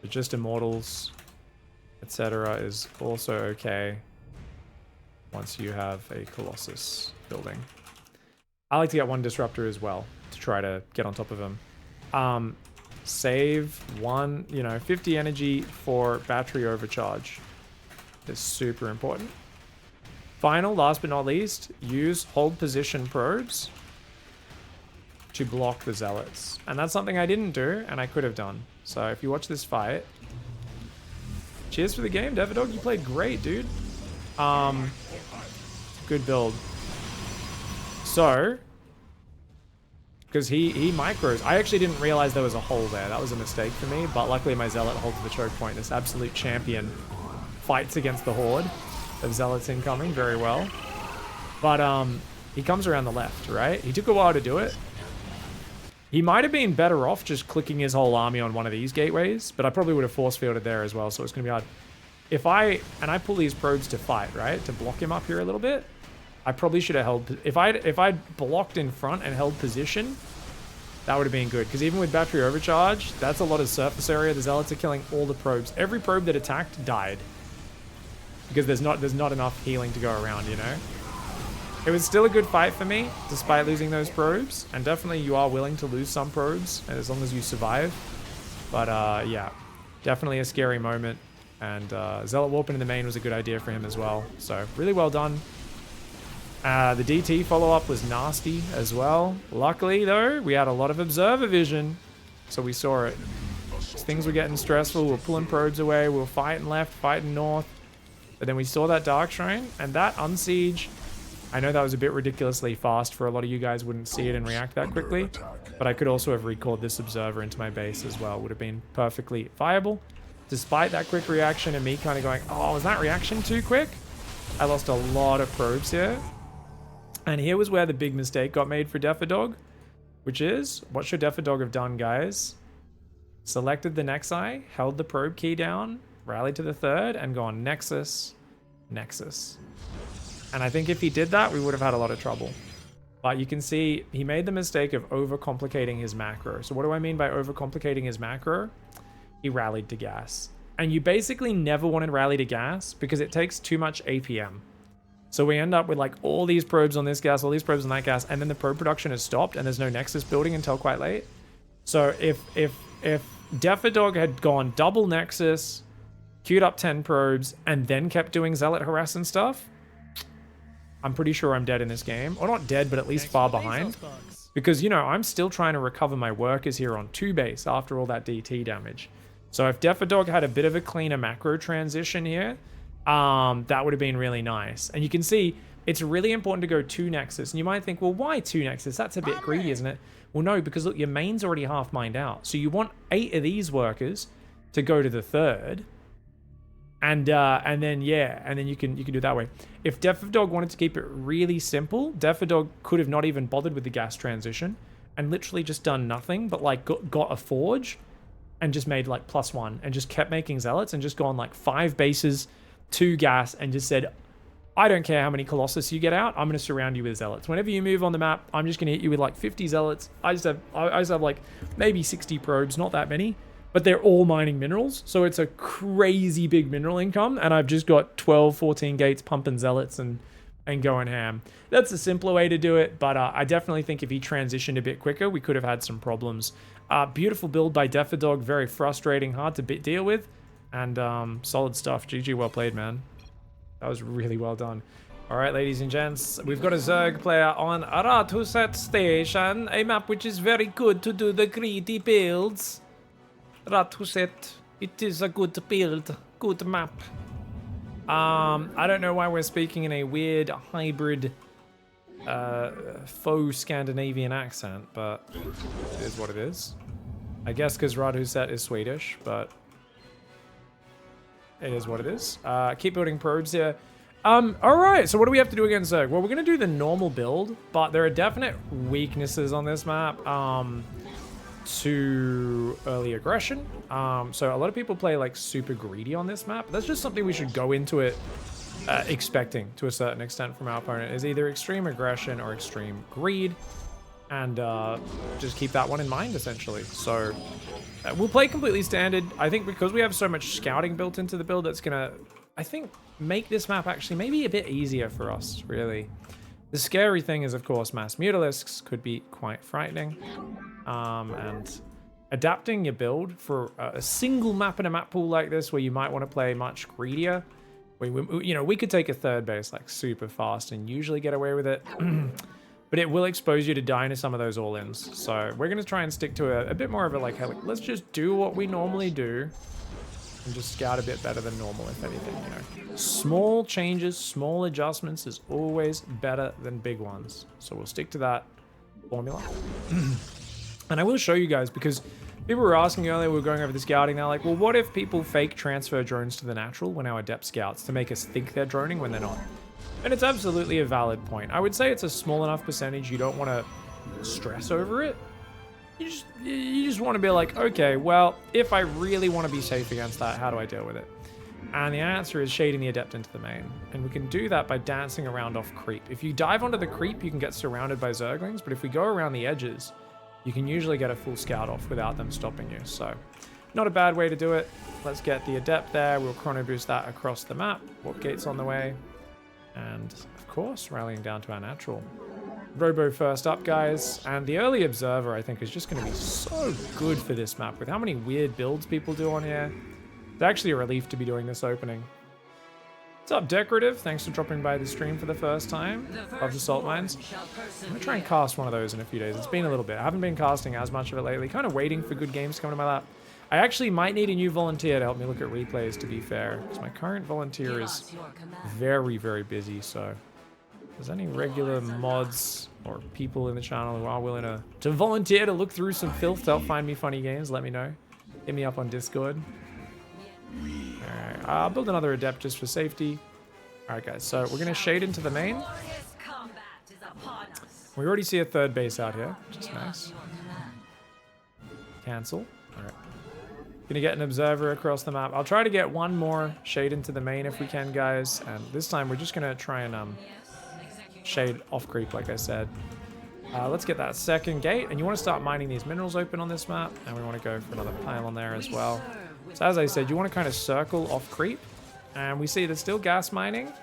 But just immortals, etc. is also okay once you have a Colossus building. I like to get one disruptor as well to try to get on top of him. Save one, 50 energy for battery overcharge. Is super important. Final, last but not least, use hold position probes to block the zealots. And that's something I didn't do, and I could have done. So if you watch this fight, cheers for the game, Devadog. You played great, dude. Good build. So, because he micros. I actually didn't realize there was a hole there. That was a mistake for me, but luckily my zealot holds the choke point. This absolute champion fights against the horde of zealots incoming very well. But he comes around the left, right? He took a while to do it. He might have been better off just clicking his whole army on one of these gateways, but I probably would have force fielded there as well, so it's going to be hard. If I pull these probes to fight, right, to block him up here a little bit, I probably should have held... If I'd blocked in front and held position, that would have been good, because even with battery overcharge, that's a lot of surface area. The zealots are killing all the probes. Every probe that attacked died, because there's not enough healing to go around, you know? It was still a good fight for me, despite losing those probes. And definitely you are willing to lose some probes, and as long as you survive. But yeah, definitely a scary moment. And Zealot warping in the main was a good idea for him as well. So really well done. The DT follow-up was nasty as well. Luckily, though, we had a lot of observer vision, so we saw it. As things were getting stressful, we were pulling probes away, we were fighting left, fighting north. But then we saw that Dark Shrine, and that unsiege... I know that was a bit ridiculously fast for a lot of you guys wouldn't see it and react that quickly, but I could also have recalled this observer into my base as well. Would have been perfectly viable. Despite that quick reaction and me kind of going, oh, was that reaction too quick? I lost a lot of probes here. And here was where the big mistake got made for Defadog, which is, what should Defadog have done, guys? Selected the Nexi, held the probe key down, rallied to the third, and gone Nexus, Nexus. And I think if he did that, we would have had a lot of trouble. But you can see he made the mistake of overcomplicating his macro. So what do I mean by overcomplicating his macro? He rallied to gas. And you basically never want to rally to gas because it takes too much APM. So we end up with like all these probes on this gas, all these probes on that gas, and then the probe production is stopped and there's no Nexus building until quite late. So if Defadog had gone double Nexus, queued up 10 probes, and then kept doing Zealot harass and stuff, I'm pretty sure I'm dead in this game. Or not dead, but at least far behind. Because, I'm still trying to recover my workers here on 2 base after all that DT damage. So if Defadog had a bit of a cleaner macro transition here, that would have been really nice. And you can see it's really important to go 2 Nexus. And you might think, well, why 2 Nexus? That's a bit greedy, isn't it? Well, no, because look, your main's already half mined out. So you want 8 of these workers to go to the 3rd. And then you can do it that way. If Defadog wanted to keep it really simple, Defadog could have not even bothered with the gas transition and literally just done nothing, but like got a forge and just made like +1 and just kept making zealots and just gone like 5 bases, 2 gas, and just said, I don't care how many Colossus you get out, I'm going to surround you with zealots. Whenever you move on the map, I'm just going to hit you with like 50 zealots. I just have like maybe 60 probes, not that many, but they're all mining minerals. So it's a crazy big mineral income. And I've just got 12, 14 gates pumping zealots and going ham. That's a simpler way to do it. But I definitely think if he transitioned a bit quicker, we could have had some problems. Beautiful build by Defadog. Very frustrating, hard to deal with. And solid stuff. GG, well played, man. That was really well done. All right, ladies and gents, we've got a Zerg player on Ratuset Station, a map which is very good to do the greedy builds. Ratuset, it is a good build, good map. I don't know why we're speaking in a weird hybrid faux Scandinavian accent, but it is what it is. I guess because Ratuset is Swedish, but it is what it is. Keep building probes here. Alright, so what do we have to do against Zerg? Well, we're going to do the normal build, but there are definite weaknesses on this map to early aggression. So a lot of people play like super greedy on this map. That's just something we should go into it expecting to a certain extent from our opponent, is either extreme aggression or extreme greed. And just keep that one in mind, essentially. So we'll play completely standard. I think because we have so much scouting built into the build, that's gonna, I think, make this map actually maybe a bit easier for us, really. The scary thing is, of course, mass mutalisks could be quite frightening. And adapting your build for a single map in a map pool like this, where you might want to play much greedier. We could take a 3rd base like super fast and usually get away with it. But it will expose you to dying to some of those all-ins. So we're going to try and stick to a bit more of a like, let's just do what we normally do and just scout a bit better than normal, if anything, you know. Small changes, small adjustments is always better than big ones. So we'll stick to that formula. And I will show you guys, because people were asking earlier, we were going over the scouting, they're like, well, what if people fake transfer drones to the natural when our adept scouts to make us think they're droning when they're not? And it's absolutely a valid point. I would say it's a small enough percentage you don't want to stress over it. You just want to be like, okay, well, if I really want to be safe against that, how do I deal with it? And the answer is shading the adept into the main. And we can do that by dancing around off creep. If you dive onto the creep, you can get surrounded by Zerglings, but if we go around the edges, you can usually get a full scout off without them stopping you. So not a bad way to do it. Let's get the adept there. We'll chrono boost that across the map. Warp gate's on the way. And of course, rallying down to our natural. Robo first up, guys. And the early observer, I think, is just going to be so good for this map. With how many weird builds people do on here, it's actually a relief to be doing this opening. What's up, Decorative? Thanks for dropping by the stream for the first time. Love the salt mines. I'm going to try and cast one of those in a few days. It's been a little bit. I haven't been casting as much of it lately. Kind of waiting for good games to come to my lap. I actually might need a new volunteer to help me look at replays, to be fair, because my current volunteer is very, very busy. So if there's any regular mods or people in the channel who are willing to volunteer to look through some filth to help find me funny games, let me know. Hit me up on Discord. Alright, I'll build another adept just for safety. Alright, guys, so we're going to shade into the main. We already see a 3rd base out here, which is nice. Cancel. Alright. Gonna get an observer across the map. I'll try to get one more shade into the main if we can, guys. And this time we're just gonna try and shade off creep, like I said. Let's get that 2nd gate. And you want to start mining these minerals open on this map. And we want to go for another pylon there as well. So as I said, you want to kind of circle off creep. And we see there's still gas mining,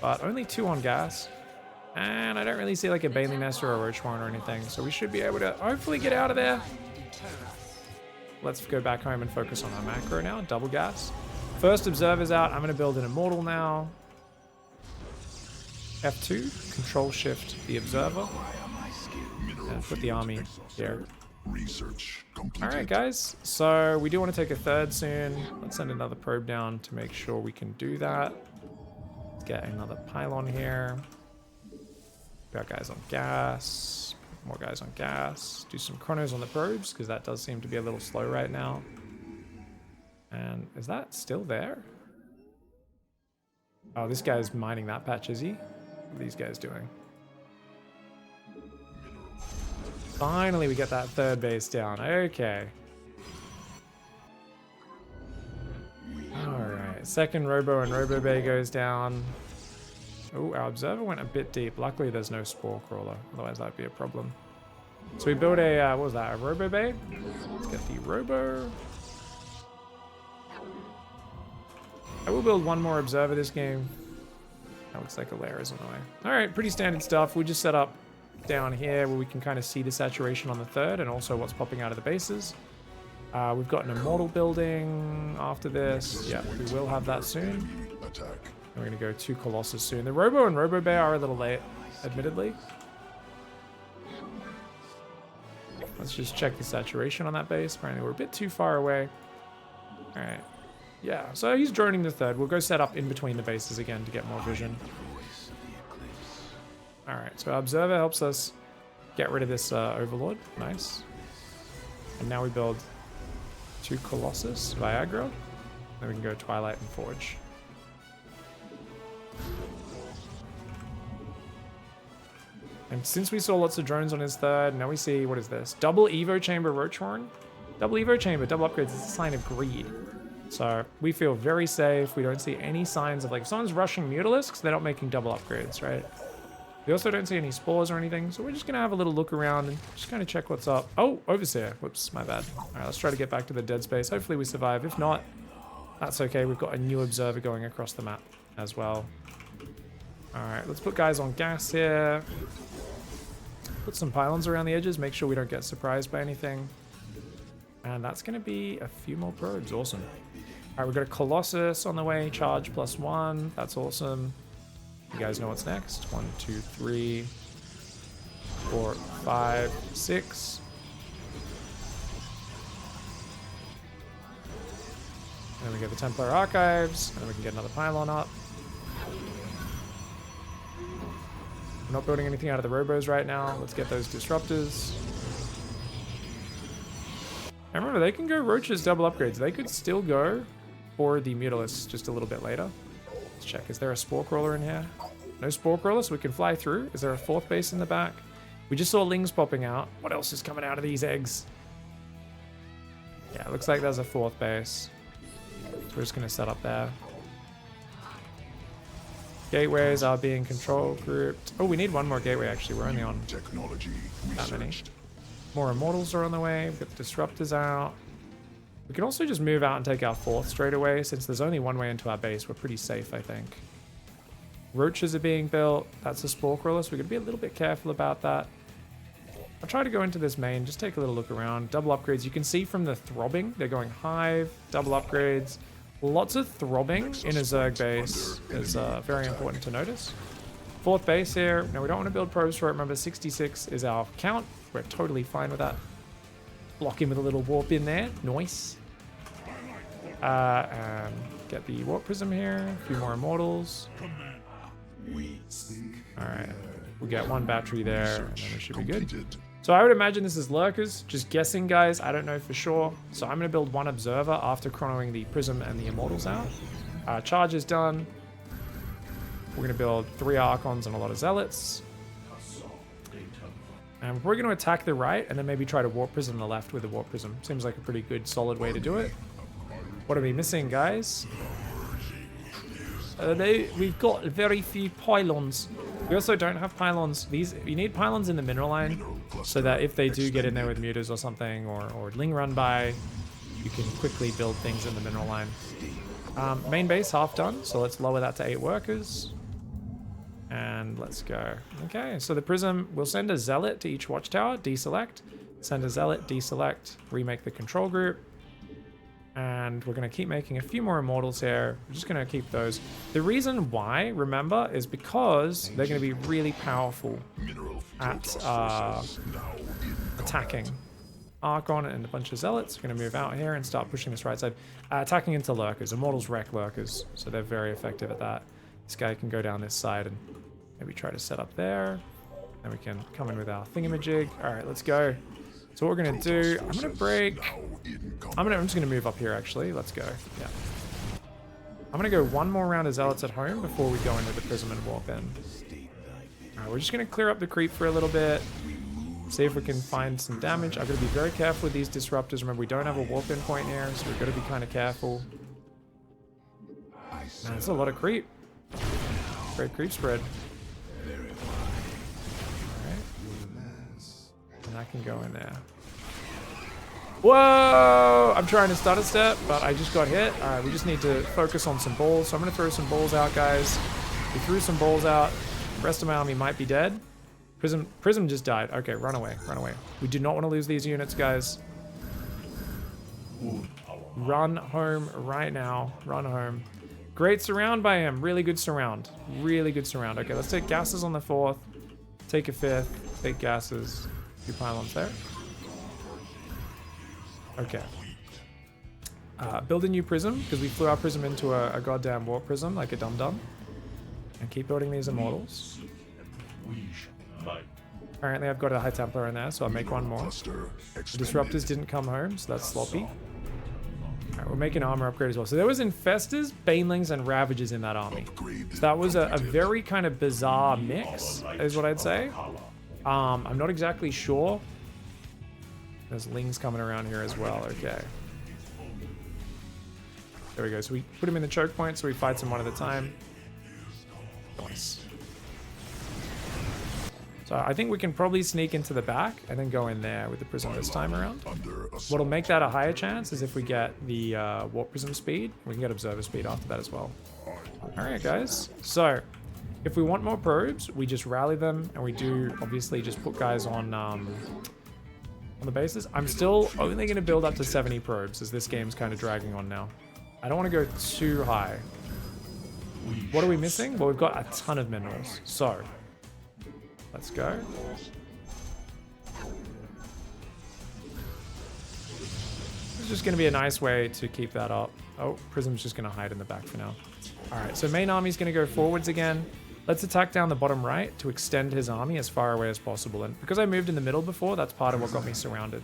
but only 2 on gas. And I don't really see like a Bailey Nest or a Roach Horn or anything. So we should be able to hopefully get out of there. Let's go back home and focus on our macro now. Double gas. First observer's out. I'm going to build an immortal now. F2. Control shift the observer. And put the army here. Research completed. All right, guys. So we do want to take a third soon. Let's send another probe down to make sure we can do that. Let's get another pylon here. Got guys on gas. More guys on gas. Do some chronos on the probes because that does seem to be a little slow right now. And is that still there? Oh, this guy's mining that patch, is he? What are these guys doing? Finally, we get that third base down. Okay. Alright, second Robo and Robo Bay goes down. Oh, our observer went a bit deep. Luckily, there's no Spore Crawler. Otherwise, that'd be a problem. So we built a, what was that, a Robo Bay? Let's get the Robo. I will build one more observer this game. That looks like a layer is on the way. Alright, pretty standard stuff. We just set up down here where we can kind of see the saturation on the third and also what's popping out of the bases. We've got an Immortal building after this. Yeah, we will have that soon. Attack. We're going to go 2 Colossus soon. The Robo and Robo Bay are a little late, admittedly. Let's just check the saturation on that base. Apparently we're a bit too far away. Alright. Yeah, so he's droning the third. We'll go set up in between the bases again to get more vision. Alright, so our Observer helps us get rid of this Overlord. Nice. And now we build 2 Colossus, Viagra. Then we can go Twilight and Forge. And since we saw lots of drones on his third, now we see, what is this? Double Evo Chamber Roach Horn? Double Evo Chamber, double upgrades is a sign of greed. So we feel very safe. We don't see any signs of, like, if someone's rushing Mutalisks, they're not making double upgrades, right? We also don't see any spores or anything, so we're just gonna have a little look around and just kind of check what's up. Oh, Overseer. Whoops, my bad. All right, let's try to get back to the dead space. Hopefully we survive. If not, that's okay. We've got a new observer going across the map as well. All right, let's put guys on gas here. Put some pylons around the edges, make sure we don't get surprised by anything. And that's going to be a few more probes. Awesome. All right, we've got a Colossus on the way. Charge +1. That's awesome. You guys know what's next. 1, 2, 3, 4, 5, 6. And then we get the Templar Archives. And then we can get another pylon up. We're not building anything out of the Robos right now. Let's get those Disruptors. And remember, they can go Roaches double upgrades. They could still go for the Mutalisks just a little bit later. Let's check. Is there a Spore Crawler in here? No Spore Crawler, so we can fly through. Is there a 4th base in the back? We just saw Lings popping out. What else is coming out of these eggs? Yeah, it looks like there's a 4th base. So we're just going to set up there. Gateways are being control grouped. Oh, we need one more gateway, actually. We're only on Technology that many. researched. More Immortals are on the way. We've got the Disruptors out. We can also just move out and take our 4th straight away. Since there's only one way into our base, we're pretty safe, I think. Roaches are being built. That's a Spore Crawler, so we're going to be a little bit careful about that. I'll try to go into this main, just take a little look around. Double upgrades. You can see from the throbbing, they're going Hive, double upgrades. Lots of throbbing in a Zerg base is very important to notice. 4th base here. Now, we don't want to build probes for it. Remember, 66 is our count. We're totally fine with that. Block him with a little warp in there. Nice. And get the warp prism here. A few more Immortals. Alright. We get 1 battery there, and then we should be good. So I would imagine this is Lurkers. Just guessing, guys. I don't know for sure. So I'm going to build 1 Observer after chronoing the Prism and the Immortals out. Charge is done. We're going to build 3 Archons and a lot of Zealots. And we're going to attack the right and then maybe try to Warp Prism the left with the Warp Prism. Seems like a pretty good, solid way to do it. What are we missing, guys? We've got very few pylons. We also don't have pylons. You need pylons in the mineral line so that if they do get in there with mutas or something or Ling run by, you can quickly build things in the mineral line. Main base half done, so let's lower that to 8 workers. And let's go. Okay, so the Prism will send a Zealot to each watchtower, deselect, send a Zealot, deselect, remake the control group. And we're going to keep making a few more Immortals here. We're just going to keep those. The reason why, remember, is because they're going to be really powerful at attacking. Archon and a bunch of Zealots. We're going to move out here and start pushing this right side. Attacking into Lurkers. Immortals wreck Lurkers, so they're very effective at that. This guy can go down this side and maybe try to set up there. Then we can come in with our thingamajig. Alright, let's go. So what we're going to do, I'm going to break... I'm just going to move up here, actually. Let's go. Yeah. I'm going to go one more round of Zealots at home before we go into the Prism and warp in. Alright, we're just going to clear up the creep for a little bit. See if we can find some damage. I've got to be very careful with these disruptors. Remember, we don't have a warp in point here, so we've got to be kind of careful. Man, that's a lot of creep. Great creep spread. Alright. And I can go in there. Whoa! I'm trying to start a step, but I just got hit. Alright, we just need to focus on some balls. So I'm going to throw some balls out, guys. We threw some balls out. The rest of my army might be dead. Prism just died. Okay, run away, run away. We do not want to lose these units, guys. Run home right now. Run home. Great surround by him. Really good surround. Really good surround. Okay, let's take gases on the 4th. Take a 5th. Take gases. 2 pylons there. Okay. Build a new prism, because we flew our prism into a goddamn warp prism like a dum-dum. And keep building these immortals. Apparently I've got a High Templar in there, so I'll make one more. The Disruptors didn't come home, so that's sloppy. Alright, we're making armor upgrade as well. So there was Infestors, Banelings, and Ravagers in that army. So that was a very kind of bizarre mix, is what I'd say. I'm not exactly sure. There's Lings coming around here as well, okay. There we go, so we put him in the choke point, so we fight them one at a time. Nice. So I think we can probably sneak into the back and then go in there with the prism this time around. What'll make that a higher chance is if we get the warp prism speed. We can get observer speed after that as well. Alright guys, so if we want more probes, we just rally them and we do obviously just put guys on the bases. I'm still only going to build up to 70 probes as this game's kind of dragging on now. I don't want to go too high. What are we missing? Well, we've got a ton of minerals, so let's go. This is just going to be a nice way to keep that up. Oh, Prism's just going to hide in the back for now. Alright, so main army's going to go forwards again. Let's attack down the bottom right to extend his army as far away as possible. And because I moved in the middle before, that's part of what got me surrounded.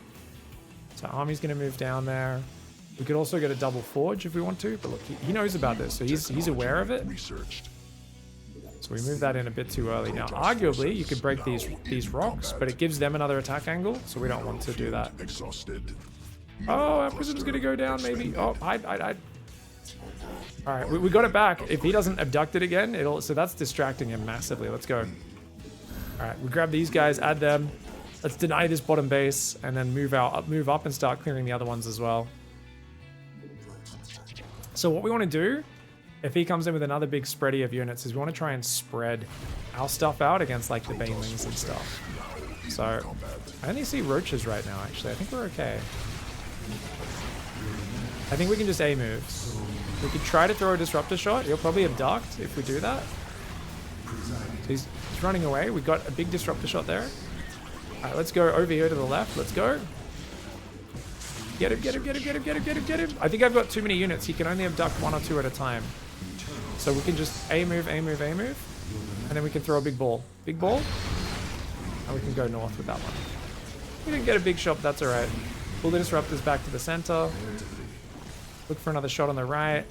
So army's going to move down there. We could also get a double forge if we want to, but look, he knows about this, so he's aware of it. So we move that in a bit too early. Now, arguably, you could break these rocks, but it gives them another attack angle, so we don't want to do that. Oh, our prism's gonna go down, maybe. Oh, hide. All right, we got it back. If he doesn't abduct it again, so that's distracting him massively. Let's go. All right, we grab these guys, add them. Let's deny this bottom base, and then move up and start clearing the other ones as well. So what we want to do, if he comes in with another big spready of units, is we want to try and spread our stuff out against like the banelings and stuff. So I only see roaches right now, actually. I think we're okay. I think we can just A move. We could try to throw a disruptor shot. He'll probably abduct if we do that. So he's running away. We got a big disruptor shot there. All right, let's go over here to the left. Let's go. Get him. I think I've got too many units. He can only abduct 1 or 2 at a time. So we can just A move. And then we can throw a big ball. And we can go north with that one. We didn't get a big shot, but that's alright. Pull the disruptors back to the center. Look for another shot on the right.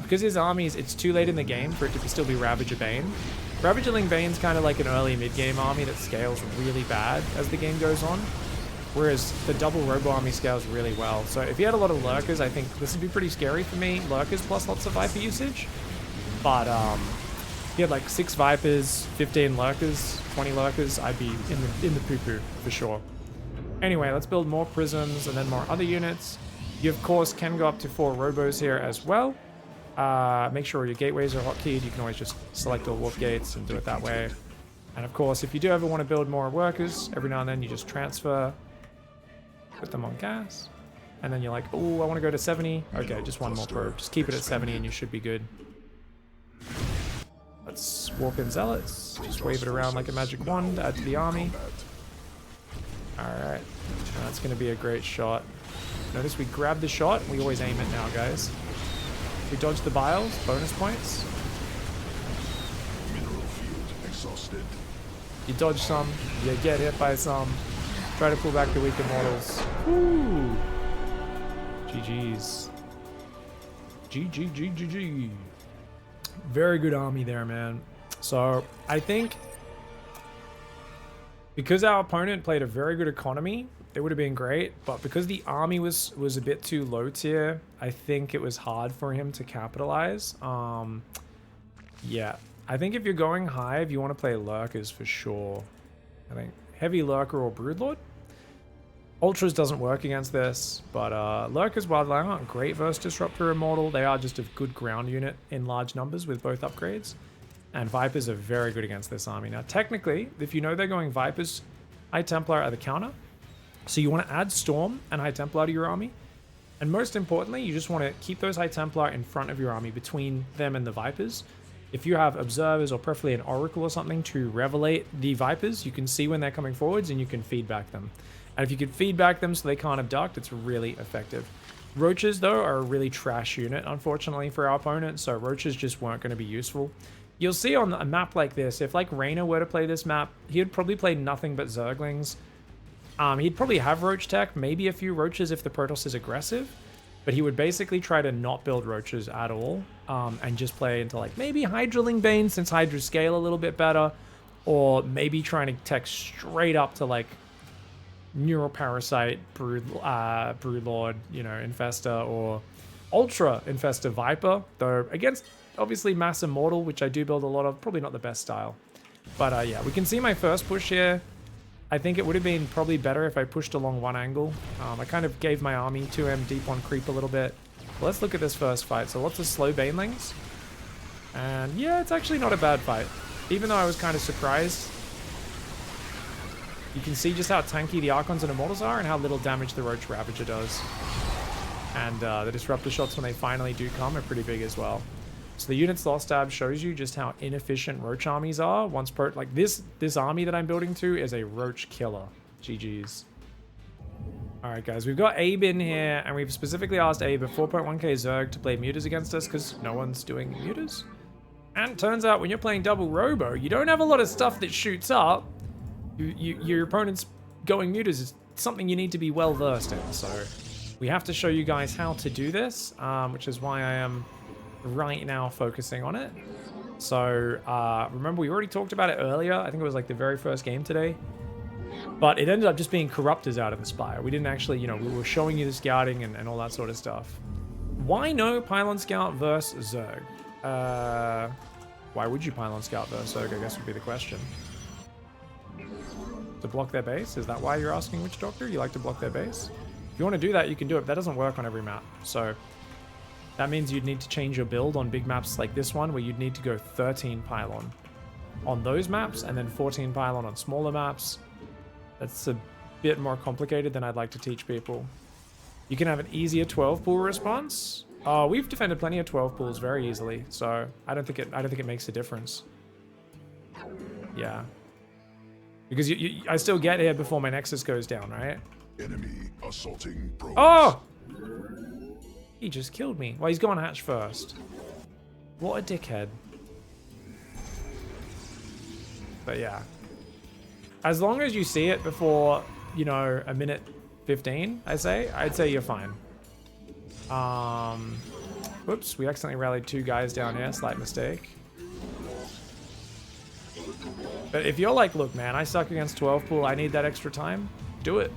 Because his armies, it's too late in the game for it to still be Ravager Bane. Ravagerling Bane's kind of like an early mid-game army that scales really bad as the game goes on. Whereas the double Robo army scales really well. So if you had a lot of Lurkers, I think this would be pretty scary for me. Lurkers plus lots of Viper usage. But if you had like 6 Vipers, 15 Lurkers, 20 Lurkers, I'd be in the poo-poo for sure. Anyway, let's build more prisms and then more other units. You of course can go up to 4 Robos here as well. Make sure your gateways are hotkeyed. You can always just select all warp gates and do it that way. And of course, if you do ever want to build more workers, every now and then you just transfer. Put them on gas, and then you're like, oh, I want to go to 70. Okay, just one more probe. Just keep it at 70 and you should be good. Let's warp in Zealots. Just wave it around like a magic wand, add to the army. Alright. That's going to be a great shot. Notice we grab the shot. We always aim it now, guys. We dodge the biles. Bonus points. Mineral field exhausted. You dodge some. You get hit by some. Try to pull back the weaker models. Woo! GG's. GG. Very good army there, man. So, I think because our opponent played a very good economy, it would have been great, but because the army was a bit too low tier, I think it was hard for him to capitalize. Yeah, I think if you're going high, if you want to play lurkers for sure. I think heavy lurker or broodlord. Ultras doesn't work against this, but lurkers, while they aren't great versus disruptor immortal, they are just a good ground unit in large numbers with both upgrades. And Vipers are very good against this army. Now, technically, if you know they're going Vipers, High Templar are the counter. So you want to add Storm and High Templar to your army. And most importantly, you just want to keep those High Templar in front of your army, between them and the Vipers. If you have Observers or preferably an Oracle or something to revelate the Vipers, you can see when they're coming forwards and you can feedback them. And if you can feedback them so they can't abduct, it's really effective. Roaches, though, are a really trash unit, unfortunately, for our opponent, so Roaches just weren't going to be useful. You'll see on a map like this, if like Reyna were to play this map, he would probably play nothing but Zerglings. He'd probably have Roach Tech, maybe a few Roaches if the Protoss is aggressive, but he would basically try to not build Roaches at all, and just play into like maybe Hydraling Bane since Hydras scale a little bit better, or maybe trying to tech straight up to like Neuroparasite, Broodlord, you know, Infestor, or Ultra Infestor Viper, though against obviously Mass Immortal, which I do build a lot of, probably not the best style. But yeah, we can see my first push here. I think it would have been probably better if I pushed along one angle. I kind of gave my army 2M deep on creep a little bit. But let's look at this first fight. So lots of slow Banelings. And yeah, it's actually not a bad fight. Even though I was kind of surprised. You can see just how tanky the Archons and Immortals are and how little damage the Roach Ravager does. And the Disruptor shots, when they finally do come, are pretty big as well. So the units lost tab shows you just how inefficient Roach armies are. Once like this army that I'm building to is a Roach killer. GG's. Alright guys, we've got Abe in here, and we've specifically asked Abe, a 4.1k Zerg, to play Mutas against us because no one's doing Mutas. And turns out when you're playing double Robo, you don't have a lot of stuff that shoots up. Your opponent's going Mutas is something you need to be well versed in. So we have to show you guys how to do this, which is why I am right now focusing on it. So remember, we already talked about it earlier. I think it was like the very first game today. But it ended up just being Corruptors out of the Spire. We didn't actually, you know, we were showing you the scouting and all that sort of stuff. Why no Pylon Scout versus Zerg? Why would you Pylon Scout versus Zerg, I guess would be the question. To block their base? Is that why you're asking, Witch Doctor? You like to block their base? If you want to do that, you can do it, but that doesn't work on every map. So that means you'd need to change your build on big maps like this one, where you'd need to go 13 Pylon on those maps, and then 14 Pylon on smaller maps. That's a bit more complicated than I'd like to teach people. You can have an easier 12 pool response. We've defended plenty of 12 pools very easily, so I don't think it makes a difference. Yeah. Because I still get here before my Nexus goes down, right? Enemy assaulting Bronze. Oh! He just killed me. Well, he's gone hatch first. What a dickhead. But yeah. As long as you see it before, you know, a minute 15, I'd say you're fine. Whoops, we accidentally rallied 2 guys down here. Slight mistake. But if you're like, look, man, I suck against 12 pool, I need that extra time, do it.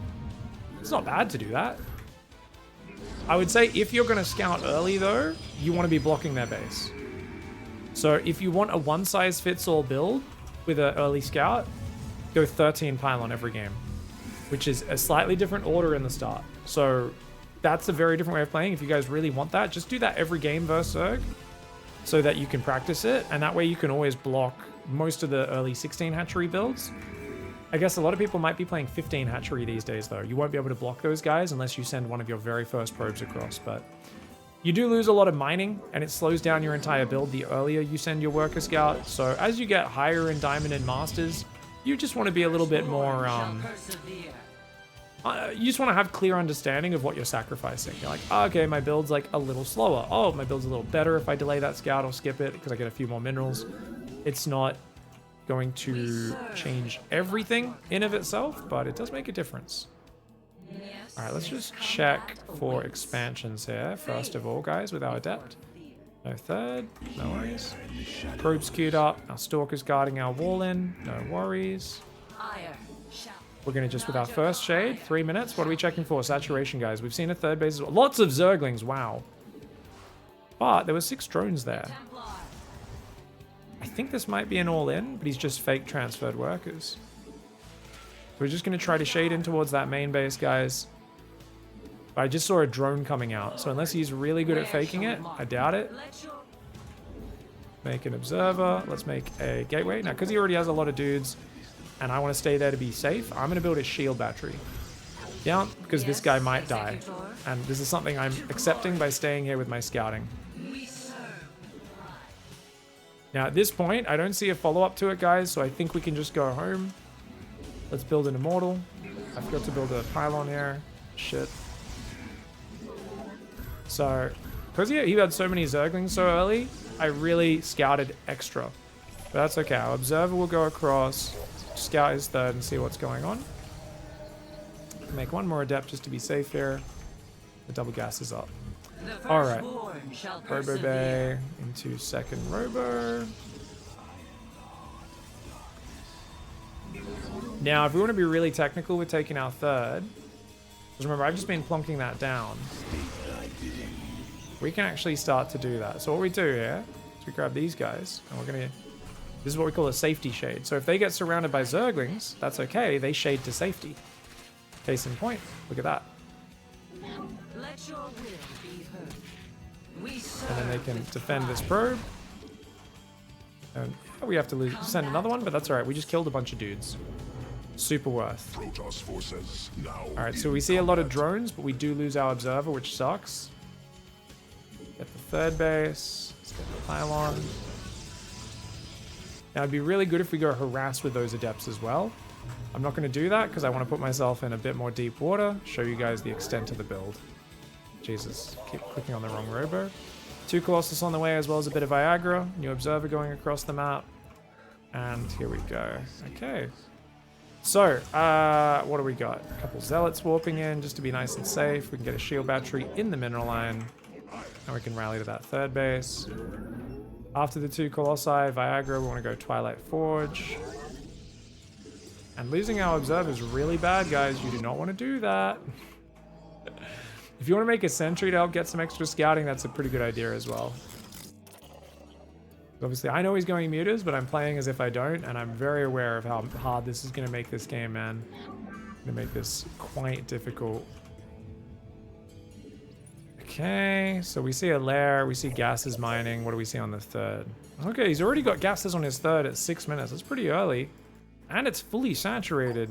It's not bad to do that. I would say if you're going to scout early, though, you want to be blocking their base. So if you want a one-size-fits-all build with an early scout, go 13 Pylon every game, which is a slightly different order in the start. So that's a very different way of playing. If you guys really want that, just do that every game versus Zerg so that you can practice it, and that way you can always block most of the early 16 hatchery builds. I guess a lot of people might be playing 15 hatchery these days, though. You won't be able to block those guys unless you send one of your very first probes across, but you do lose a lot of mining, and it slows down your entire build the earlier you send your worker scout. So as you get higher in Diamond and Masters, you just want to be a little bit more you just want to have clear understanding of what you're sacrificing. You're like, oh, okay, my build's like a little slower. Oh, my build's a little better if I delay that scout or skip it because I get a few more minerals. It's not going to change everything in of itself, but it does make a difference. All right, let's just check for expansions here. First of all, guys, with our adept. No third, no worries. Probes queued up. Our stalker's guarding our wall in. No worries. We're going to just, with our first shade, 3 minutes. What are we checking for? Saturation, guys. We've seen a third base as well. Lots of Zerglings, wow. But there were 6 drones there. I think this might be an all-in, but he's just fake transferred workers. We're just going to try to shade in towards that main base, guys. But I just saw a drone coming out, so unless he's really good at faking it, I doubt it. Make an observer. Let's make a gateway. Now, because he already has a lot of dudes, and I want to stay there to be safe, I'm going to build a shield battery. Yeah, because this guy might die. And this is something I'm accepting by staying here with my scouting. Now, at this point, I don't see a follow-up to it, guys, so I think we can just go home. Let's build an immortal. I forgot to build a pylon here. Shit. So, because he had so many Zerglings so early, I really scouted extra. But that's okay. Our observer will go across, scout his third, and see what's going on. Make one more adept just to be safe here. The double gas is up. Alright. Robo Bay into second Robo. Now, if we want to be really technical with taking our third, because remember, I've just been plonking that down. We can actually start to do that. So what we do here is we grab these guys, and we're going to... This is what we call a safety shade. So if they get surrounded by Zerglings, that's okay. They shade to safety. Case in point. Look at that. Let your will be heard. And then they can defend this probe. And we have to send another one, but that's all right. We just killed a bunch of dudes. Super worth. Protoss forces now. All right, so we see a lot of drones, but we do lose our observer, which sucks. Get the third base. Let's get the pylon. Now, it'd be really good if we go harass with those adepts as well. I'm not going to do that because I want to put myself in a bit more deep water, show you guys the extent of the build. Jesus, keep clicking on the wrong robo. 2 Colossus on the way, as well as a bit of Viagra. New observer going across the map. And here we go. Okay. So, what do we got? A couple zealots warping in just to be nice and safe. We can get a shield battery in the mineral line. And we can rally to that third base. After the 2 Colossi, Viagra, we want to go Twilight Forge. And losing our observer is really bad, guys. You do not want to do that. If you want to make a sentry to help get some extra scouting, that's a pretty good idea as well. Obviously, I know he's going mutas, but I'm playing as if I don't, and I'm very aware of how hard this is going to make this game, man. Going to make this quite difficult. Okay, so we see a lair, we see gases mining. What do we see on the third? Okay, he's already got gases on his third at 6 minutes. That's pretty early. And it's fully saturated.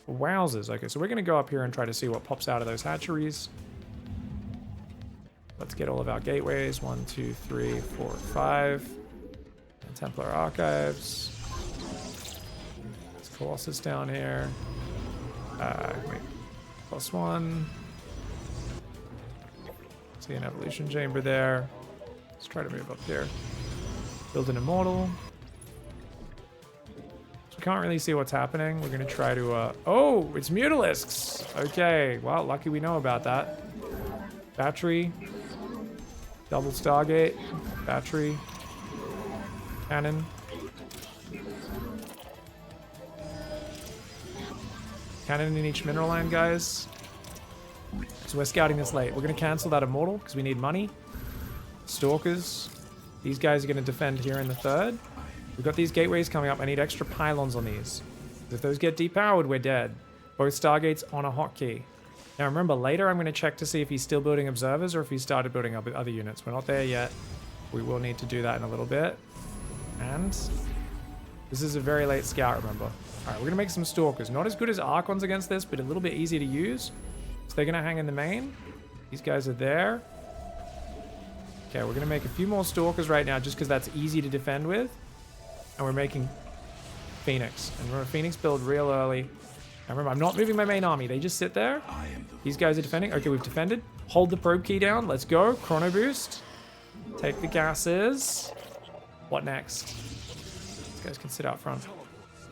Wowzers. Okay, so we're going to go up here and try to see what pops out of those hatcheries. Let's get all of our gateways. 1, 2, 3, 4, 5. And Templar Archives. There's Colossus down here. Wait. +1. See an evolution chamber there. Let's try to move up here. Build an immortal. So we can't really see what's happening. We're going to try to... Oh, it's Mutalisks! Okay, well, lucky we know about that. Battery. Double Stargate. Battery. Cannon. Cannon in each mineral line, guys. So we're scouting this late. We're going to cancel that immortal because we need money. Stalkers. These guys are going to defend here in the third. We've got these gateways coming up. I need extra pylons on these. If those get depowered, we're dead. Both Stargates on a hotkey. Now remember, later I'm going to check to see if he's still building observers or if he started building up other units. We're not there yet. We will need to do that in a little bit. And this is a very late scout, remember. Alright, we're going to make some Stalkers. Not as good as Archons against this, but a little bit easier to use. So they're going to hang in the main. These guys are there. Okay, we're going to make a few more Stalkers right now just because that's easy to defend with. And we're making Phoenix. And remember, Phoenix build real early. Now remember, I'm not moving my main army. They just sit there. These guys are defending. Okay, we've defended. Hold the probe key down. Let's go. Chrono boost. Take the gases. What next? These guys can sit out front.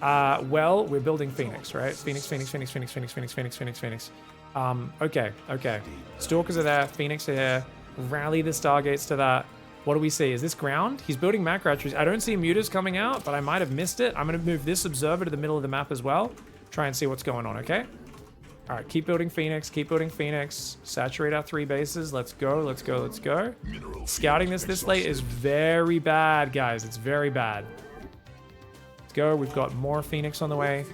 Well, we're building Phoenix, right? Phoenix. Okay. Stalkers are there. Phoenix are here. Rally the Stargates to that. What do we see? Is this ground? He's building macro trees. I don't see mutas coming out, but I might have missed it. I'm going to move this observer to the middle of the map as well. Try and see what's going on, okay? All right, keep building Phoenix. Saturate our 3 bases. Let's go. Scouting this late is very bad, guys. It's very bad. Let's go. We've got more Phoenix on the way.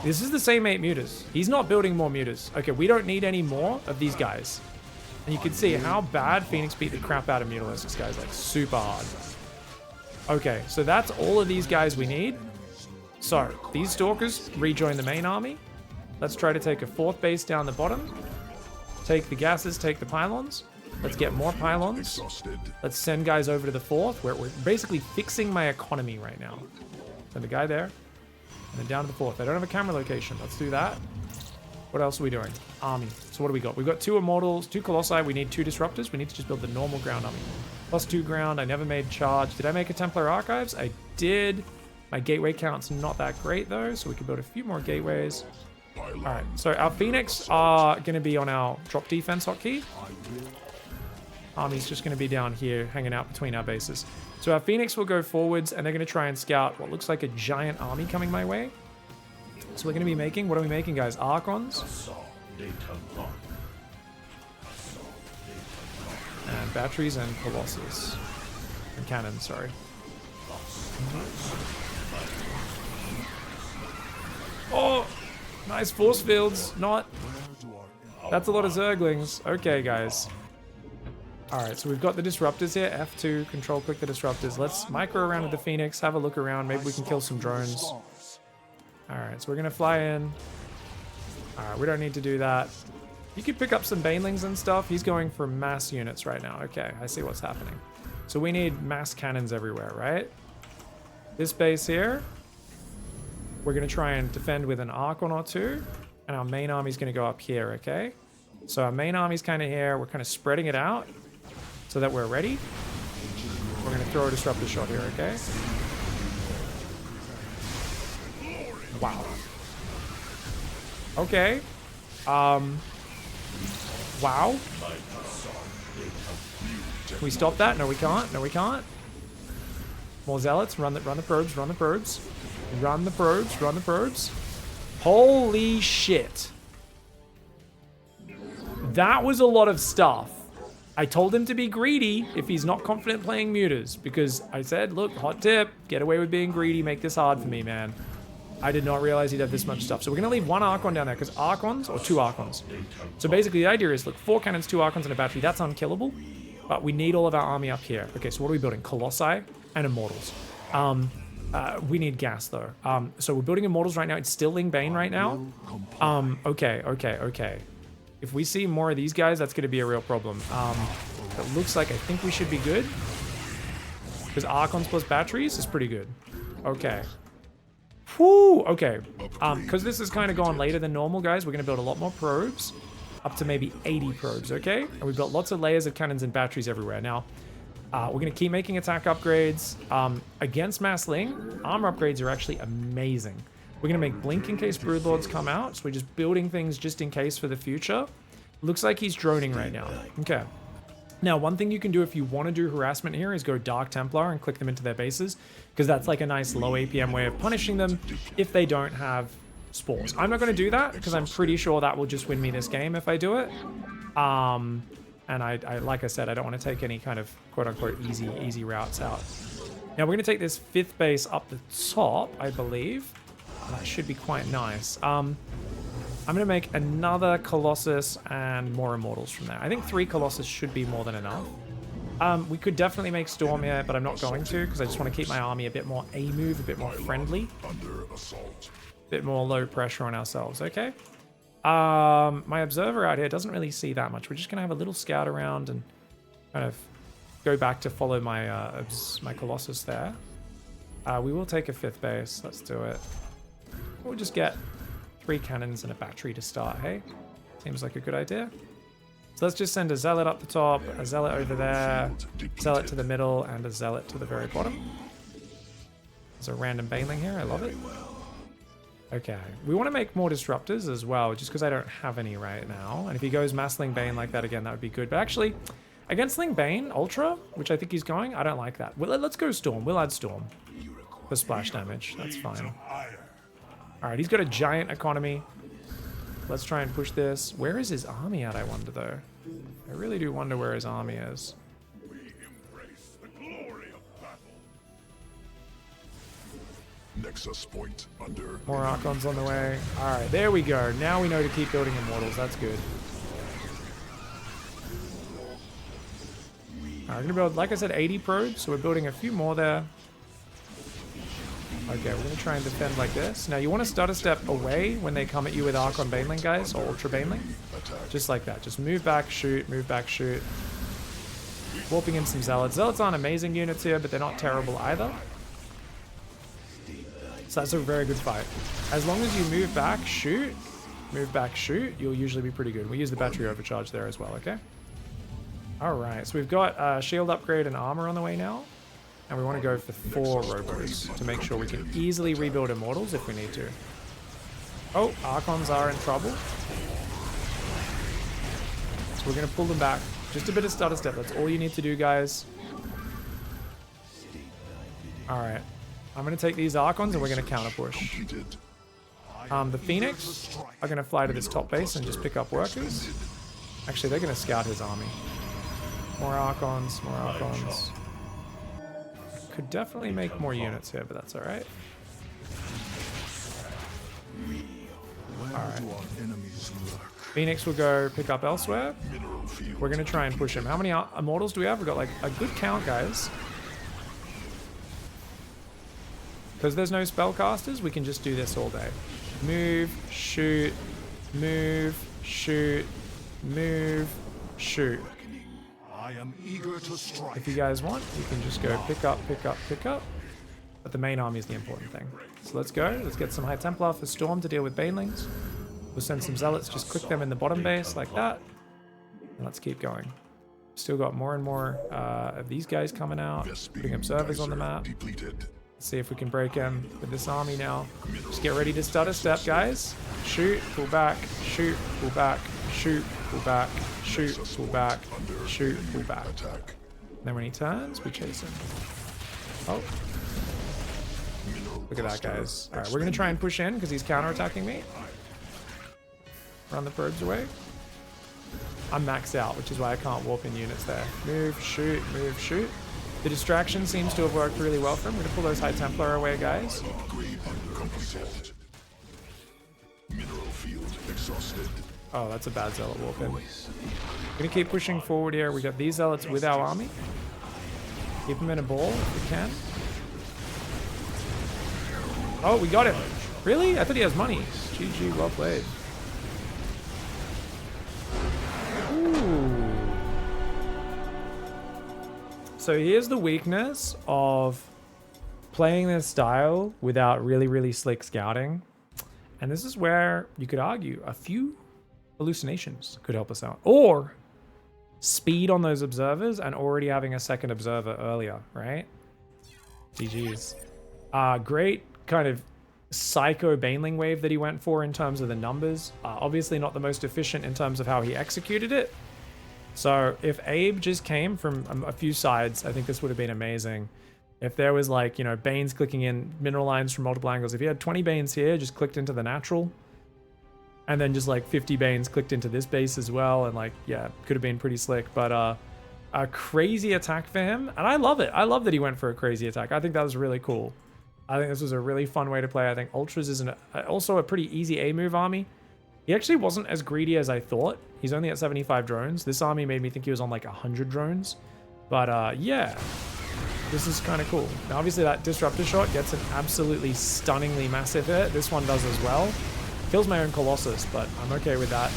This is the same 8 mutas. He's not building more mutas. Okay, we don't need any more of these guys. And you can see how bad Phoenix beat the crap out of Mutalisks, guys. Like, super hard. Okay, so that's all of these guys we need. So, these Stalkers rejoin the main army. Let's try to take a 4th base down the bottom. Take the gases, take the pylons. Let's get more pylons. Let's send guys over to the 4th. We're basically fixing my economy right now. Send a guy there. And then down to the 4th. I don't have a camera location. Let's do that. What else are we doing? Army. So what do we got? We've got 2 Immortals, 2 Colossi. We need 2 Disruptors. We need to just build the normal ground army. Plus 2 ground. I never made charge. Did I make a Templar Archives? I did. My gateway count's not that great though, so we can build a few more gateways. Alright, so our Phoenix are going to be on our drop defense hotkey. Army's just going to be down here, hanging out between our bases. So our Phoenix will go forwards, and they're going to try and scout what looks like a giant army coming my way. So we're going to be making, what are we making, guys? Archons. And batteries and Colossus. And cannons, sorry. Oh! Nice force fields. Not. That's a lot of Zerglings. Okay, guys. Alright, so we've got the Disruptors here. F2, control click the Disruptors. Let's micro around with the Phoenix, have a look around. Maybe we can kill some drones. Alright, so we're going to fly in. Alright, we don't need to do that. You could pick up some Banelings and stuff. He's going for mass units right now. Okay, I see what's happening. So we need mass cannons everywhere, right? This base here, we're going to try and defend with an Archon or 2. And our main army's going to go up here, okay? So our main army's kind of here. We're kind of spreading it out so that we're ready. We're going to throw a Disruptor shot here, okay? Wow. Okay. Wow. Can we stop that? No, we can't. No, we can't. More Zealots. Run the probes. Run the probes. Run the probes. Run the probes. Holy shit. That was a lot of stuff. I told him to be greedy if he's not confident playing mutas, because I said, look, hot tip, get away with being greedy, make this hard for me, man. I did not realize he'd have this much stuff. So we're going to leave 1 Archon down there, because Archons, or 2 Archons. So basically the idea is, look, 4 cannons, 2 Archons, and a battery. That's unkillable, but we need all of our army up here. Okay, so what are we building? Colossi and Immortals. We need gas, though. So we're building Immortals right now. It's still Ling Bane right now. Okay. If we see more of these guys, that's going to be a real problem. It looks like I think we should be good. Because Archons plus batteries is pretty good. Okay. Whew, okay. Because this has kind of gone later than normal, guys, we're going to build a lot more probes. Up to maybe 80 probes, okay? And we've got lots of layers of cannons and batteries everywhere. Now, we're going to keep making attack upgrades. Against Mass Ling, armor upgrades are actually amazing. We're going to make Blink in case Broodlords come out. So we're just building things just in case for the future. Looks like he's droning right now. Okay. Now, one thing you can do if you want to do harassment here is go Dark Templar and click them into their bases, because that's like a nice low APM way of punishing them if they don't have spores. I'm not going to do that because I'm pretty sure that will just win me this game if I do it. And I like I said, I don't want to take any kind of quote-unquote easy routes out. Now, we're going to take this 5th base up the top, I believe. That should be quite nice. I'm going to make another Colossus and more Immortals from there. I think 3 Colossus should be more than enough. We could definitely make Storm here, but I'm not going to because I just want to keep my army a bit more A-move, a bit more friendly. A bit more low pressure on ourselves, okay? My Observer out here doesn't really see that much. We're just going to have a little scout around and kind of go back to follow my my Colossus there. We will take a 5th base. Let's do it. We'll just get 3 cannons and a battery to start, hey? Seems like a good idea. So let's just send a zealot up the top, a zealot over there, zealot to the middle, and a zealot to the very bottom. There's a random baneling here, I love it. Okay, we want to make more disruptors as well, just because I don't have any right now. And if he goes Mass Ling Bane like that again, that would be good. But actually, against Ling Bane, Ultra, which I think he's going, I don't like that. Let's go Storm. We'll add Storm for splash damage. That's fine. Alright, he's got a giant economy. Let's try and push this. Where is his army at, I wonder, though? I really do wonder where his army is. Nexus point under. More Archons on the way. Alright, there we go. Now we know to keep building Immortals. That's good. Alright, we're gonna build, like I said, 80 probes, so we're building a few more there. Okay, we're gonna try and defend like this. Now you want to start a step away when they come at you with Archon Baneling, guys, or Ultra Baneling. Just like that. Just move back, shoot, move back, shoot. Warping in some Zealots. Zealots aren't amazing units here, but they're not terrible either. So that's a very good fight. As long as you move back, shoot, you'll usually be pretty good. We use the battery overcharge there as well, okay? Alright, so we've got shield upgrade and armor on the way now. And we want to go for 4 robos to make sure we can easily rebuild Immortals if we need to. Oh, Archons are in trouble. So we're going to pull them back. Just a bit of stutter step. That's all you need to do, guys. Alright. I'm going to take these Archons and we're going to counter push. The Phoenix are going to fly to this top base and just pick up workers. Actually, they're going to scout his army. More Archons, more Archons. Could definitely make more units here, but that's alright. Alright. Phoenix will go pick up elsewhere. We're going to try and push him. How many Immortals do we have? We've got like a good count, guys. Because there's no spellcasters, we can just do this all day. Move, shoot, move, shoot, move, shoot. I am eager to strike. If you guys want, you can just go pick up, pick up, pick up. But the main army is the important thing. So let's go. Let's get some High Templar for Storm to deal with Banelings. We'll send some Zealots, just click them in the bottom base like that. And let's keep going. Still got more and more of these guys coming out. Putting observers on the map. Let's see if we can break him with this army now. Just get ready to start a step, guys. Shoot, pull back, shoot, pull back, shoot, pull back, shoot, pull back, shoot, pull back. And then when he turns, we chase him. Oh. Look at that, guys. Alright, we're going to try and push in because he's counterattacking me. Run the probes away. I'm maxed out, which is why I can't warp in units there. Move, shoot, move, shoot. The distraction seems to have worked really well for him. We're going to pull those High Templar away, guys. Oh, that's a bad Zealot warp in. We're going to keep pushing forward here. We got these Zealots with our army. Keep them in a ball if we can. Oh, we got him. Really? I thought he has money. GG, well played. Ooh. So here's the weakness of playing this style without really, really slick scouting. And this is where you could argue a few hallucinations could help us out. Or speed on those observers and already having a second observer earlier, right? GG's. Great kind of psycho Baneling wave that he went for in terms of the numbers. Obviously not the most efficient in terms of how he executed it. So if Abe just came from a few sides, I think this would have been amazing. If there was like, you know, Banes clicking in mineral lines from multiple angles. If he had 20 Banes here, just clicked into the natural. And then just like 50 Banes clicked into this base as well. And like, yeah, could have been pretty slick. But a crazy attack for him. And I love it. I love that he went for a crazy attack. I think that was really cool. I think this was a really fun way to play. I think Ultras is also a pretty easy A-move army. He actually wasn't as greedy as I thought. He's only at 75 drones. This army made me think he was on like 100 drones. But yeah, this is kind of cool. Now obviously that Disruptor shot gets an absolutely stunningly massive hit. This one does as well. Kills my own Colossus, but I'm okay with that.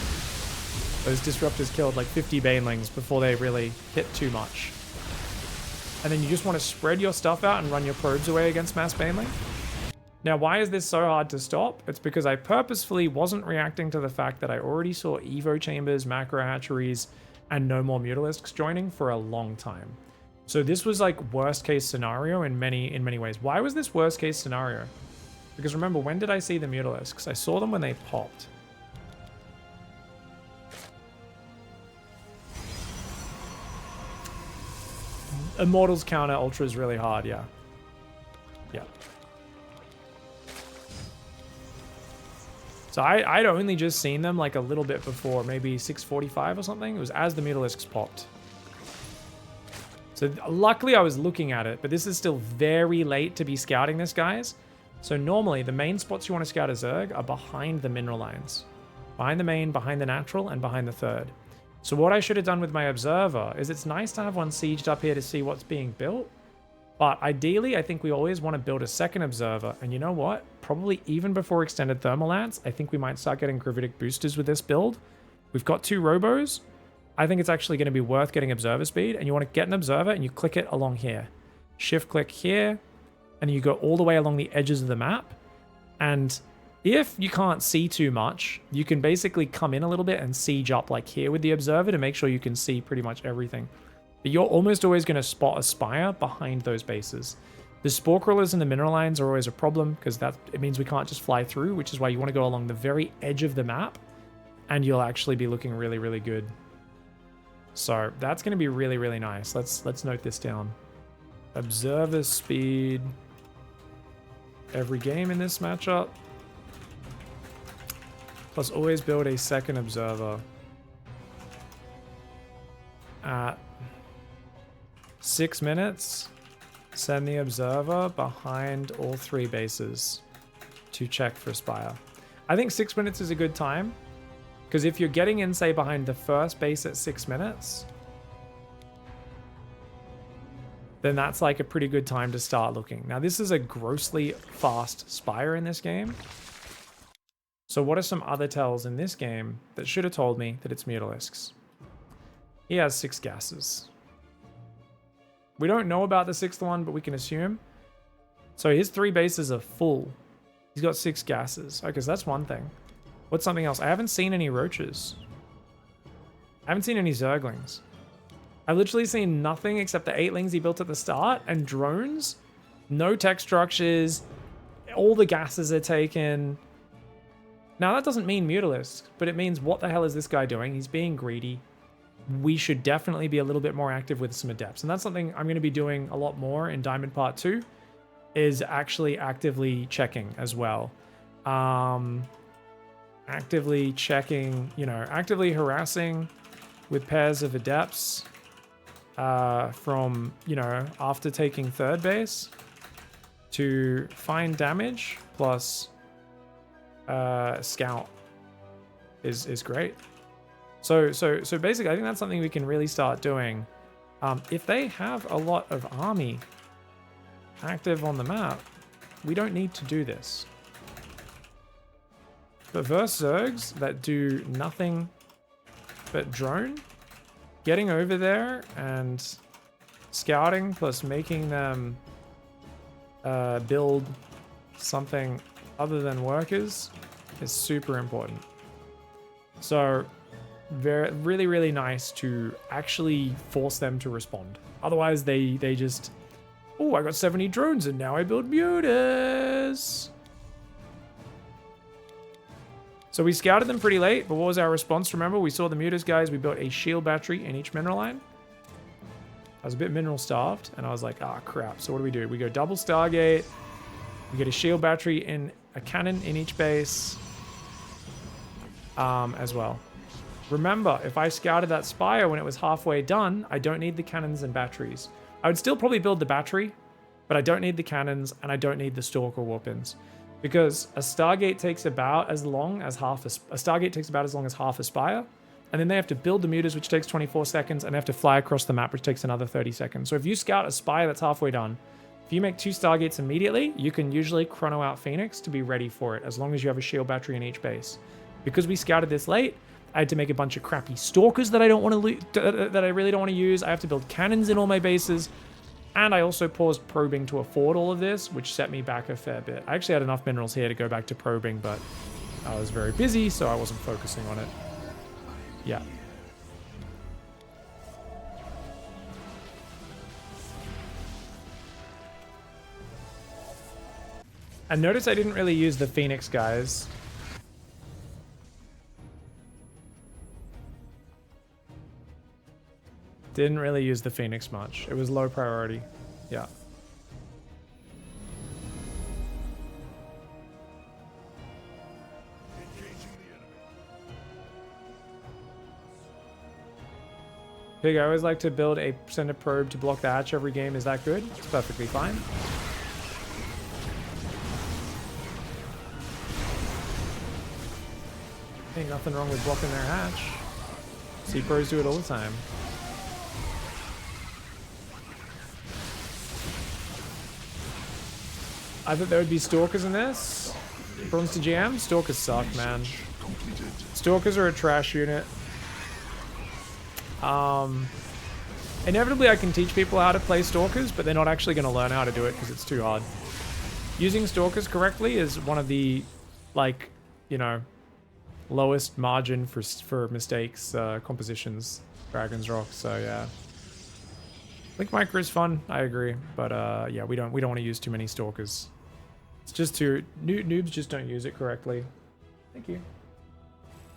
Those Disruptors killed like 50 Banelings before they really hit too much. And then you just want to spread your stuff out and run your probes away against mass Baneling. Now, why is this so hard to stop? It's because I purposefully wasn't reacting to the fact that I already saw Evo chambers, macro hatcheries, and no more Mutalisks joining for a long time. So this was like worst case scenario in many ways. Why was this worst case scenario? Because remember, when did I see the Mutalisks? I saw them when they popped. Immortals counter Ultra is really hard, yeah. Yeah. So I'd only just seen them like a little bit before, maybe 6:45 or something. It was as the Mutalisks popped. So luckily I was looking at it, but this is still very late to be scouting this, guys. So normally the main spots you want to scout a Zerg are behind the mineral lines. Behind the main, behind the natural, and behind the third. So what I should have done with my observer is it's nice to have one sieged up here to see what's being built. But ideally, I think we always want to build a second observer. And you know what? Probably even before extended thermal lance, I think we might start getting gravitic boosters with this build. We've got 2 robos. I think it's actually going to be worth getting observer speed. And you want to get an observer and you click it along here. Shift click here. And you go all the way along the edges of the map. And if you can't see too much, you can basically come in a little bit and siege up like here with the observer to make sure you can see pretty much everything. But you're almost always going to spot a spire behind those bases. The spore crawlers and the mineral lines are always a problem because it means we can't just fly through, which is why you want to go along the very edge of the map and you'll actually be looking really, really good. So that's going to be really, really nice. Let's note this down. Observer speed every game in this matchup. Plus always build a second observer at 6 minutes. Send the observer behind all 3 bases to check for spire. I think 6 minutes is a good time because if you're getting in, say, behind the first base at 6 minutes, then that's like a pretty good time to start looking. Now, this is a grossly fast spire in this game. So what are some other tells in this game that should have told me that it's Mutalisks? He has 6 gases. We don't know about the 6th one, but we can assume. So his 3 bases are full. He's got 6 gases. Okay, so that's one thing. What's something else? I haven't seen any roaches. I haven't seen any Zerglings. I've literally seen nothing except the 8lings he built at the start and drones. No tech structures. All the gases are taken. Now, that doesn't mean Mutalisks, but it means what the hell is this guy doing? He's being greedy. We should definitely be a little bit more active with some adepts. And that's something I'm going to be doing a lot more in Diamond Part 2, is actually actively checking as well. Actively checking, actively harassing with pairs of adepts from, after taking 3rd base to find damage plus scout is great. So basically, I think that's something we can really start doing. If they have a lot of army active on the map, we don't need to do this. But versus Zergs that do nothing but drone, getting over there and scouting plus making them build something other than workers is super important. So really, really nice to actually force them to respond. Otherwise, they just, oh, I got 70 drones and now I build mutas. So we scouted them pretty late, but what was our response? Remember, we saw the mutas, guys. We built a shield battery in each mineral line. I was a bit mineral starved, and I was like, ah, crap. So what do? We go double Stargate. We get a shield battery in a cannon in each base as well. Remember, if I scouted that spire when it was halfway done, I don't need the cannons and batteries. I would still probably build the battery, but I don't need the cannons and I don't need the Stalker Warpins. Because a Stargate takes about as long as half a spire, and then they have to build the mutas, which takes 24 seconds, and they have to fly across the map, which takes another 30 seconds. So if you scout a spire that's halfway done, if you make 2 Stargates immediately, you can usually chrono out Phoenix to be ready for it, as long as you have a shield battery in each base. Because we scouted this late, I had to make a bunch of crappy Stalkers that I really don't want to use. I have to build cannons in all my bases. And I also paused probing to afford all of this, which set me back a fair bit. I actually had enough minerals here to go back to probing, but I was very busy, so I wasn't focusing on it. Yeah. And notice I didn't really use the Phoenix, guys. Didn't really use the Phoenix much. It was low priority. Yeah. Pig, I always like to build send a probe to block the hatch every game. Is that good? It's perfectly fine. Ain't nothing wrong with blocking their hatch. See pros do it all the time. I thought there would be Stalkers in this. Bronze to GM? Stalkers suck, man. Stalkers are a trash unit. Inevitably I can teach people how to play Stalkers, but they're not actually going to learn how to do it because it's too hard. Using Stalkers correctly is one of the, like, you know, lowest margin for mistakes compositions, Dragon's Rock. So yeah, Link Micro is fun, I agree, but yeah, we don't want to use too many Stalkers. It's just too noobs just don't use it correctly. Thank you.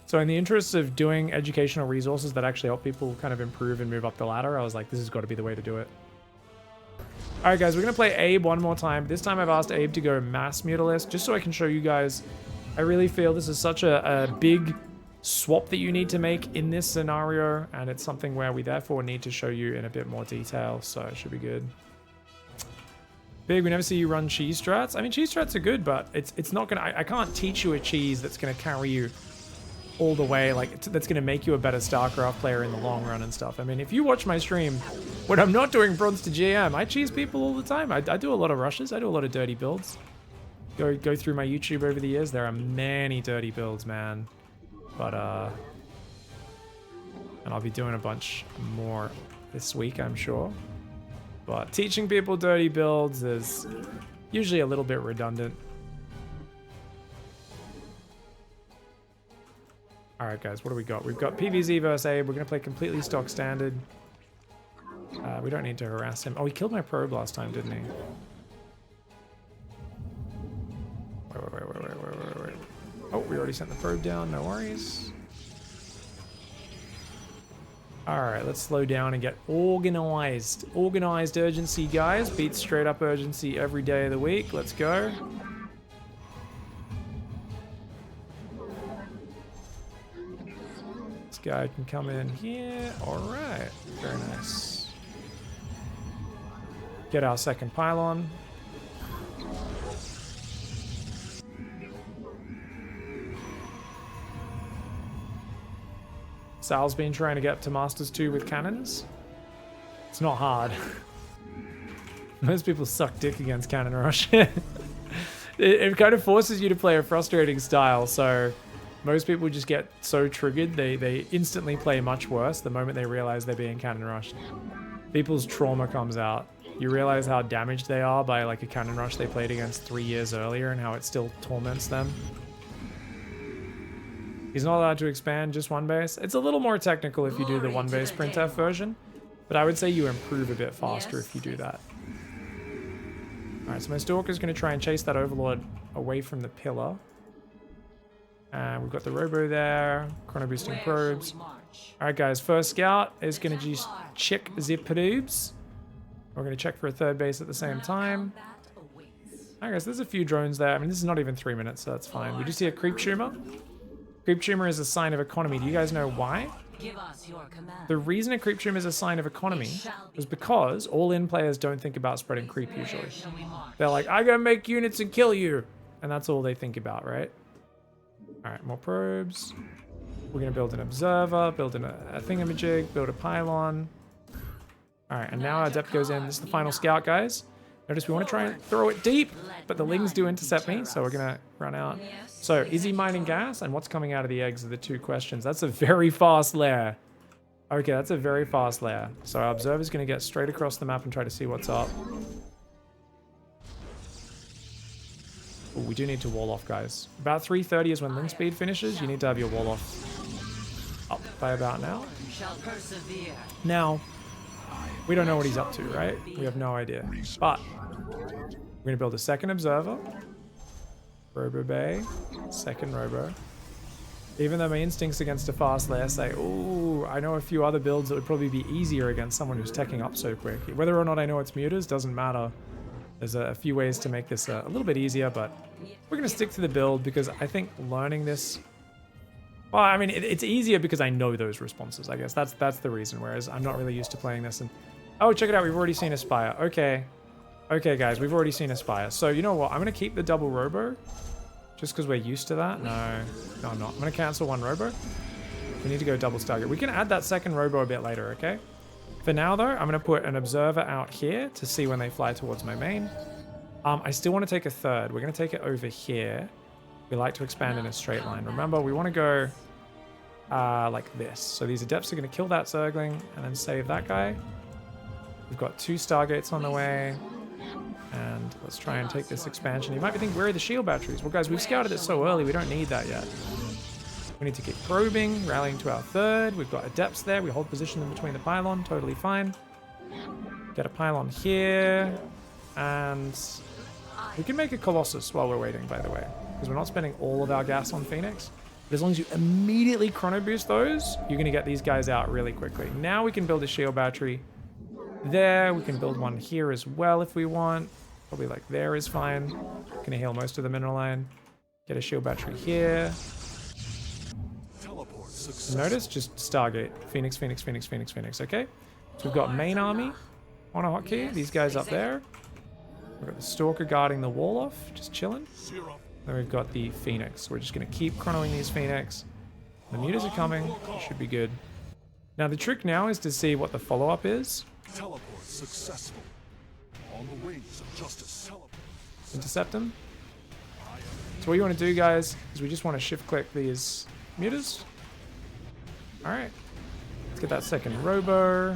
So in the interest of doing educational resources that actually help people kind of improve and move up the ladder, I was like, this has got to be the way to do it. All right, guys, we're gonna play Abe one more time. This time I've asked Abe to go Mass Mutalist just so I can show you guys. I really feel this is such a big swap that you need to make in this scenario, and it's something where we therefore need to show you in a bit more detail, so it should be good. Big, we never see you run cheese strats. I mean, cheese strats are good, but it's not gonna... I can't teach you a cheese that's gonna carry you all the way, like, that's gonna make you a better StarCraft player in the long run and stuff. I mean, if you watch my stream, when I'm not doing Bronze to GM, I cheese people all the time. I do a lot of rushes. I do a lot of dirty builds. Go through my YouTube over the years. There are many dirty builds, man. But, and I'll be doing a bunch more this week, I'm sure. But teaching people dirty builds is usually a little bit redundant. Alright, guys, what do we got? We've got PvZ versus Abe. We're going to play completely stock standard. We don't need to harass him. Oh, he killed my probe last time, didn't he? Wait. Oh, we already sent the probe down. No worries. Alright, let's slow down and get organized. Organized urgency, guys. Beats straight up urgency every day of the week. Let's go. This guy can come in here. Alright. Very nice. Get our second pylon. Sal's been trying to get to Masters 2 with cannons. It's not hard. Most people suck dick against Cannon Rush. it kind of forces you to play a frustrating style, so most people just get so triggered they instantly play much worse the moment they realize they're being Cannon Rushed. People's trauma comes out. You realize how damaged they are by like a Cannon Rush they played against 3 years earlier and how it still torments them. He's not allowed to expand just one base. It's a little more technical if you do the one base printf version, but I would say you improve a bit faster if you do that. Alright, so my Stalker's going to try and chase that Overlord away from the pillar. And we've got the Robo there, chrono boosting probes. Alright guys, first scout is going to just check the probes. We're going to check for a third base at the same time. Alright guys, there's a few drones there. I mean, this is not even 3 minutes, so that's fine. We just see a creep tumor. Creep tumor is a sign of economy. Do you guys know why? Give us your command. The reason a creep tumor is a sign of economy is because all-in players don't think about spreading creep usually. They're like, I gotta make units and kill you. And that's all they think about, right? Alright, more probes. We're gonna build an observer, build a thingamajig, build a pylon. Alright, and now our depth goes in. This is the final scout, guys. Notice we want to try and throw it deep, but the lings do intercept me, so we're gonna run out. So, is he mining gas? And what's coming out of the eggs are the two questions. That's a very fast lair. Okay, that's a very fast layer. So our observer's going to get straight across the map and try to see what's up. Ooh, we do need to wall off, guys. About 3:30 is when link speed finishes. You need to have your wall off up by about now. Shall persevere. Now, we don't know what he's up to, right? We have no idea. But we're going to build a second observer. Robo Bay. Second Robo. Even though my instincts against a fast layer say, ooh, I know a few other builds that would probably be easier against someone who's teching up so quick. Whether or not I know it's mutas doesn't matter. There's a few ways to make this a little bit easier, but we're going to stick to the build because I think learning this... Well, I mean, it's easier because I know those responses, I guess. That's the reason, whereas I'm not really used to playing this. And oh, check it out. We've already seen Aspire. Okay. Okay, guys, we've already seen Aspire. So, you know what? I'm going to keep the double Robo just because we're used to that. No, I'm not. I'm going to cancel one Robo. We need to go double Stargate. We can add that second Robo a bit later, okay? For now, though, I'm going to put an observer out here to see when they fly towards my main. I still want to take a third. We're going to take it over here. We like to expand in a straight line. Remember, we want to go like this. So these Adepts are going to kill that Zergling and then save that guy. We've got 2 Stargates on the way. And let's try and take this expansion. You might be thinking, where are the shield batteries? Well, guys, we've scouted it so early, we don't need that yet. We need to keep probing, rallying to our third. We've got Adepts there. We hold position in between the pylon. Totally fine. Get a pylon here. And we can make a Colossus while we're waiting, by the way. Because we're not spending all of our gas on Phoenix. But as long as you immediately chrono boost those, you're going to get these guys out really quickly. Now we can build a shield battery there. We can build one here as well if we want. Probably like there is fine. Gonna heal most of the mineral line. Get a shield battery here. Notice just Stargate. Phoenix, Phoenix, Phoenix, Phoenix, Phoenix. Okay. So we've got main army on a hotkey. These guys up there. We've got the Stalker guarding the wall off, just chilling. Then we've got the Phoenix. We're just gonna keep chronoing these Phoenix. The mutas are coming. It should be good. Now the trick now is to see what the follow-up is. Teleport successful. On the wings of justice. Intercept them. So what you want to do, guys, is we just want to shift-click these mutas. All right. Let's get that second Robo.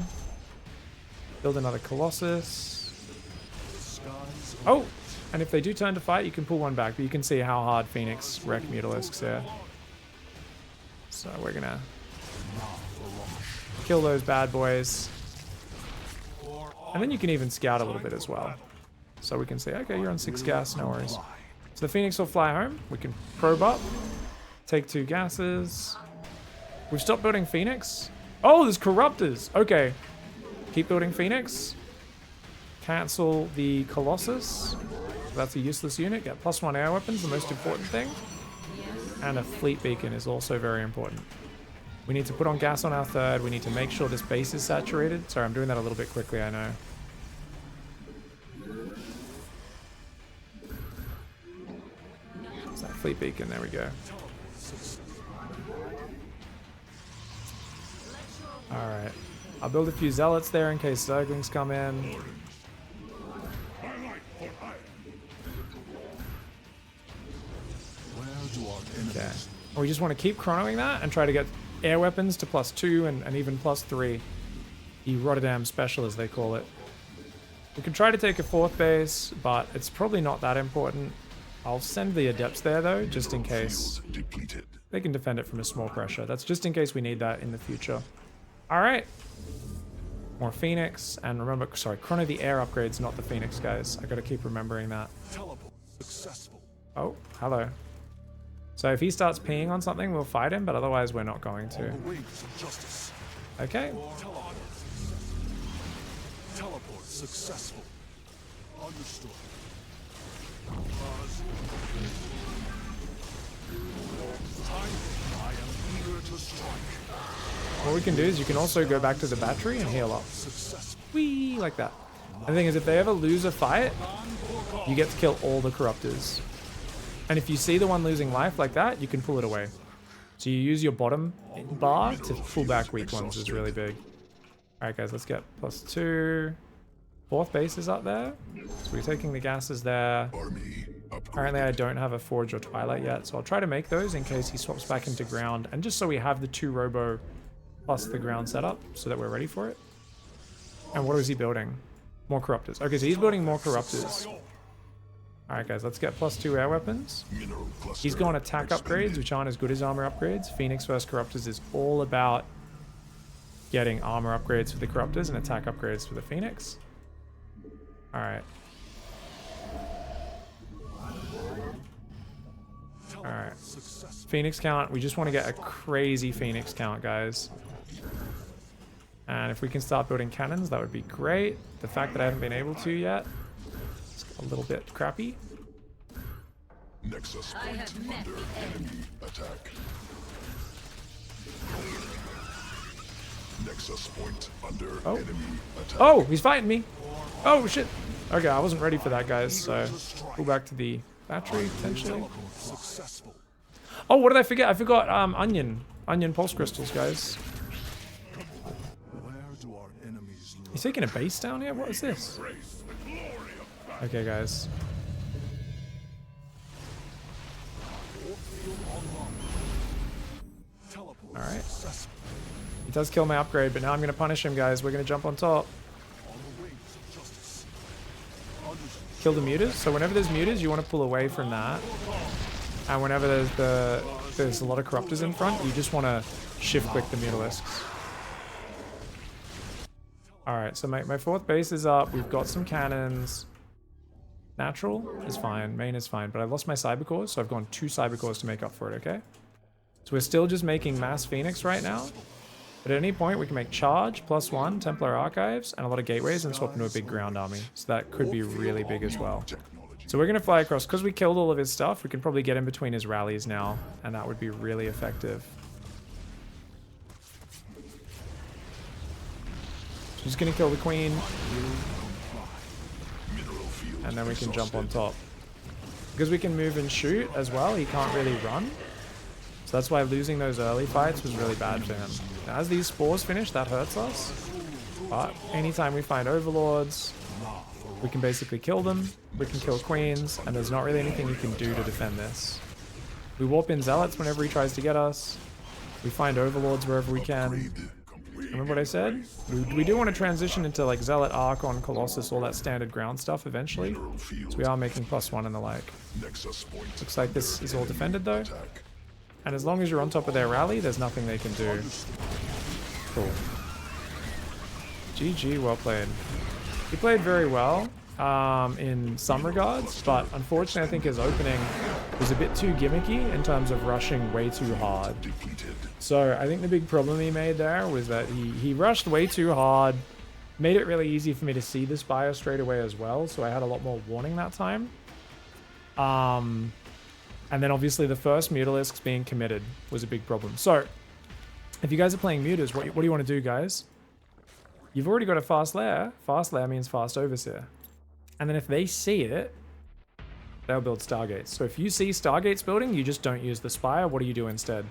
Build another Colossus. Oh! And if they do turn to fight, you can pull one back, but you can see how hard Phoenix wreck Mutalisks here. So we're gonna kill those bad boys. And then you can even scout a little bit as well. So we can say, okay, you're on 6 gas, no worries. So the Phoenix will fly home. We can probe up, take 2 gases. We've stopped building Phoenix. Oh, there's Corruptors. Okay. Keep building Phoenix. Cancel the Colossus. That's a useless unit. Get +1 air weapons, the most important thing. And a fleet beacon is also very important. We need to put on gas on our third. We need to make sure this base is saturated. Sorry, I'm doing that a little bit quickly, I know. It's that fleet beacon, there we go. Alright. I'll build a few zealots there in case Zerglings come in. Okay. We just want to keep chronoing that and try to get air weapons to +2 and even +3. The Rotterdam Special, as they call it. We can try to take a 4th base, but it's probably not that important. I'll send the Adepts there, though, just in case. They can defend it from a small pressure. That's just in case we need that in the future. All right. More Phoenix. And remember, sorry, chrono the air upgrades, not the Phoenix, guys. I got to keep remembering that. Oh, hello. So if he starts peeing on something, we'll fight him, but otherwise we're not going to. Okay. Teleport successful. Understood. I am eager to strike. What we can do is you can also go back to the battery and heal up. Whee! Like that. And the thing is, if they ever lose a fight, you get to kill all the Corruptors. And if you see the one losing life like that, you can pull it away. So you use your bottom bar to pull back weak ones is really big. Alright guys, let's get +2. 4th base is up there. So we're taking the gases there. Apparently I don't have a Forge or Twilight yet, so I'll try to make those in case he swaps back into ground. And just so we have the 2 Robo plus the ground setup so that we're ready for it. And what is he building? More corruptors. Okay, so he's building more corruptors. Alright guys, let's get +2 air weapons. He's going attack upgrades, which aren't as good as armor upgrades. Phoenix vs Corruptors is all about getting armor upgrades for the Corruptors and attack upgrades for the Phoenix. Alright. Alright. Phoenix count. We just want to get a crazy Phoenix count, guys. And if we can start building cannons, that would be great. The fact that I haven't been able to yet, it's a little bit crappy. Nexus point under enemy attack. Nexus point under enemy attack. Oh, he's fighting me. Oh, shit. Okay, I wasn't ready for that, guys. So, go back to the battery, potentially. Oh, what did I forget? I forgot onion pulse crystals, guys. He's taking a base down here? What is this? Okay, guys. Alright. He does kill my upgrade, but now I'm going to punish him, guys. We're going to jump on top. Kill the mutas. So whenever there's mutas, you want to pull away from that. And whenever there's a lot of corruptors in front, you just want to shift click the mutalisks. Alright, so my 4th base is up. We've got some cannons. Natural is fine. Main is fine. But I lost my cyber cores, so I've gone 2 cyber cores to make up for it, okay? So we're still just making mass Phoenix right now. But at any point, we can make charge, +1, Templar Archives, and a lot of gateways, and swap into a big ground army. So that could be really big as well. So we're going to fly across. Because we killed all of his stuff, we can probably get in between his rallies now. And that would be really effective. He's going to kill the queen. And then we can jump on top. Because we can move and shoot as well, he can't really run. So that's why losing those early fights was really bad for him. Now, as these spores finish, that hurts us. But anytime we find overlords, we can basically kill them. We can kill queens, and there's not really anything you can do to defend this. We warp in zealots whenever he tries to get us. We find overlords wherever we can. Remember what I said? We do want to transition into like Zealot, Archon, Colossus, all that standard ground stuff eventually. So we are making +1 and the like. Looks like this is all defended though. And as long as you're on top of their rally, there's nothing they can do. Cool. GG, well played. He played very well in some regards, but unfortunately I think his opening was a bit too gimmicky in terms of rushing way too hard. So I think the big problem he made there was that he rushed way too hard, made it really easy for me to see the Spire straight away as well, so I had a lot more warning that time. And then obviously the first Mutalisks being committed was a big problem. So if you guys are playing Mutas, what do you want to do, guys? You've already got a fast lair. Fast lair means fast overseer. And then if they see it, they'll build Stargates. So if you see Stargates building, you just don't use the Spire. What do you do instead?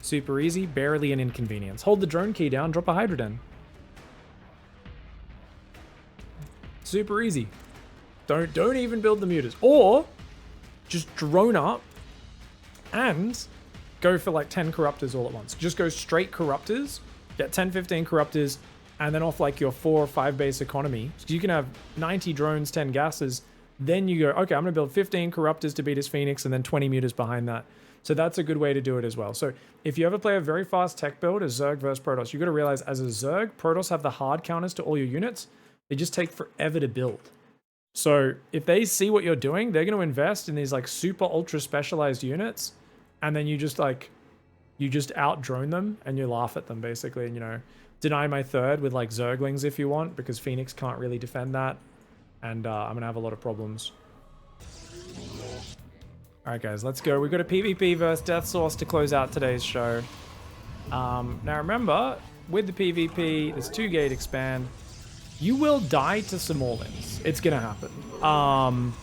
Super easy, barely an inconvenience. Hold the drone key down, drop a Hydroden. Super easy. Don't even build the Mutas. Or just drone up and go for like 10 Corruptors all at once. Just go straight Corruptors, get 10, 15 Corruptors, and then off like your 4 or 5 base economy. So you can have 90 drones, 10 gases. Then you go, okay, I'm going to build 15 Corruptors to beat his Phoenix and then 20 Mutas behind that. So that's a good way to do it as well. So if you ever play a very fast tech build, a Zerg versus Protoss, you got to realize as a Zerg, Protoss have the hard counters to all your units. They just take forever to build. So if they see what you're doing, they're going to invest in these like super ultra specialized units. And then you just out drone them and you laugh at them basically. And, you know, deny my third with like Zerglings if you want, because Phoenix can't really defend that. And I'm going to have a lot of problems. All right, guys, let's go. We've got a PvP versus Death Source to close out today's show. Now remember, with the PvP, there's 2 gate expand. You will die to Simorlings. It's going to happen.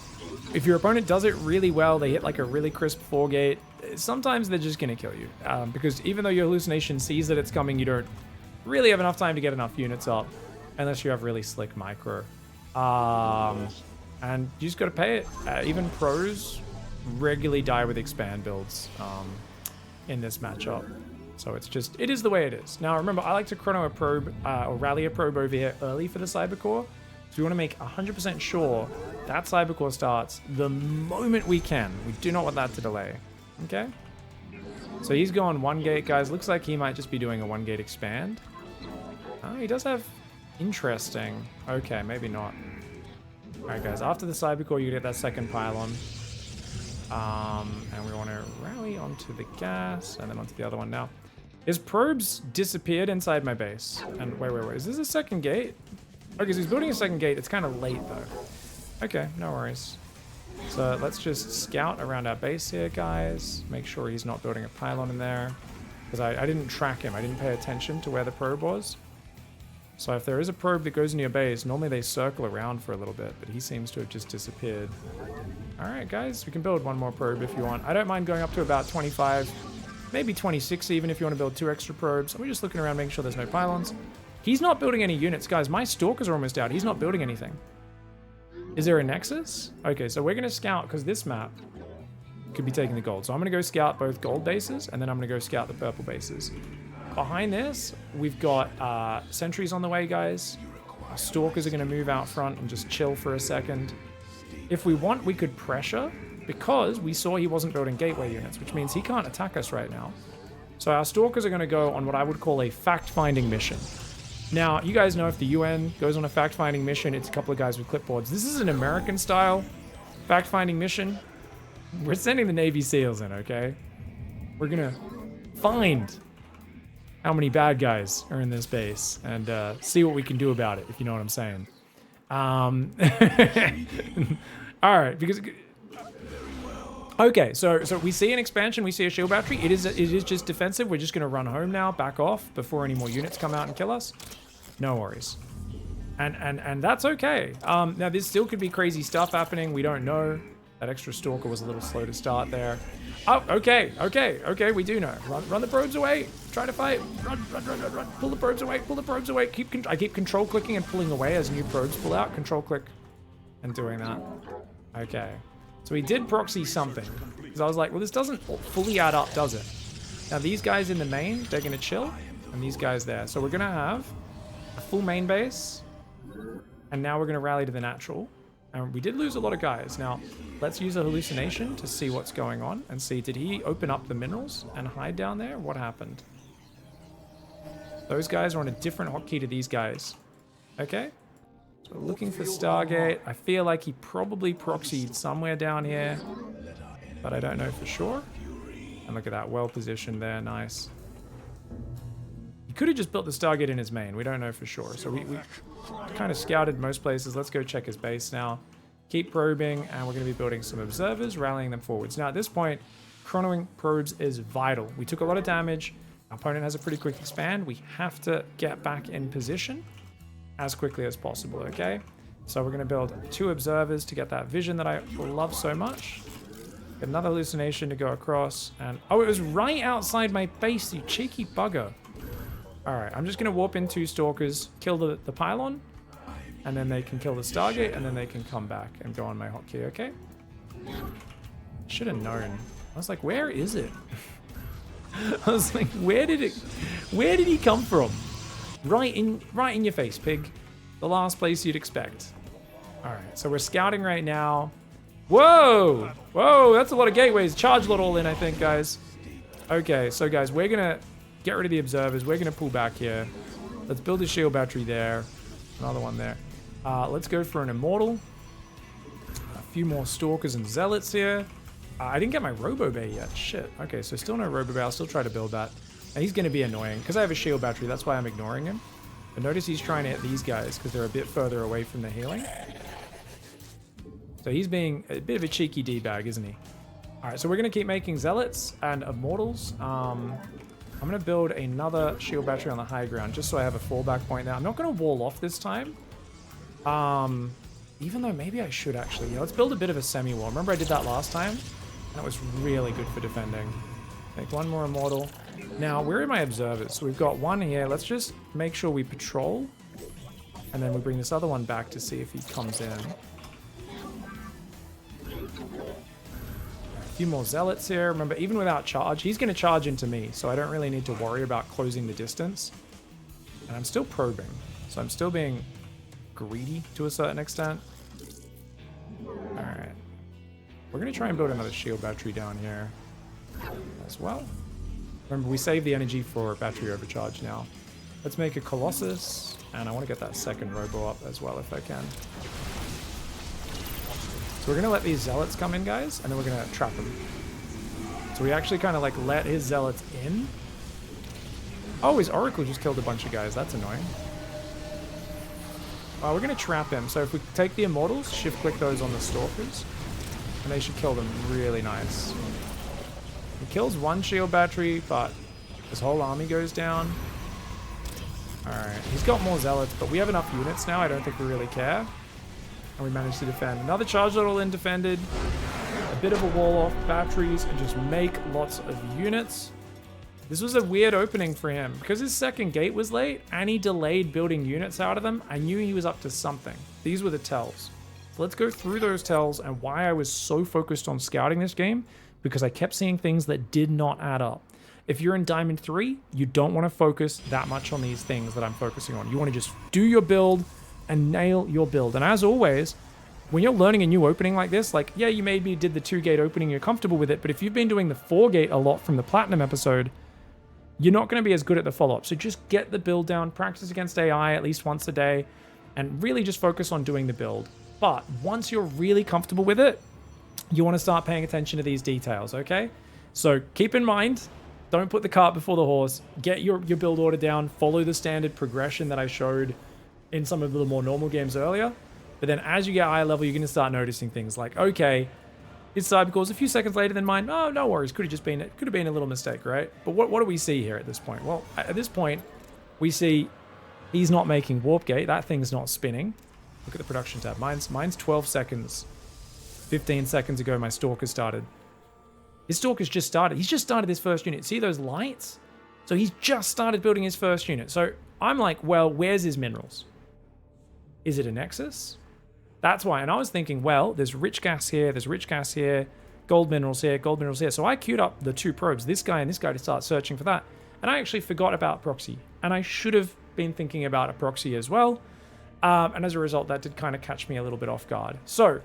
If your opponent does it really well, they hit like a really crisp 4 gate, sometimes they're just going to kill you. Because even though your hallucination sees that it's coming, you don't really have enough time to get enough units up unless you have really slick micro. And you just got to pay it. Even pros regularly die with expand builds in this matchup. So it's just, it is the way it is. Now remember, I like to chrono a probe or rally a probe over here early for the Cybercore. So we want to make 100% sure that Cybercore starts the moment we can. We do not want that to delay. Okay? So he's going 1 gate, guys. Looks like he might just be doing a 1 gate expand. Oh, he does have interesting. Okay, maybe not. Alright guys, after the Cybercore you get that second pylon. And we want to rally onto the gas and then onto the other one now. His probes disappeared inside my base. And wait. Is this a second gate? Okay, so he's building a second gate. It's kind of late though. Okay, no worries. So let's just scout around our base here, guys. Make sure he's not building a pylon in there. Because I didn't track him. I didn't pay attention to where the probe was. So if there is a probe that goes in your base, normally they circle around for a little bit, but he seems to have just disappeared. Alright guys, we can build 1 more probe if you want. I don't mind going up to about 25, maybe 26 even if you want to build 2 extra probes. We're just looking around making sure there's no pylons. He's not building any units. Guys, my stalkers are almost out. He's not building anything. Is there a nexus? Okay, so we're going to scout because this map could be taking the gold. So I'm going to go scout both gold bases and then I'm going to go scout the purple bases. Behind this, we've got sentries on the way, guys. Our stalkers are going to move out front and just chill for a second. If we want, we could pressure because we saw he wasn't building gateway units, which means he can't attack us right now. So our stalkers are going to go on what I would call a fact-finding mission. Now, you guys know if the UN goes on a fact-finding mission, it's a couple of guys with clipboards. This is an American-style fact-finding mission. We're sending the Navy SEALs in, okay? We're going to find how many bad guys are in this base and see what we can do about it, if you know what I'm saying. All right, because... Okay, so we see an expansion, we see a shield battery. It is just defensive. We're just going to run home now, back off before any more units come out and kill us. No worries. And that's okay. Now, this still could be crazy stuff happening. We don't know. That extra stalker was a little slow to start there. Oh, okay, we do know. Run the probes away. Try to fight. Run. Pull the probes away, I keep control clicking and pulling away as new probes pull out. Control click and doing that. Okay. So he did proxy something. Because I was like, well, this doesn't fully add up, does it? Now, these guys in the main, they're going to chill. And these guys there. So we're going to have a full main base. And now we're going to rally to the natural. And we did lose a lot of guys. Now, let's use a hallucination to see what's going on. And see, did he open up the minerals and hide down there? What happened? Those guys are on a different hotkey to these guys. Okay. So looking for Stargate. I feel like he probably proxied somewhere down here. But I don't know for sure. And look at that. Well positioned there. Nice. He could have just built the Stargate in his main. We don't know for sure. So we kind of scouted most places. Let's go check his base now. Keep probing, and we're going to be building some observers, rallying them forwards. Now, at this point, chronoing probes is vital. We took a lot of damage. Our opponent has a pretty quick expand. We have to get back in position as quickly as possible, okay? So we're going to build 2 observers to get that vision that I love so much. Get another hallucination to go across, and... Oh, it was right outside my base, you cheeky bugger. Alright, I'm just going to warp in 2 stalkers, kill the pylon, and then they can kill the Stargate, and then they can come back and go on my hotkey, okay? Should have known. I was like, where is it? I was like, where did he come from? Right in your face, pig. The last place you'd expect. Alright, so we're scouting right now. Whoa! Whoa, that's a lot of gateways. Charge lot all in, I think, guys. Okay, so guys, we're going to get rid of the observers. We're going to pull back here. Let's build a shield battery there. Another one there. Let's go for an immortal. A few more stalkers and zealots here. I didn't get my Robo Bay yet. Shit. Okay, so still no Robo Bay. I'll still try to build that. And he's going to be annoying because I have a shield battery. That's why I'm ignoring him. But notice he's trying to hit these guys because they're a bit further away from the healing. So he's being a bit of a cheeky D-bag, isn't he? All right, so we're going to keep making zealots and immortals. I'm going to build another shield battery on the high ground just so I have a fallback point there. I'm not going to wall off this time. Even though maybe I should actually. Yeah, let's build a bit of a semi-wall. Remember I did that last time? That was really good for defending. Make 1 more immortal. Now, where are my observers? So we've got 1 here. Let's just make sure we patrol. And then we bring this other one back to see if he comes in. few more zealots here. Remember, even without charge, he's going to charge into me, so I don't really need to worry about closing the distance. And I'm still probing, so I'm still being greedy to a certain extent. Alright. We're going to try and build another shield battery down here as well. Remember, we save the energy for battery overcharge now. Let's make a Colossus, and I want to get that second Robo up as well if I can. So we're going to let these Zealots come in, guys, and then we're going to trap them. So we actually kind of like let his Zealots in. Oh, his Oracle just killed a bunch of guys. That's annoying. We're going to trap him. So if we take the Immortals, shift click those on the Stalkers, and they should kill them really nice. He kills one shield battery, but his whole army goes down. Alright, he's got more Zealots, but we have enough units now. I don't think we really care. And we managed to defend. Another charge all in defended. A bit of a wall off batteries and just make lots of units. This was a weird opening for him. Because his second gate was late and he delayed building units out of them, I knew he was up to something. These were the tells. So let's go through those tells and why I was so focused on scouting this game, because I kept seeing things that did not add up. If you're in Diamond 3, you don't want to focus that much on these things that I'm focusing on. You want to just do your build and nail your build. And as always, when you're learning a new opening like this, like, yeah, you maybe did the 2-gate opening, you're comfortable with it, but if you've been doing the 4-gate a lot from the Platinum episode, you're not going to be as good at the follow-up. So just get the build down, practice against AI at least once a day, and really just focus on doing the build. But once you're really comfortable with it, you want to start paying attention to these details, okay? So keep in mind, don't put the cart before the horse. Get your build order down. Follow the standard progression that I showed in some of the more normal games earlier. But then as you get higher level, you're going to start noticing things like, okay, his side goes a few seconds later than mine. Oh, no worries. Could have been a little mistake, right? But what do we see here at this point? Well, at this point, we see he's not making warp gate. That thing's not spinning. Look at the production tab. Mine's 12 seconds. 15 seconds ago, my Stalker started. His Stalker's just started. He's just started his first unit. See those lights? So he's just started building his first unit. So I'm like, well, where's his minerals? Is it a Nexus? That's why. And I was thinking, well, there's rich gas here, there's rich gas here, gold minerals here, gold minerals here. So I queued up the 2 probes, this guy and this guy, to start searching for that. And I actually forgot about proxy. And I should have been thinking about a proxy as well. And as a result, that did kind of catch me a little bit off guard. So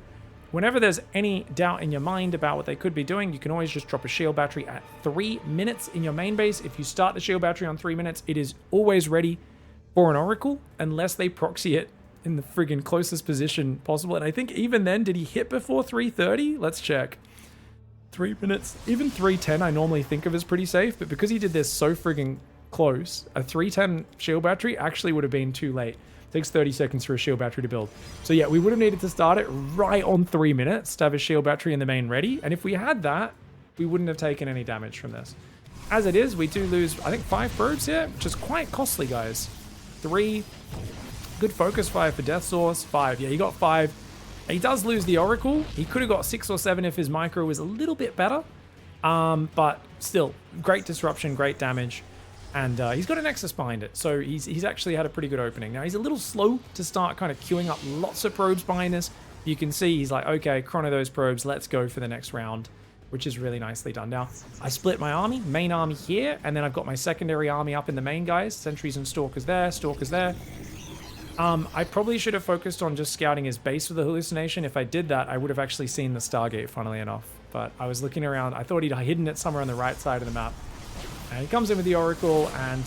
whenever there's any doubt in your mind about what they could be doing, you can always just drop a shield battery at 3 minutes in your main base. If you start the shield battery on 3 minutes, it is always ready for an Oracle, unless they proxy it in the friggin' closest position possible. And I think even then, did he hit before 3:30? Let's check. 3 minutes. Even 3:10 I normally think of as pretty safe, but because he did this so friggin' close, a 3:10 shield battery actually would have been too late. It takes 30 seconds for a shield battery to build. So yeah, we would have needed to start it right on 3 minutes to have a shield battery in the main ready. And if we had that, we wouldn't have taken any damage from this. As it is, we do lose, I think, 5 probes here, which is quite costly, guys. 3. Good focus fire for Death Source. 5. Yeah, he got 5. He does lose the Oracle. He could have got 6 or 7 if his micro was a little bit better. But still, great disruption, great damage. And he's got a Nexus behind it. So he's actually had a pretty good opening. Now, he's a little slow to start kind of queuing up lots of probes behind this. You can see he's like, okay, chrono those probes. Let's go for the next round, which is really nicely done. Now, I split my army, main army here, and then I've got my secondary army up in the main, guys. Sentries and Stalkers there, Stalkers there. I probably should have focused on just scouting his base with the hallucination. If I did that, I would have actually seen the Stargate, funnily enough. But I was looking around. I thought he'd hidden it somewhere on the right side of the map. And he comes in with the Oracle and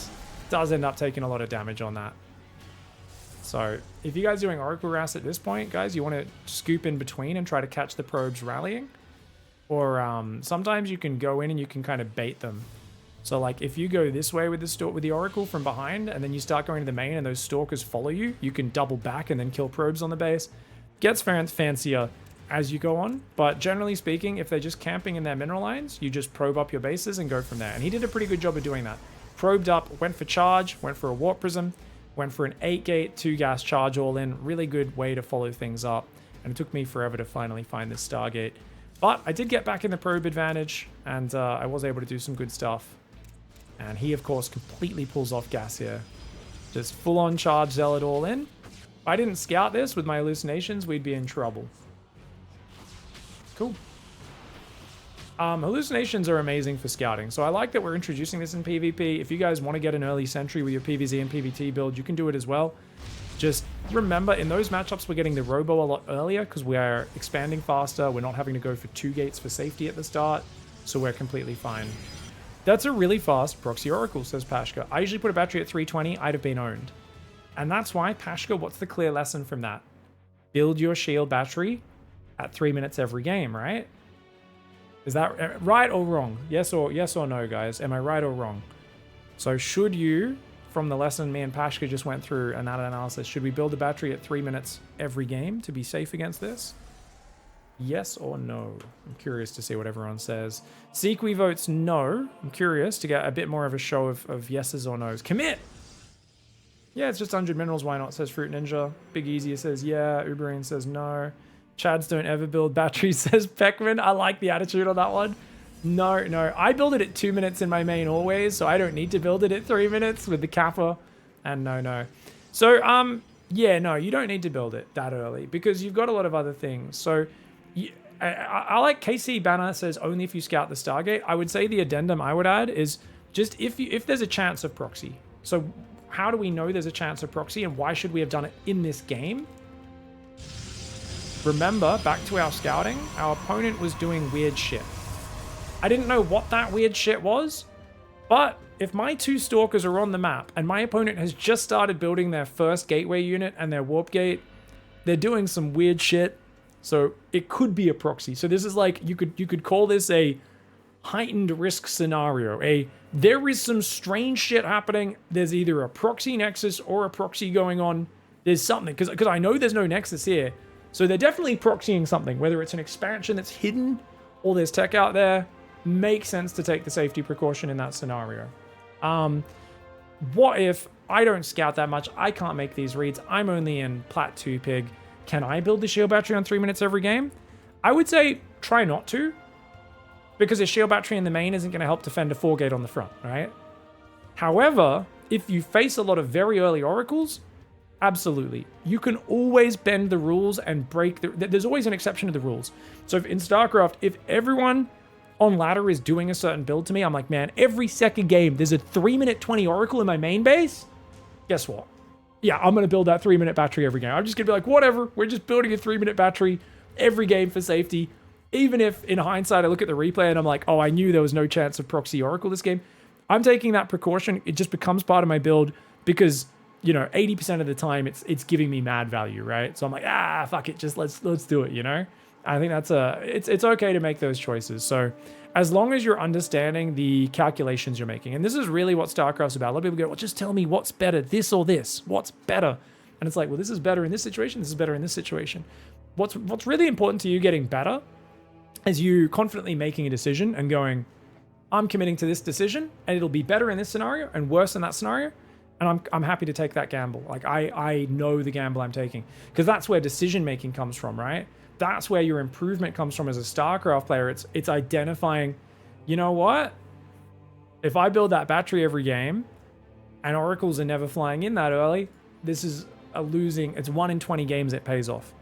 does end up taking a lot of damage on that. So if you guys are doing Oracle Ras at this point, guys, you want to scoop in between and try to catch the probes rallying. Or sometimes you can go in and you can kind of bait them. So like if you go this way with the Oracle from behind and then you start going to the main and those Stalkers follow you, you can double back and then kill probes on the base. Gets fancier as you go on, but generally speaking, if they're just camping in their mineral lines, you just probe up your bases and go from there. And he did a pretty good job of doing that. Probed up, went for charge, went for a warp prism, went for an 8-gate, 2-gas charge all in. Really good way to follow things up. And it took me forever to finally find this Stargate. But I did get back in the probe advantage, and I was able to do some good stuff. And he, of course, completely pulls off gas here. Just full-on charge zealot all in. If I didn't scout this with my hallucinations, we'd be in trouble. Cool. Hallucinations are amazing for scouting, so I like that we're introducing this in PvP. If you guys want to get an early sentry with your PvZ and PvT build, you can do it as well. Just remember, in those matchups, we're getting the robo a lot earlier because we are expanding faster. We're not having to go for 2 gates for safety at the start, so we're completely fine. That's a really fast proxy oracle, says Pashka. I usually put a battery at 320. I'd have been owned. And that's why, Pashka, what's the clear lesson from that? Build your shield battery at 3 minutes every game, right? Is that right or wrong? Yes or no, guys? Am I right or wrong? So should you, from the lesson me and Pashka just went through and that analysis, should we build the battery at 3 minutes every game to be safe against this? Yes or no? I'm curious to see what everyone says. Sequi votes no. I'm curious to get a bit more of a show of yeses or nos. Commit! Yeah, it's just 100 minerals, why not, says Fruit Ninja. Big Easier says yeah. Uberine says no. Chads don't ever build batteries, says Peckman. I like the attitude on that one. No. I build it at 2 minutes in my main always, so I don't need to build it at 3 minutes with the Kappa. And no. So, yeah, no, you don't need to build it that early because you've got a lot of other things. So, I like KC Banner says only if you scout the Stargate. I would say the addendum I would add is just if there's a chance of proxy. So, how do we know there's a chance of proxy and why should we have done it in this game? Remember, back to our scouting, our opponent was doing weird shit. I didn't know what that weird shit was, but if my 2 stalkers are on the map and my opponent has just started building their first gateway unit and their warp gate, they're doing some weird shit. So it could be a proxy. So this is like, you could call this a heightened risk scenario. There is some strange shit happening. There's either a proxy nexus or a proxy going on. There's something, because I know there's no nexus here. So they're definitely proxying something, whether it's an expansion that's hidden or there's tech out there. Makes sense to take the safety precaution in that scenario. What if I don't scout that much? I can't make these reads. I'm only in Plat 2 Pig. Can I build the shield battery on 3 minutes every game? I would say try not to, because a shield battery in the main isn't going to help defend a 4 gate on the front, right? However, if you face a lot of very early oracles, absolutely. You can always bend the rules and break there's always an exception to the rules. So in StarCraft, if everyone on ladder is doing a certain build to me, I'm like, man, every second game, there's a 3-minute 20 oracle in my main base. Guess what? Yeah, I'm going to build that 3-minute battery every game. I'm just going to be like, whatever. We're just building a 3-minute battery every game for safety. Even if in hindsight, I look at the replay and I'm like, oh, I knew there was no chance of proxy oracle this game. I'm taking that precaution. It just becomes part of my build because, you know, 80% of the time it's giving me mad value, right? So I'm like, fuck it, just let's do it, you know? I think that's it's okay to make those choices. So as long as you're understanding the calculations you're making, and this is really what StarCraft's about. A lot of people go, well, just tell me what's better, this or this. What's better? And it's like, well, this is better in this situation. This is better in this situation. What's really important to you getting better is you confidently making a decision and going, I'm committing to this decision and it'll be better in this scenario and worse in that scenario. And I'm happy to take that gamble. Like I know the gamble I'm taking because that's where decision making comes from, right? That's where your improvement comes from as a StarCraft player. It's identifying, you know what? If I build that battery every game and oracles are never flying in that early, this is a losing. It's 1 in 20 games it pays off.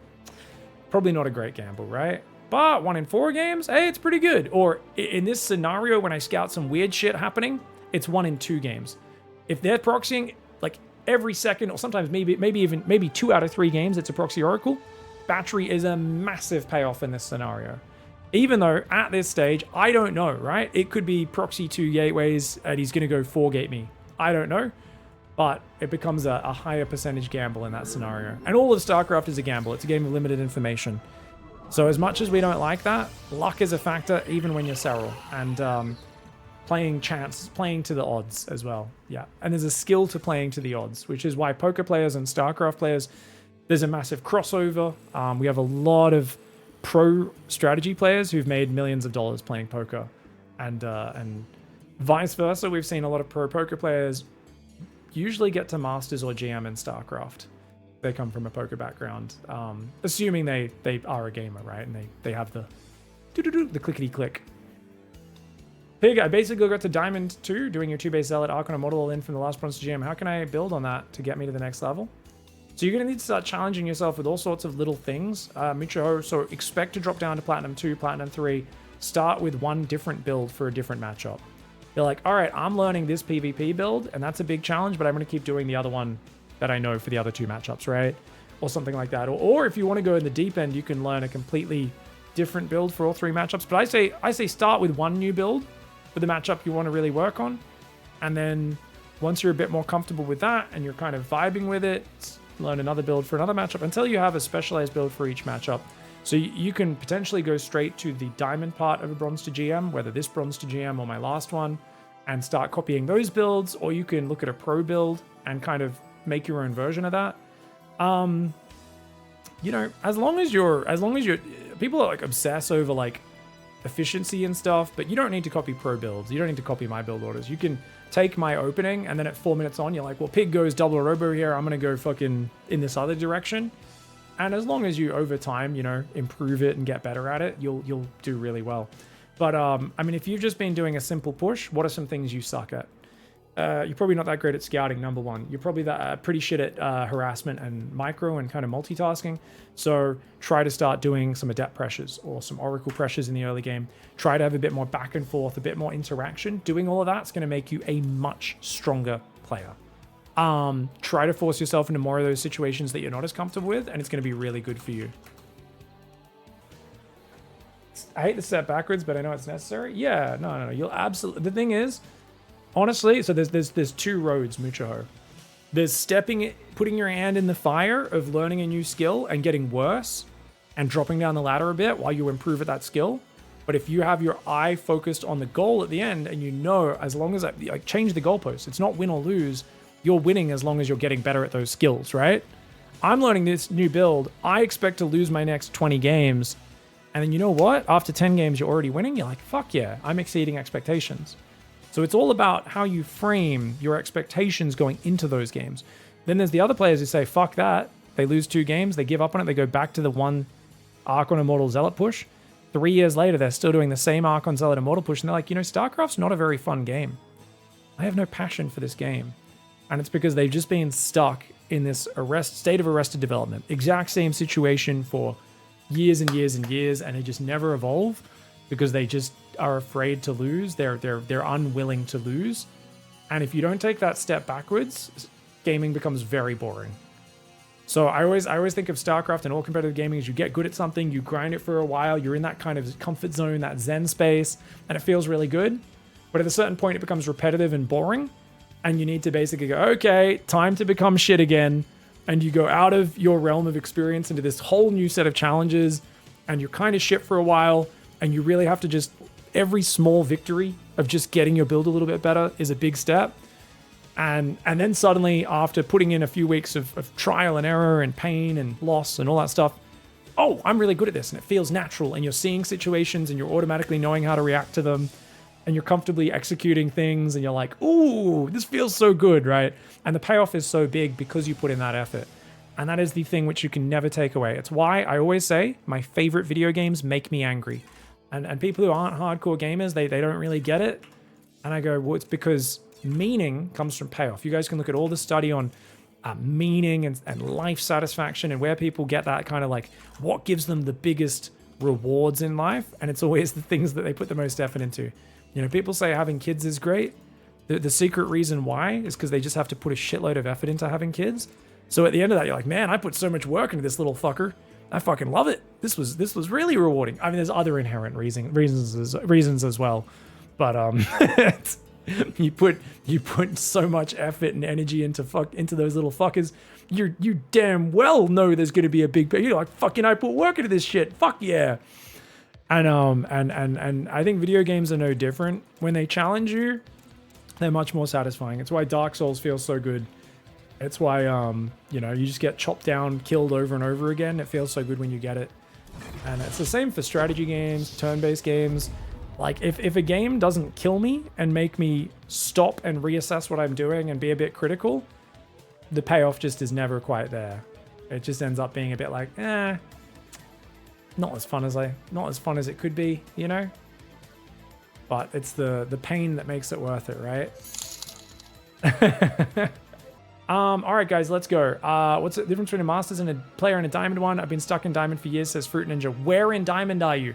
Probably not a great gamble, right? But 1 in 4 games, hey, it's pretty good. Or in this scenario, when I scout some weird shit happening, it's 1 in 2 games. If they're proxying like every second, or sometimes maybe 2 out of 3 games, it's a proxy oracle. Battery is a massive payoff in this scenario. Even though at this stage, I don't know, right? It could be proxy 2 gateways and he's going to go 4 gate me. I don't know. But it becomes a higher percentage gamble in that scenario. And all of StarCraft is a gamble. It's a game of limited information. So as much as we don't like that, luck is a factor even when you're Serral. And playing to the odds as well. Yeah. And there's a skill to playing to the odds, which is why poker players and StarCraft players, there's a massive crossover. We have a lot of pro strategy players who've made millions of dollars playing poker. And vice versa, we've seen a lot of pro poker players usually get to Masters or GM in StarCraft. They come from a poker background, assuming they are a gamer, right? And they have the clickety-click. Pig, I basically got to Diamond 2, doing your 2-base Zealot Archon and model in from the last Bronze GM. How can I build on that to get me to the next level? So you're going to need to start challenging yourself with all sorts of little things. Micho, so expect to drop down to Platinum 2, Platinum 3 start with one different build for a different matchup. They're like, all right, I'm learning this PvP build, and that's a big challenge, but I'm going to keep doing the other one that I know for the other two matchups, right? Or something like that. Or if you want to go in the deep end, you can learn a completely different build for all three matchups. But I say start with one new build for the matchup you want to really work on. And then once you're a bit more comfortable with that and you're kind of vibing with it, learn another build for another matchup until you have a specialized build for each matchup. So you can potentially go straight to the diamond part of a bronze to GM, whether this bronze to GM or my last one, and start copying those builds, or you can look at a pro build and kind of make your own version of that. You know, as long as you're people are like obsess over like efficiency and stuff, but you don't need to copy pro builds. You don't need to copy my build orders. You can take my opening and then at 4 minutes on, you're like, well, Pig goes double robo here. I'm going to go fucking in this other direction. And as long as you over time, you know, improve it and get better at it, you'll do really well. But I mean, if you've just been doing a simple push, what are some things you suck at? You're probably not that great at scouting, number one. You're probably pretty shit at harassment and micro and kind of multitasking. So try to start doing some adept pressures or some oracle pressures in the early game. Try to have a bit more back and forth, a bit more interaction. Doing all of that's going to make you a much stronger player. Try to force yourself into more of those situations that you're not as comfortable with, and it's going to be really good for you. I hate to step backwards, but I know it's necessary. Yeah, no. You'll absolutely... The thing is, honestly, so there's two roads, Mucho. There's putting your hand in the fire of learning a new skill and getting worse and dropping down the ladder a bit while you improve at that skill. But if you have your eye focused on the goal at the end and you know, as long as I change the goalpost, it's not win or lose. You're winning as long as you're getting better at those skills, right? I'm learning this new build. I expect to lose my next 20 games. And then you know what? After 10 games, you're already winning. You're like, fuck yeah, I'm exceeding expectations. So it's all about how you frame your expectations going into those games. Then there's the other players who say, fuck that. They lose 2 games. They give up on it. They go back to the one Archon Immortal Zealot push. 3 years later, they're still doing the same Archon Zealot Immortal push. And they're like, you know, StarCraft's not a very fun game. I have no passion for this game. And it's because they've just been stuck in this state of arrested development. Exact same situation for years and years and years. And they just never evolve because they just are afraid to lose. They're unwilling to lose. And if you don't take that step backwards, gaming becomes very boring. So I always think of StarCraft and all competitive gaming as you get good at something, you grind it for a while, you're in that kind of comfort zone, that zen space, and it feels really good. But at a certain point, it becomes repetitive and boring. And you need to basically go, okay, time to become shit again. And you go out of your realm of experience into this whole new set of challenges. And you're kind of shit for a while. And you really have to just, every small victory of just getting your build a little bit better is a big step. And then suddenly, after putting in a few weeks of trial and error and pain and loss and all that stuff, oh, I'm really good at this. And it feels natural. And you're seeing situations and you're automatically knowing how to react to them. And you're comfortably executing things and you're like, ooh, this feels so good, right? And the payoff is so big because you put in that effort. And that is the thing which you can never take away. It's why I always say my favorite video games make me angry. And people who aren't hardcore gamers, they don't really get it. And I go, well, it's because meaning comes from payoff. You guys can look at all the study on meaning and life satisfaction and where people get that kind of like what gives them the biggest rewards in life. And it's always the things that they put the most effort into. You know, people say having kids is great. The secret reason why is because they just have to put a shitload of effort into having kids. So at the end of that, you're like, man, I put so much work into this little fucker. I fucking love it. This was really rewarding. I mean, there's other inherent reasons as well, but you put so much effort and energy into those little fuckers. You damn well know there's gonna be a big. You're like, fucking, I put work into this shit. Fuck yeah. And I think video games are no different. When they challenge you, they're much more satisfying. It's why Dark Souls feels so good. It's why you know, you just get chopped down, killed over and over again. It feels so good when you get it. And it's the same for strategy games, turn-based games. Like if a game doesn't kill me and make me stop and reassess what I'm doing and be a bit critical, the payoff just is never quite there. It just ends up being a bit like, not as fun as it could be, you know? But it's the pain that makes it worth it, right? All right, guys, let's go. What's the difference between a Masters and a player and a Diamond one? I've been stuck in Diamond for years, says Fruit Ninja. Where in Diamond are you?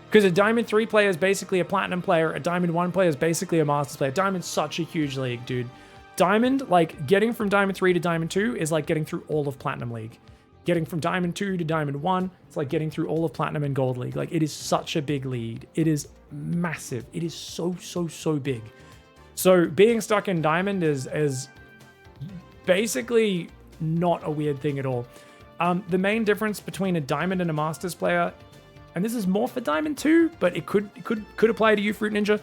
Because a Diamond 3 player is basically a Platinum player. A Diamond 1 player is basically a Masters player. Diamond's such a huge league, dude. Diamond, like, getting from Diamond 3 to Diamond 2 is like getting through all of Platinum League. Getting from Diamond 2 to Diamond 1, it's like getting through all of Platinum and Gold League. Like, it is such a big lead. It is massive. It is so, so, so big. So being stuck in Diamond is basically not a weird thing at all. The main difference between a Diamond and a Masters player, and this is more for Diamond 2, but it could apply to you, Fruit Ninja,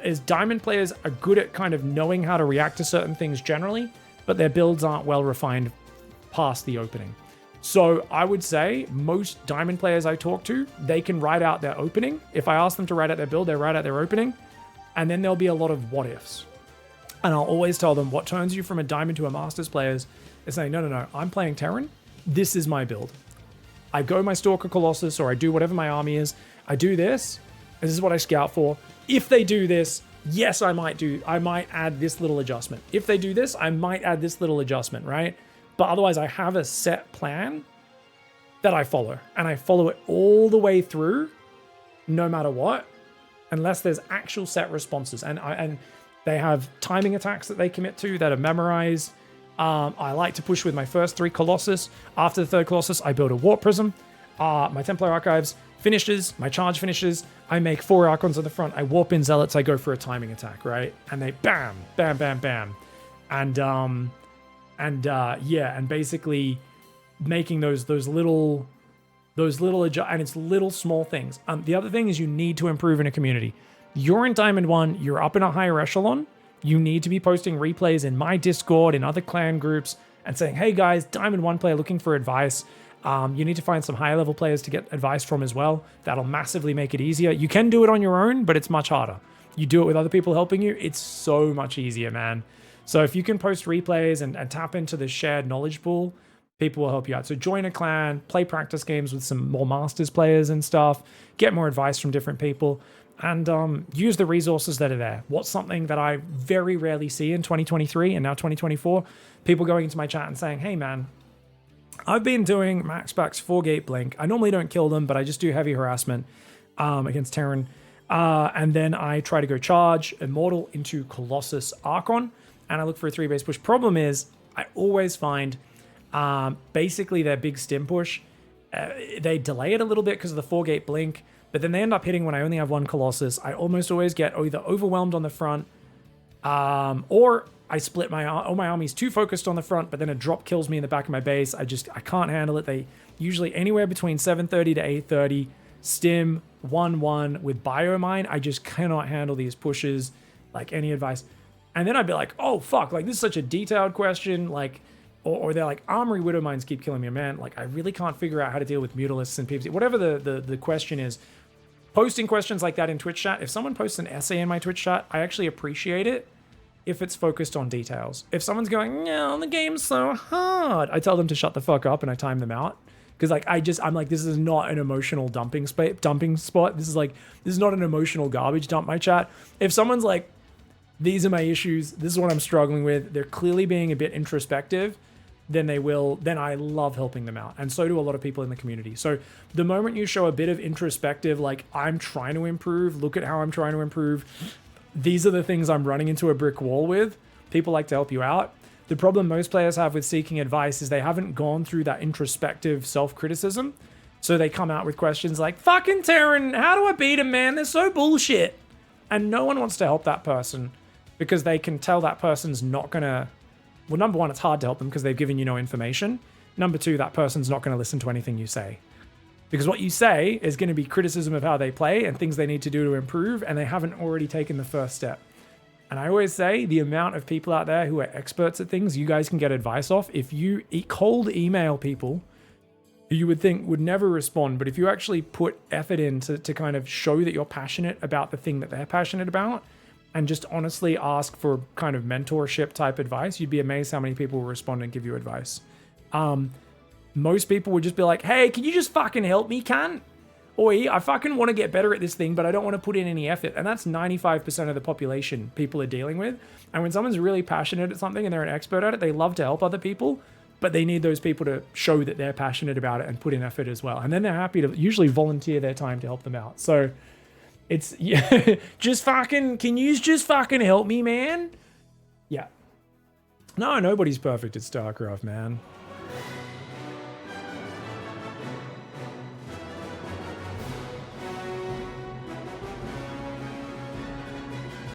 is Diamond players are good at kind of knowing how to react to certain things generally, but their builds aren't well refined past the opening. So I would say most Diamond players I talk to, they can write out their opening. If I ask them to write out their build, they write out their opening, and then there'll be a lot of what ifs. And I'll always tell them what turns you from a Diamond to a Masters players is saying, no, I'm playing Terran. This is my build. I go my Stalker Colossus, or I do whatever my army is. I do this. This is what I scout for. If they do this, yes, I might add this little adjustment. If they do this, I might add this little adjustment, right? But otherwise, I have a set plan that I follow. And I follow it all the way through, no matter what, unless there's actual set responses. And they have timing attacks that they commit to that are memorized. I like to push with my first 3 Colossus. After the 3rd Colossus, I build a Warp Prism. My Templar Archives finishes, my charge finishes. I make 4 Archons on the front. I warp in Zealots. I go for a timing attack, right? And they bam, bam, bam, bam. And basically making those little and it's little small things. The other thing is you need to improve in a community. You're in Diamond 1, you're up in a higher echelon. You need to be posting replays in my Discord, in other clan groups, and saying, hey guys, Diamond 1 player looking for advice. You need to find some higher level players to get advice from as well. That'll massively make it easier. You can do it on your own, but it's much harder. You do it with other people helping you, it's so much easier, man. So if you can post replays and tap into the shared knowledge pool, people will help you out. So join a clan, play practice games with some more Masters players and stuff, get more advice from different people, and use the resources that are there. What's something that I very rarely see in 2023 and now 2024? People going into my chat and saying, hey man, I've been doing Max Packs 4-Gate Blink. I normally don't kill them, but I just do heavy harassment against Terran. And then I try to go charge Immortal into Colossus Archon, and I look for a 3-base push. Problem is, I always find basically their big stim push, they delay it a little bit because of the 4-Gate Blink, but then they end up hitting when I only have 1 Colossus. I almost always get either overwhelmed on the front, or I split my army's too focused on the front, but then a drop kills me in the back of my base. I can't handle it. They usually anywhere between 7:30 to 8:30, stim 1-1 with biomine. I just cannot handle these pushes. Like, any advice? And then I'd be like, oh fuck, like this is such a detailed question, like, or they're like, Armory Widow Mines keep killing me, man. Like, I really can't figure out how to deal with Mutalisks and PvP. Whatever the question is, posting questions like that in Twitch chat, if someone posts an essay in my Twitch chat, I actually appreciate it if it's focused on details. If someone's going, no, the game's so hard, I tell them to shut the fuck up and I time them out. Because like I'm like, this is not an emotional dumping spot. This is not an emotional garbage dump, my chat. If someone's like, these are my issues, this is what I'm struggling with, they're clearly being a bit introspective, then I love helping them out. And so do a lot of people in the community. So the moment you show a bit of introspective, like, I'm trying to improve, look at how I'm trying to improve, these are the things I'm running into a brick wall with, people like to help you out. The problem most players have with seeking advice is they haven't gone through that introspective self-criticism. So they come out with questions like, fucking Terran, how do I beat him, man? They're so bullshit. And no one wants to help that person because they can tell that person's not gonna, well, number one, it's hard to help them because they've given you no information. Number two, that person's not gonna listen to anything you say. Because what you say is going to be criticism of how they play and things they need to do to improve, and they haven't already taken the first step. And I always say the amount of people out there who are experts at things you guys can get advice off. If you cold email people who you would think would never respond, but if you actually put effort in to kind of show that you're passionate about the thing that they're passionate about and just honestly ask for kind of mentorship type advice, you'd be amazed how many people will respond and give you advice. Most people would just be like, hey, can you just fucking help me, cunt? Oi, I fucking want to get better at this thing, but I don't want to put in any effort. And that's 95% of the population people are dealing with. And when someone's really passionate at something and they're an expert at it, they love to help other people, but they need those people to show that they're passionate about it and put in effort as well. And then they're happy to usually volunteer their time to help them out. So it's, yeah, just fucking, can you just fucking help me, man? Yeah. No, nobody's perfect at StarCraft, man.